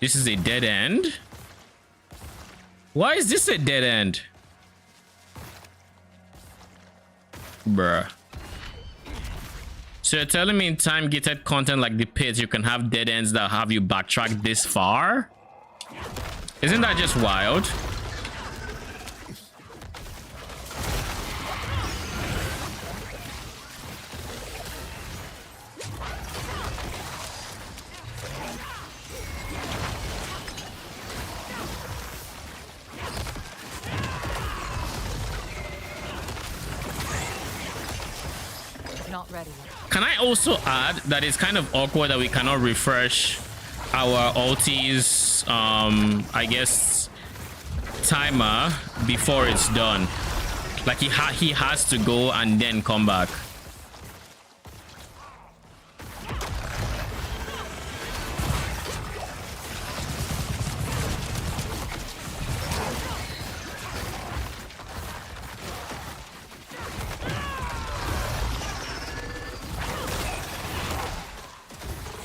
This is a dead end? Why is this a dead end? Bruh. So you're telling me in time-gated content like the pits, you can have dead ends that have you backtrack this far? Isn't that just wild? Not ready yet. Can I also add that it's kind of awkward that we cannot refresh our ulti's I guess timer before it's done? Like he has to go and then come back.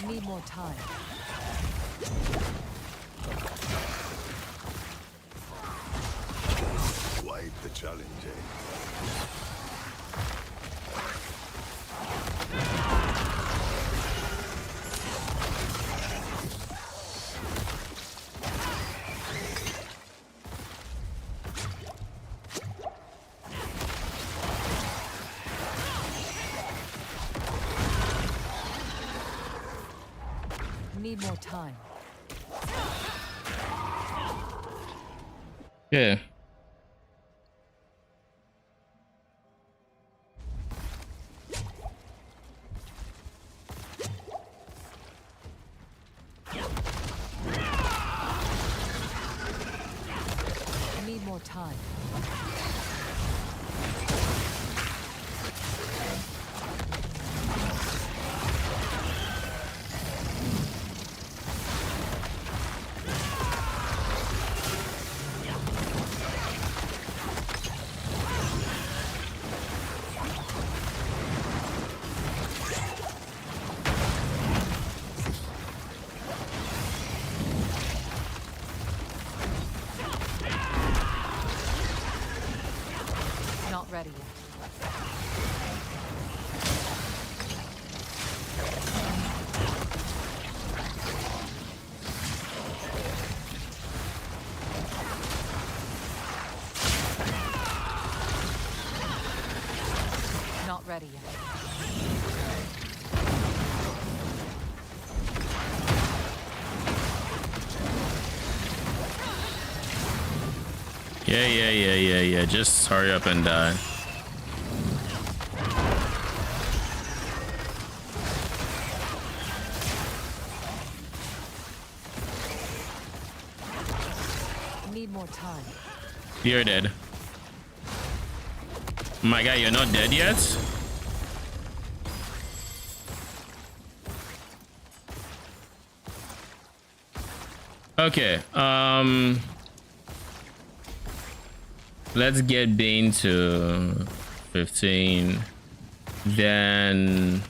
Need more time. Quite the challenge, eh? Need more time. Yeah. Need more time. Not ready yet. Yeah. Just hurry up and die. Need more time. You're dead. My guy, you're not dead yet? Okay, let's get Bane to 15. Then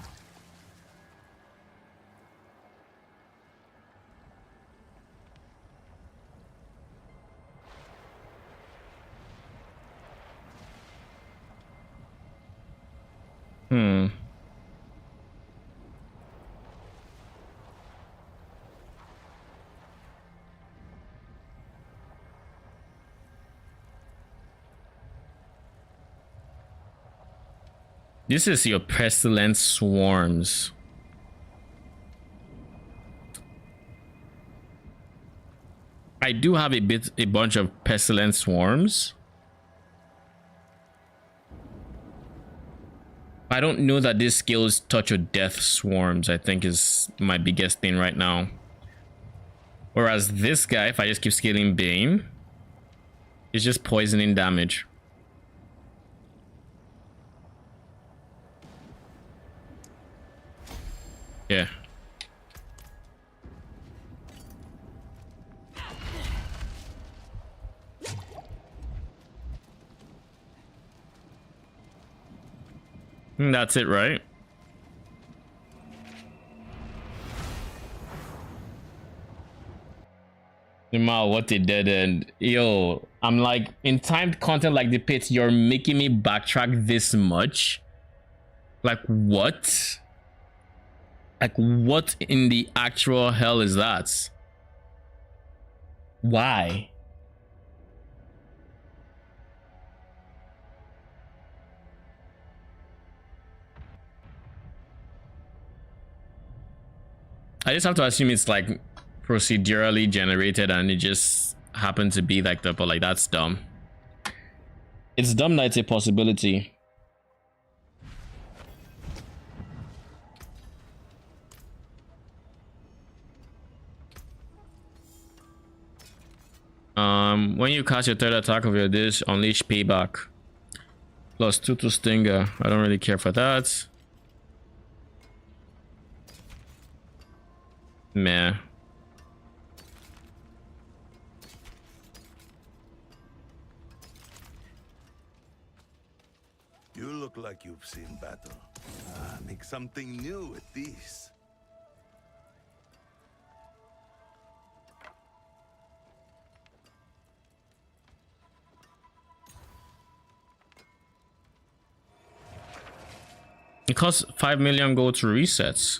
this is your pestilent swarms. I do have a bunch of pestilent swarms. I don't know that this skill is touch of death swarms. I think is my biggest thing right now. Whereas this guy, if I just keep scaling Bane, it's just poisoning damage. Yeah. That's it, right? Wow, what a dead end. Yo, I'm like, in timed content like the pit, you're making me backtrack this much? Like, what? Like, what in the actual hell is that? Why? I just have to assume it's like procedurally generated and it just happened to be like that, but like that's dumb. It's dumb that it's a possibility. When you cast your third attack of your dish, unleash payback. +2 to Stinger. I don't really care for that. Meh. You look like you've seen battle. Make something new with these. It costs 5 million gold to resets,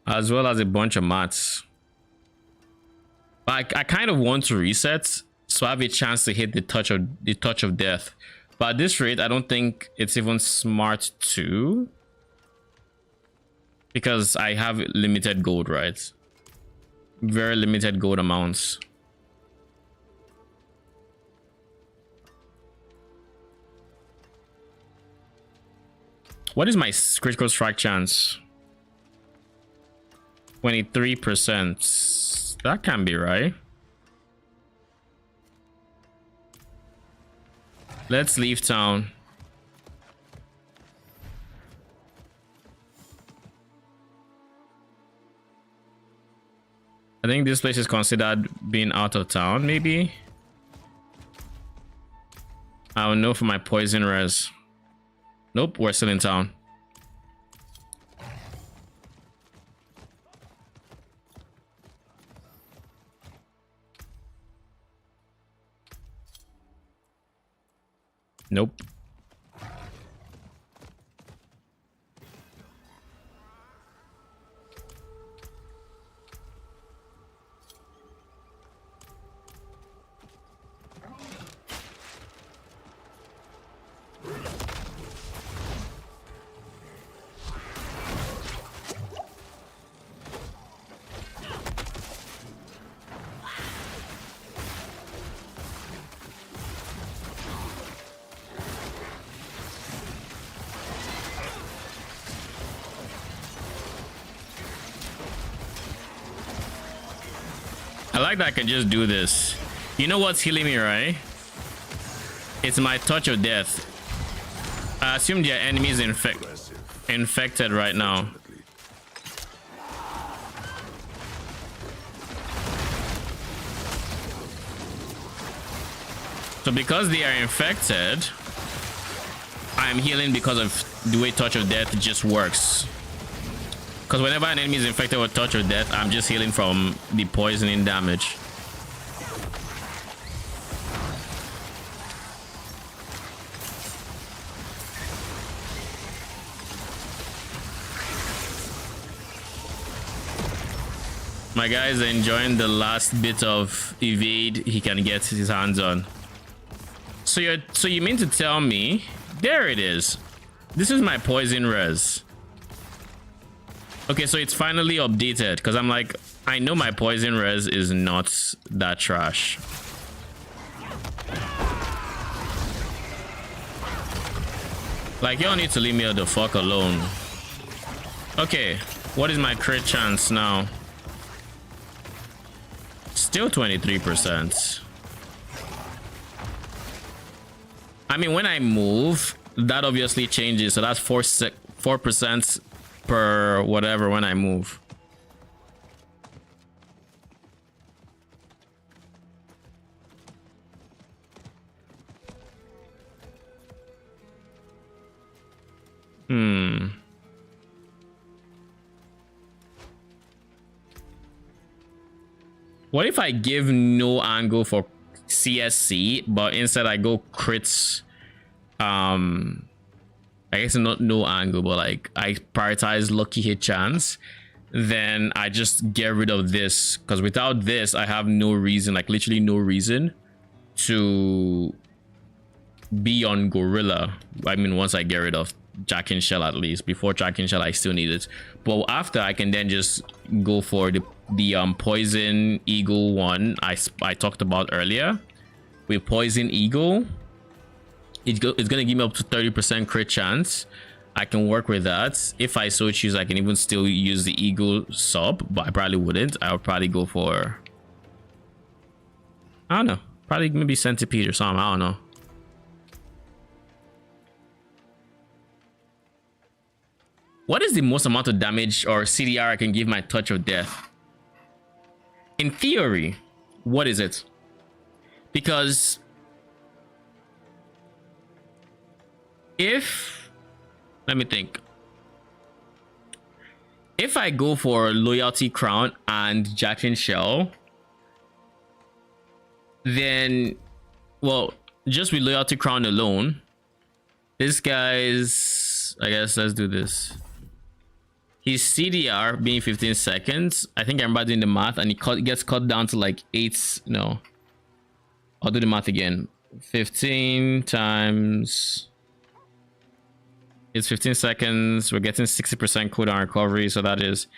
as well as a bunch of mats. But I kind of want to reset so I have a chance to hit the touch of death. But at this rate, I don't think it's even smart to, because I have limited gold, right? Very limited gold amounts. What is my critical strike chance? 23%. That can be right. Let's leave town. I think this place is considered being out of town, maybe. I don't know for my poison res. Nope, we're still in town. Nope. like that I can just do this. You know what's healing me, right? It's my touch of death. I assume their enemies infected right now. So because they are infected, I'm healing because of the way touch of death just works. Because whenever an enemy is infected with touch of death, I'm just healing from the poisoning damage. My guy is enjoying the last bit of evade he can get his hands on. So you mean to tell me, there it is. This is my poison res. Okay, so it's finally updated because I'm like, I know my poison res is not that trash. Like, y'all need to leave me the fuck alone. Okay, what is my crit chance now? Still 23%. I mean, when I move, that obviously changes. So that's 4% per whatever when I move. What if I give no angle for CSC, but instead I go crits? I guess not no angle, but like I prioritize lucky hit chance. Then I just get rid of this, because without this I have no reason, like literally no reason to be on gorilla. I mean, once I get rid of Jack and Shell, at least. Before Jack and Shell I still need it, but after I can then just go for the poison eagle one I talked about earlier. With poison eagle, it's gonna give me up to 30% crit chance. I can work with that. If I so choose, I can even still use the eagle sub, but I probably wouldn't. I would probably go for, I don't know, probably maybe centipede or something. I don't know. What is the most amount of damage or CDR I can give my touch of death? In theory, what is it? Because if, let me think. If I go for Loyalty Crown and Jack and Shell, then, well, just with Loyalty Crown alone, this guy's, I guess let's do this. His CDR being 15 seconds. I think I'm about doing the math, and it gets cut down to like 8. No, I'll do the math again. 15 times, it's 15 seconds. We're getting 60% cooldown recovery, so that is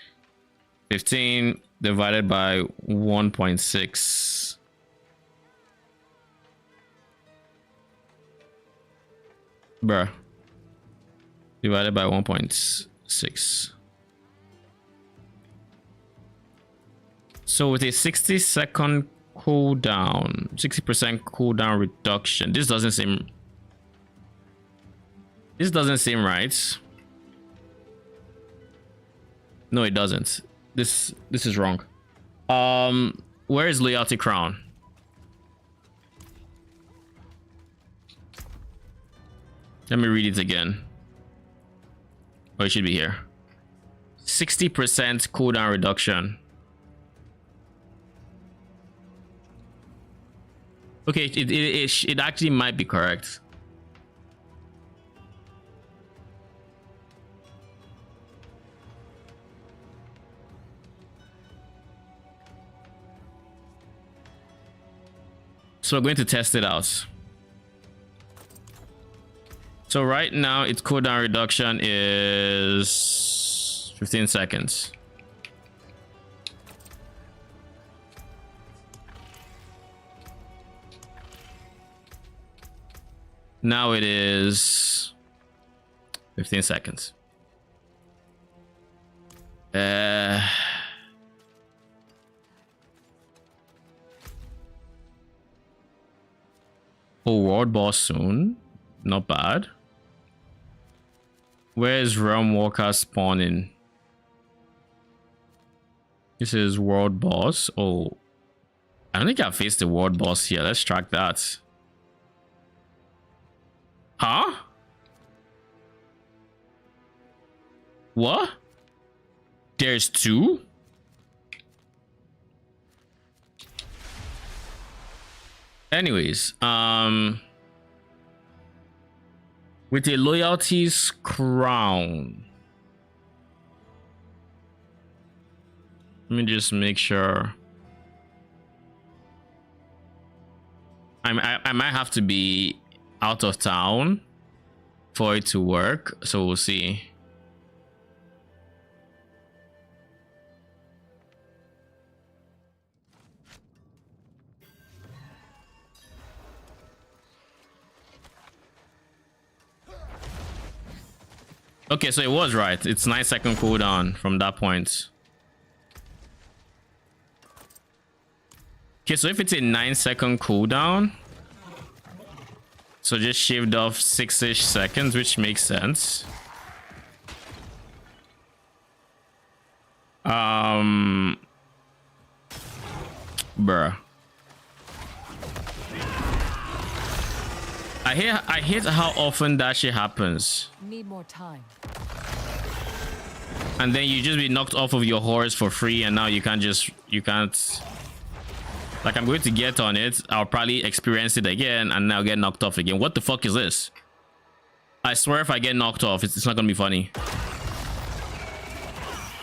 15 divided by 1.6. Bruh. Divided by 1.6. So with a 60-second cooldown, 60% cooldown reduction, this doesn't seem right. No, it doesn't. This is wrong. Where is Loyalty Crown? Let me read it again. Oh, it should be here. 60% cooldown reduction. Okay, it actually might be correct. So we're going to test it out. So right now its cooldown reduction is 15 seconds. Now it is 15 seconds. Oh, world boss soon. Not bad. Where is Realm Walker spawning? This is world boss. Oh, I don't think I faced the world boss here. Let's track that. Huh? What? There's two? Anyways, with a loyalties crown. Let me just make sure. I might have to be out of town for it to work, so we'll see. Okay, so it was right. It's 9-second cooldown from that point. Okay, so if it's a 9-second cooldown, so just shaved off 6-ish seconds, which makes sense. Bruh. I hate how often that shit happens. Need more time. And then you just be knocked off of your horse for free, and now you can't. Like, I'm going to get on it, I'll probably experience it again, and now get knocked off again. What the fuck is this? I swear if I get knocked off, it's not gonna be funny.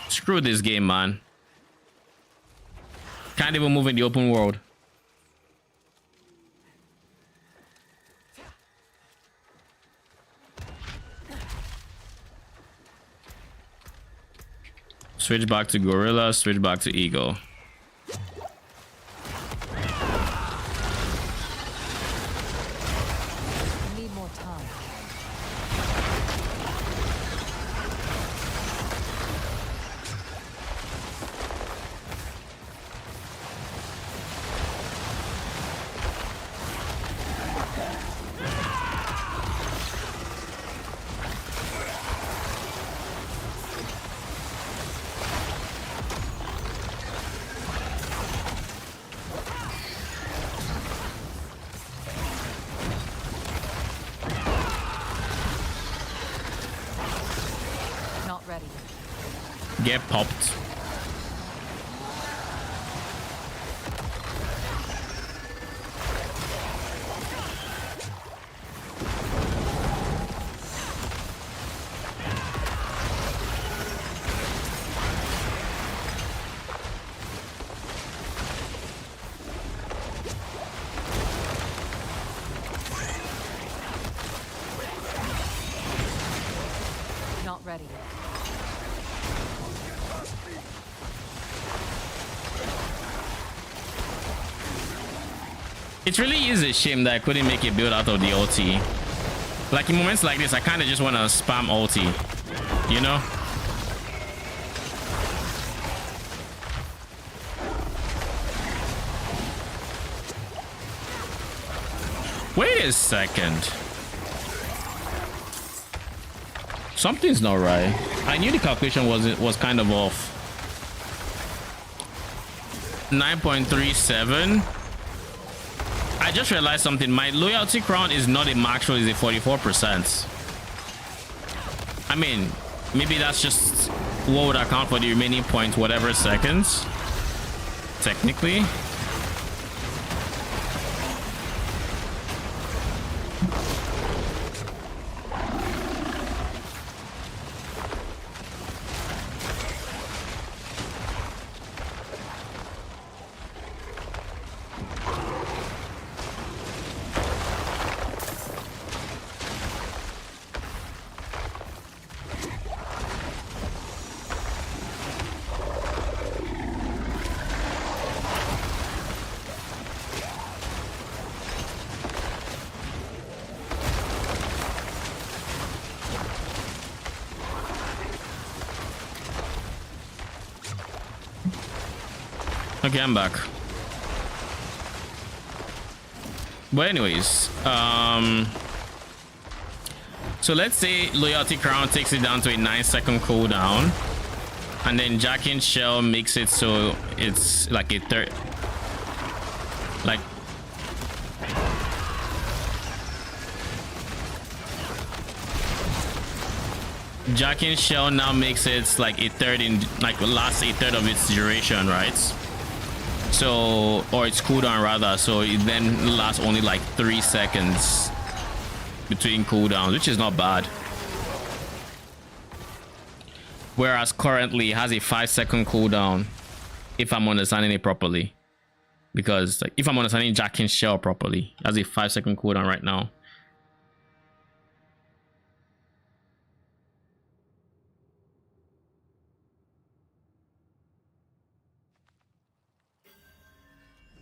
Screw this game, man. Can't even move in the open world. Switch back to Gorilla, switch back to Eagle. Need more time. Not ready. Get popped. Not ready. It really is a shame that I couldn't make a build out of the ulti. Like, in moments like this, I kind of just want to spam ulti, you know? Wait a second. Something's not right. I knew the calculation was kind of off. 9.37. I just realized something. My loyalty crown is not a max roll, it's a 44%. I mean, maybe that's just what would account for the remaining point whatever seconds. Technically. Okay, I'm back. But anyways, so let's say Loyalty Crown takes it down to a 9-second cooldown, and then Jack and Shell makes it so it's like a third, like Jack and Shell now makes it like a third in like lasts a third of its duration, right? So, or its cooldown rather, so it then lasts only like 3 seconds between cooldowns, which is not bad. Whereas currently it has a 5-second cooldown, if I'm understanding it properly. Because like, if I'm understanding Jack and Shell properly, it has a 5-second cooldown right now.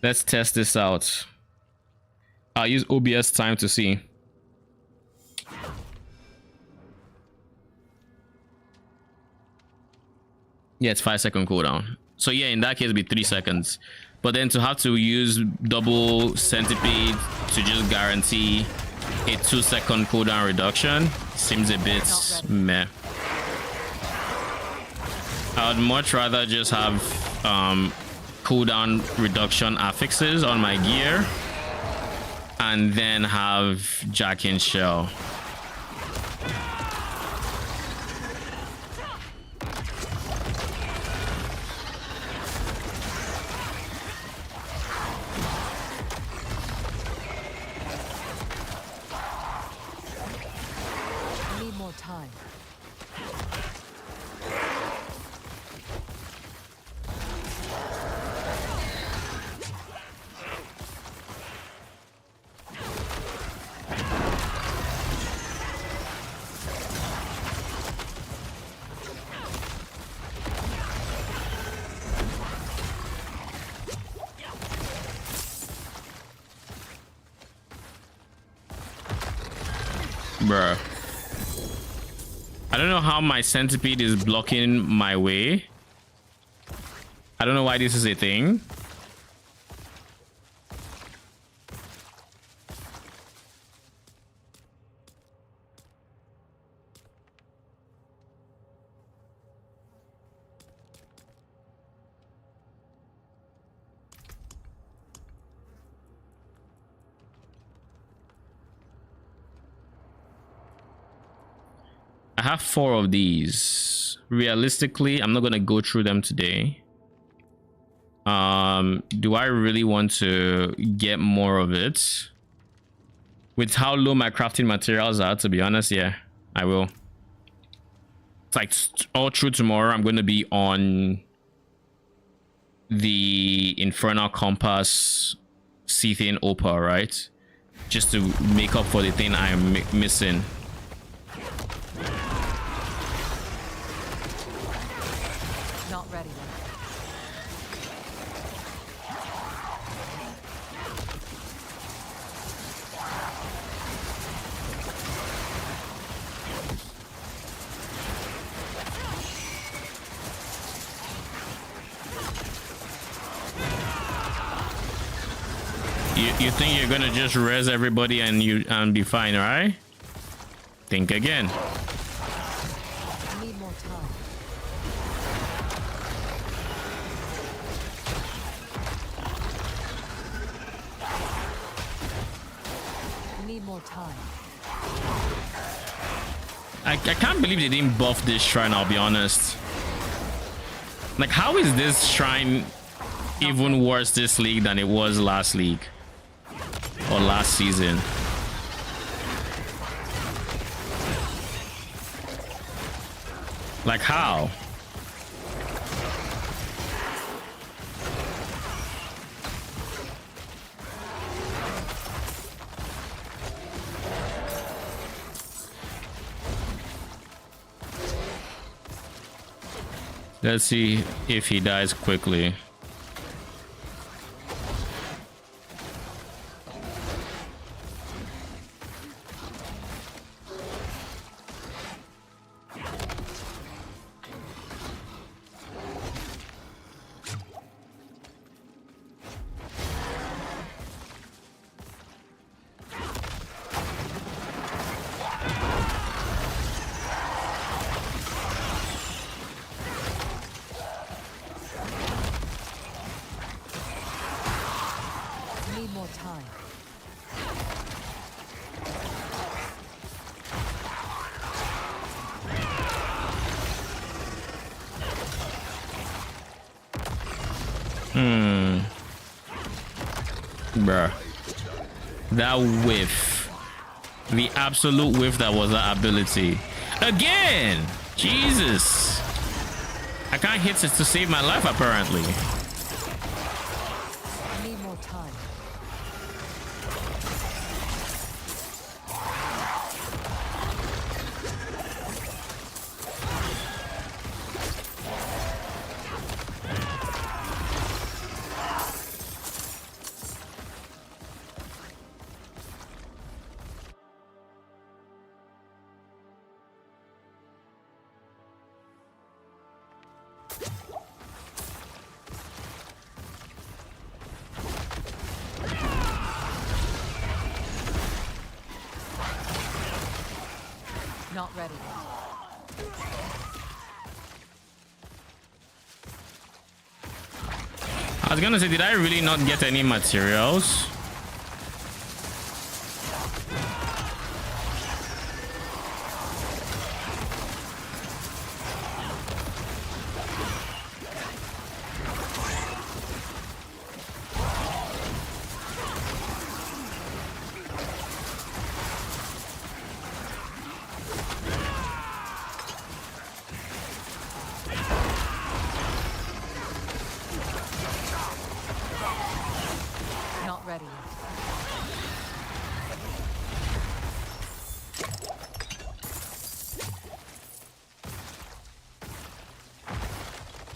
Let's test this out. I'll use OBS time to see. Yeah, it's 5-second cooldown. So yeah, in that case it'd be 3 seconds. But then to have to use double centipede to just guarantee a 2-second cooldown reduction seems a bit meh. I would much rather just have cooldown reduction affixes on my gear and then have Jack and Shell. I need more time. Bruh. I don't know how my centipede is blocking my way. I don't know why this is a thing. I have 4 of these. Realistically, I'm not gonna go through them today. Do I really want to get more of it? With how low my crafting materials are, to be honest, yeah, I will. It's like all through tomorrow, I'm gonna be on the Infernal Compass Seething Opal, right? Just to make up for the thing I'm missing. Not ready. You think you're gonna just res everybody and be fine, right? Think again. I need more time. I need more time. I can't believe they didn't buff this shrine, I'll be honest. Like, how is this shrine even worse this league than it was last league? Or last season? Like, how? Let's see if he dies quickly. Bruh. That whiff. The absolute whiff that was that ability. Again! Jesus! I can't hit it to save my life, apparently. I need more time. Not ready yet. I was gonna say, did I really not get any materials? Not ready yet.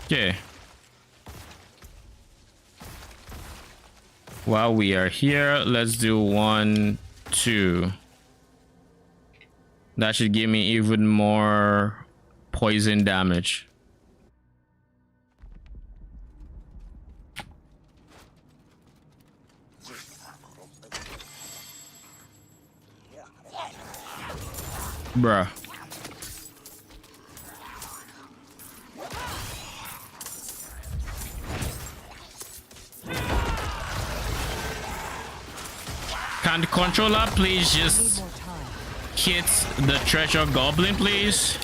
Okay. While we are here, let's do 1, 2. That should give me even more poison damage. Bruh. Can the controller please Need just more time. hit the treasure goblin, please?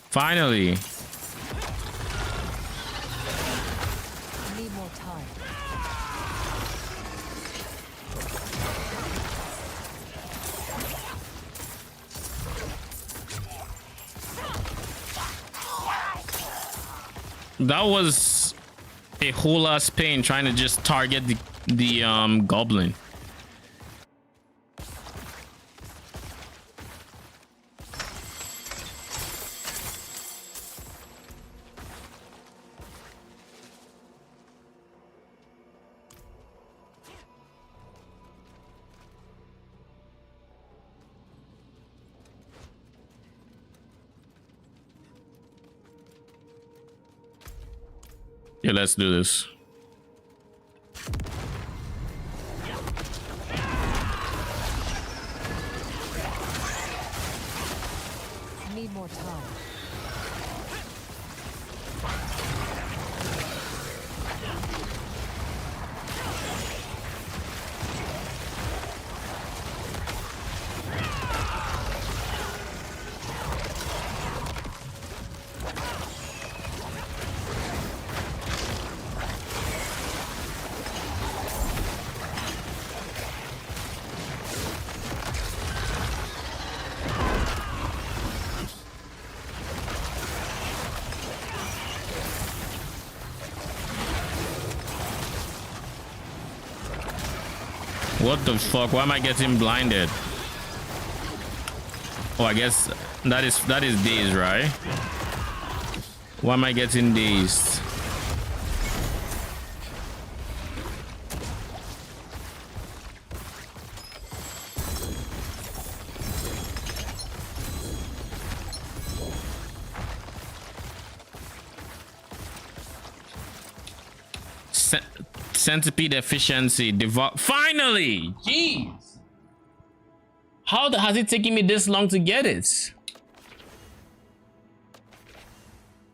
Finally. Need more time. That was a whole ass pain trying to just target the goblin. Yeah, let's do this. Need more time. What the fuck? Why am I getting blinded? Oh, I guess that is dazed, right? Why am I getting dazed? Centipede efficiency. Finally! Jeez! How has it taken me this long to get it?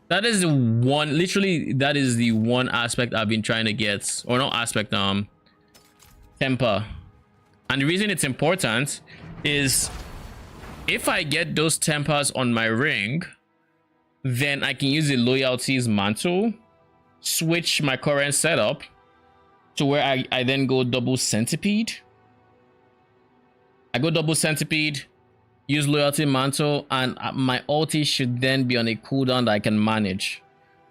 That is the one, literally, that is the one aspect I've been trying to get. Or not aspect, temper. And the reason it's important is if I get those tempers on my ring, then I can use the loyalties mantle, switch my current setup, to where I then go double centipede. I go double centipede, use loyalty mantle, and my ulti should then be on a cooldown that I can manage.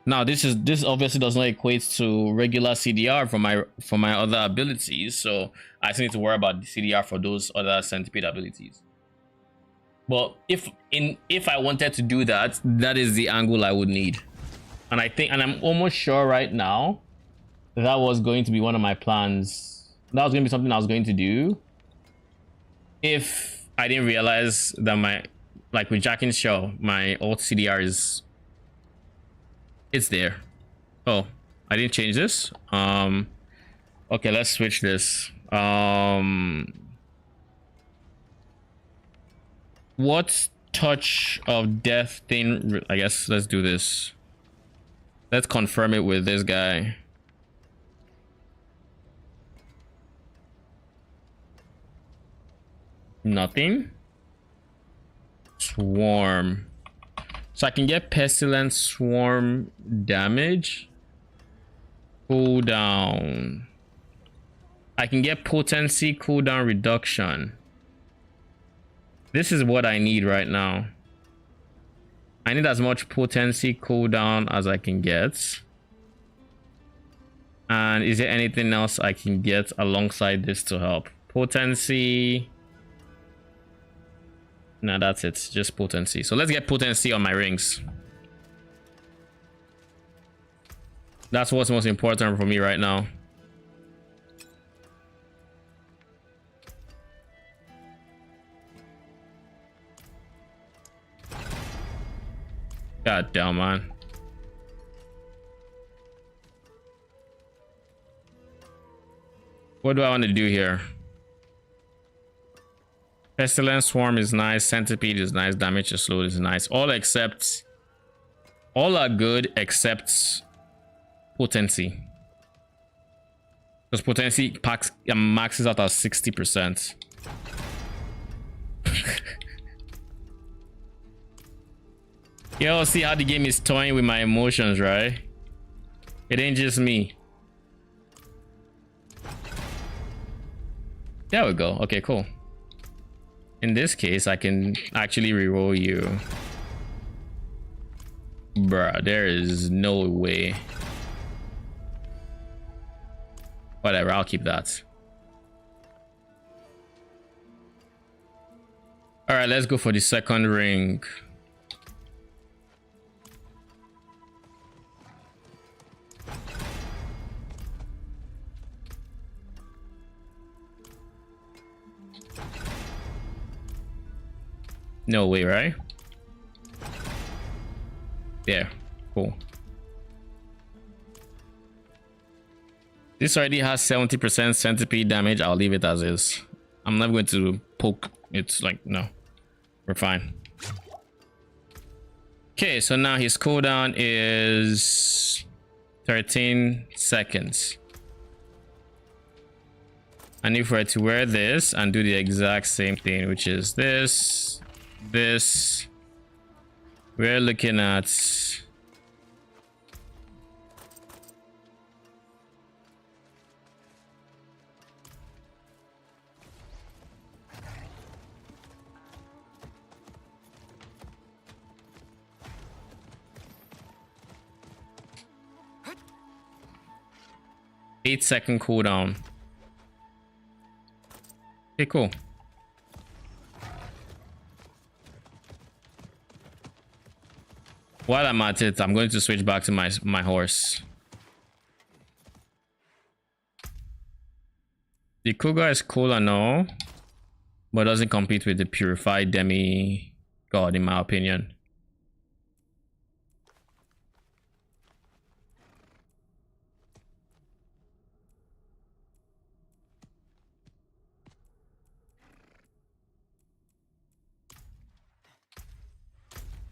Now this obviously does not equate to regular CDR for my other abilities, so I still need to worry about the CDR for those other centipede abilities. But if I wanted to do that, that is the angle I would need. And I'm almost sure right now that was going to be one of my plans. That was going to be something I was going to do if I didn't realize that like with Jack and Shaw, my ult CDR it's there. Oh, I didn't change this. Okay, let's switch this. What touch of death thing? I guess let's do this. Let's confirm it with this guy. Nothing. Swarm. So I can get pestilence swarm damage. Cooldown. I can get potency cooldown reduction. This is what I need right now. I need as much potency cooldown as I can get. And is there anything else I can get alongside this to help? Potency. No, that's it. Just potency. So let's get potency on my rings. That's what's most important for me right now. God damn, man. What do I want to do here? Pestilence Swarm is nice. Centipede is nice. Damage to slow is nice. All are good except potency. Because potency maxes out at 60%. Yo, see how the game is toying with my emotions, right? It ain't just me. There we go. Okay, cool. In this case, I can actually reroll you. Bruh, there is no way. Whatever, I'll keep that. Alright, let's go for the second ring. No way, right? There. Cool. This already has 70% centipede damage. I'll leave it as is. I'm not going to poke. It's like, no. We're fine. Okay, so now his cooldown is 13 seconds. And if we're to wear this and do the exact same thing, which is this, we're looking at eight-second cooldown. Okay, cool. While I'm at it, I'm going to switch back to my horse. The Cougar is cool and all, but doesn't compete with the Purified Demi God, in my opinion.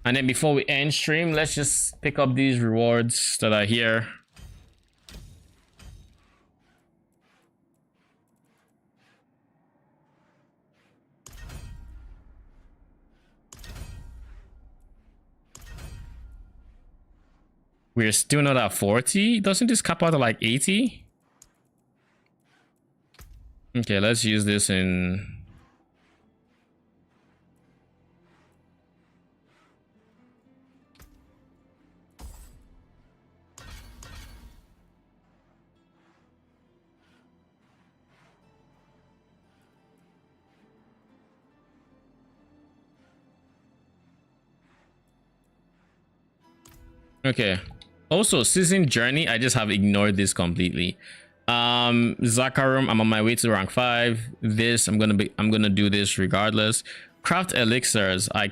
And then before we end stream, let's just pick up these rewards that are here. We're still not at 40. Doesn't this cap out at like 80? Okay, let's use this in... Okay. Also, season journey, I just have ignored this completely. Zakarum, I'm on my way to rank 5. This, I'm gonna do this regardless. Craft elixirs, I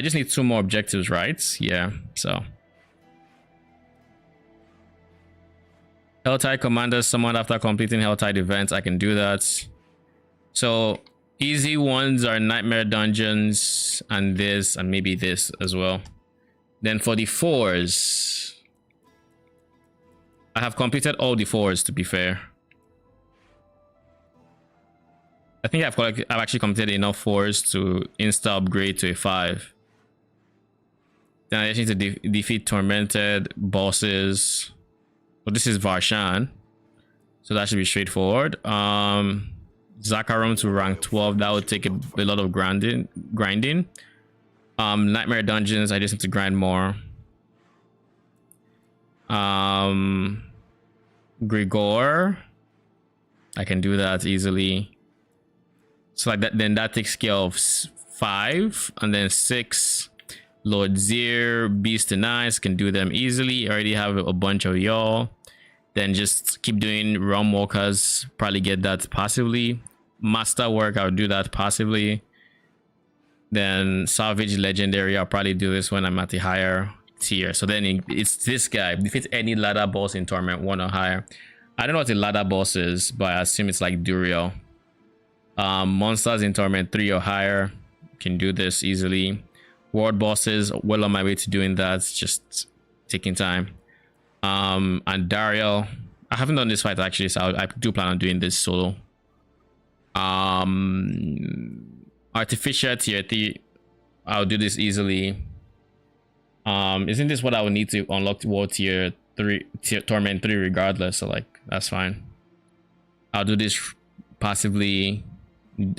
just need 2 more objectives, right? Yeah, so. Helltide Commander summoned after completing Helltide events, I can do that. So, easy ones are Nightmare Dungeons, and this, and maybe this as well. Then for the 4s, I have completed all the 4s, to be fair. I think I've actually completed enough 4s to insta upgrade to a 5. Then I just need to defeat tormented bosses. So this is Varshan, so that should be straightforward. Zakarum to rank 12, that would take a lot of grinding. Nightmare Dungeons, I just need to grind more. Grigor, I can do that easily. So like that, then that takes care of 5, and then 6. Lord Zir, Beast and Ice, can do them easily. I already have a bunch of y'all. Then just keep doing Realm Walkers, probably get that passively. Masterwork, I'll do that passively. Then Salvage Legendary, I'll probably do this when I'm at the higher tier. So then it's this guy. Defeat any ladder boss in Torment 1 or higher. I don't know what the ladder boss is, but I assume it's like Duriel. Monsters in Torment 3 or higher, can do this easily. World bosses, well on my way to doing that, just taking time. And Dariel, I haven't done this fight actually, so I do plan on doing this solo. Artificial tier 3, I'll do this easily. Isn't this what I would need to unlock world tier 3, Torment 3 regardless? So like, that's fine. I'll do this passively.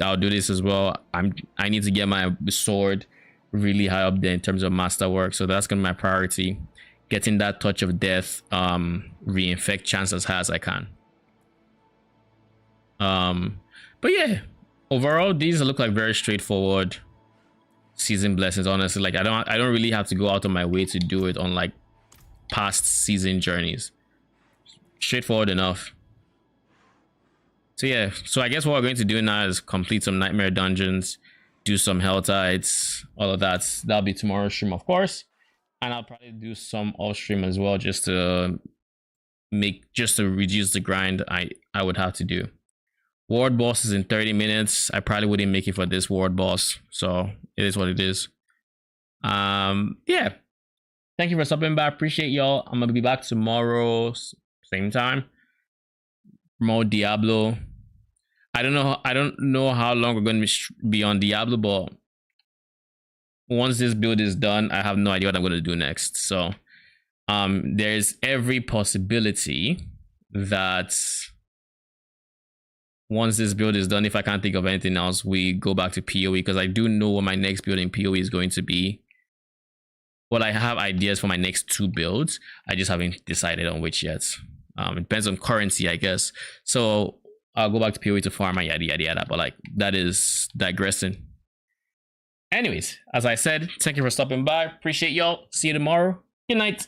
I'll do this as well. I need to get my sword really high up there in terms of masterwork, so that's gonna be my priority. Getting that touch of death, reinfect chance as high as I can. But yeah, overall these look like very straightforward season blessings, honestly. Like I don't really have to go out of my way to do it on like past season journeys. Straightforward enough. So yeah, so I guess what we're going to do now is complete some Nightmare Dungeons, do some Helltides, all of that. That'll be tomorrow's stream, of course. And I'll probably do some off stream as well, just to reduce the grind I would have to do. Ward boss is in 30 minutes. I probably wouldn't make it for this ward boss, so it is what it is. Yeah. Thank you for stopping by. Appreciate y'all. I'm gonna be back tomorrow, same time. More Diablo. I don't know how long we're going to be on Diablo, but once this build is done, I have no idea what I'm going to do next. So there's every possibility that once this build is done, if I can't think of anything else, we go back to PoE, because I do know what my next build in PoE is going to be. Well, I have ideas for my next 2 builds. I just haven't decided on which yet. It depends on currency, I guess. So I'll go back to PoE to farm and yada yada yada. But like, that is digressing. Anyways, as I said, thank you for stopping by. Appreciate y'all. See you tomorrow. Good night.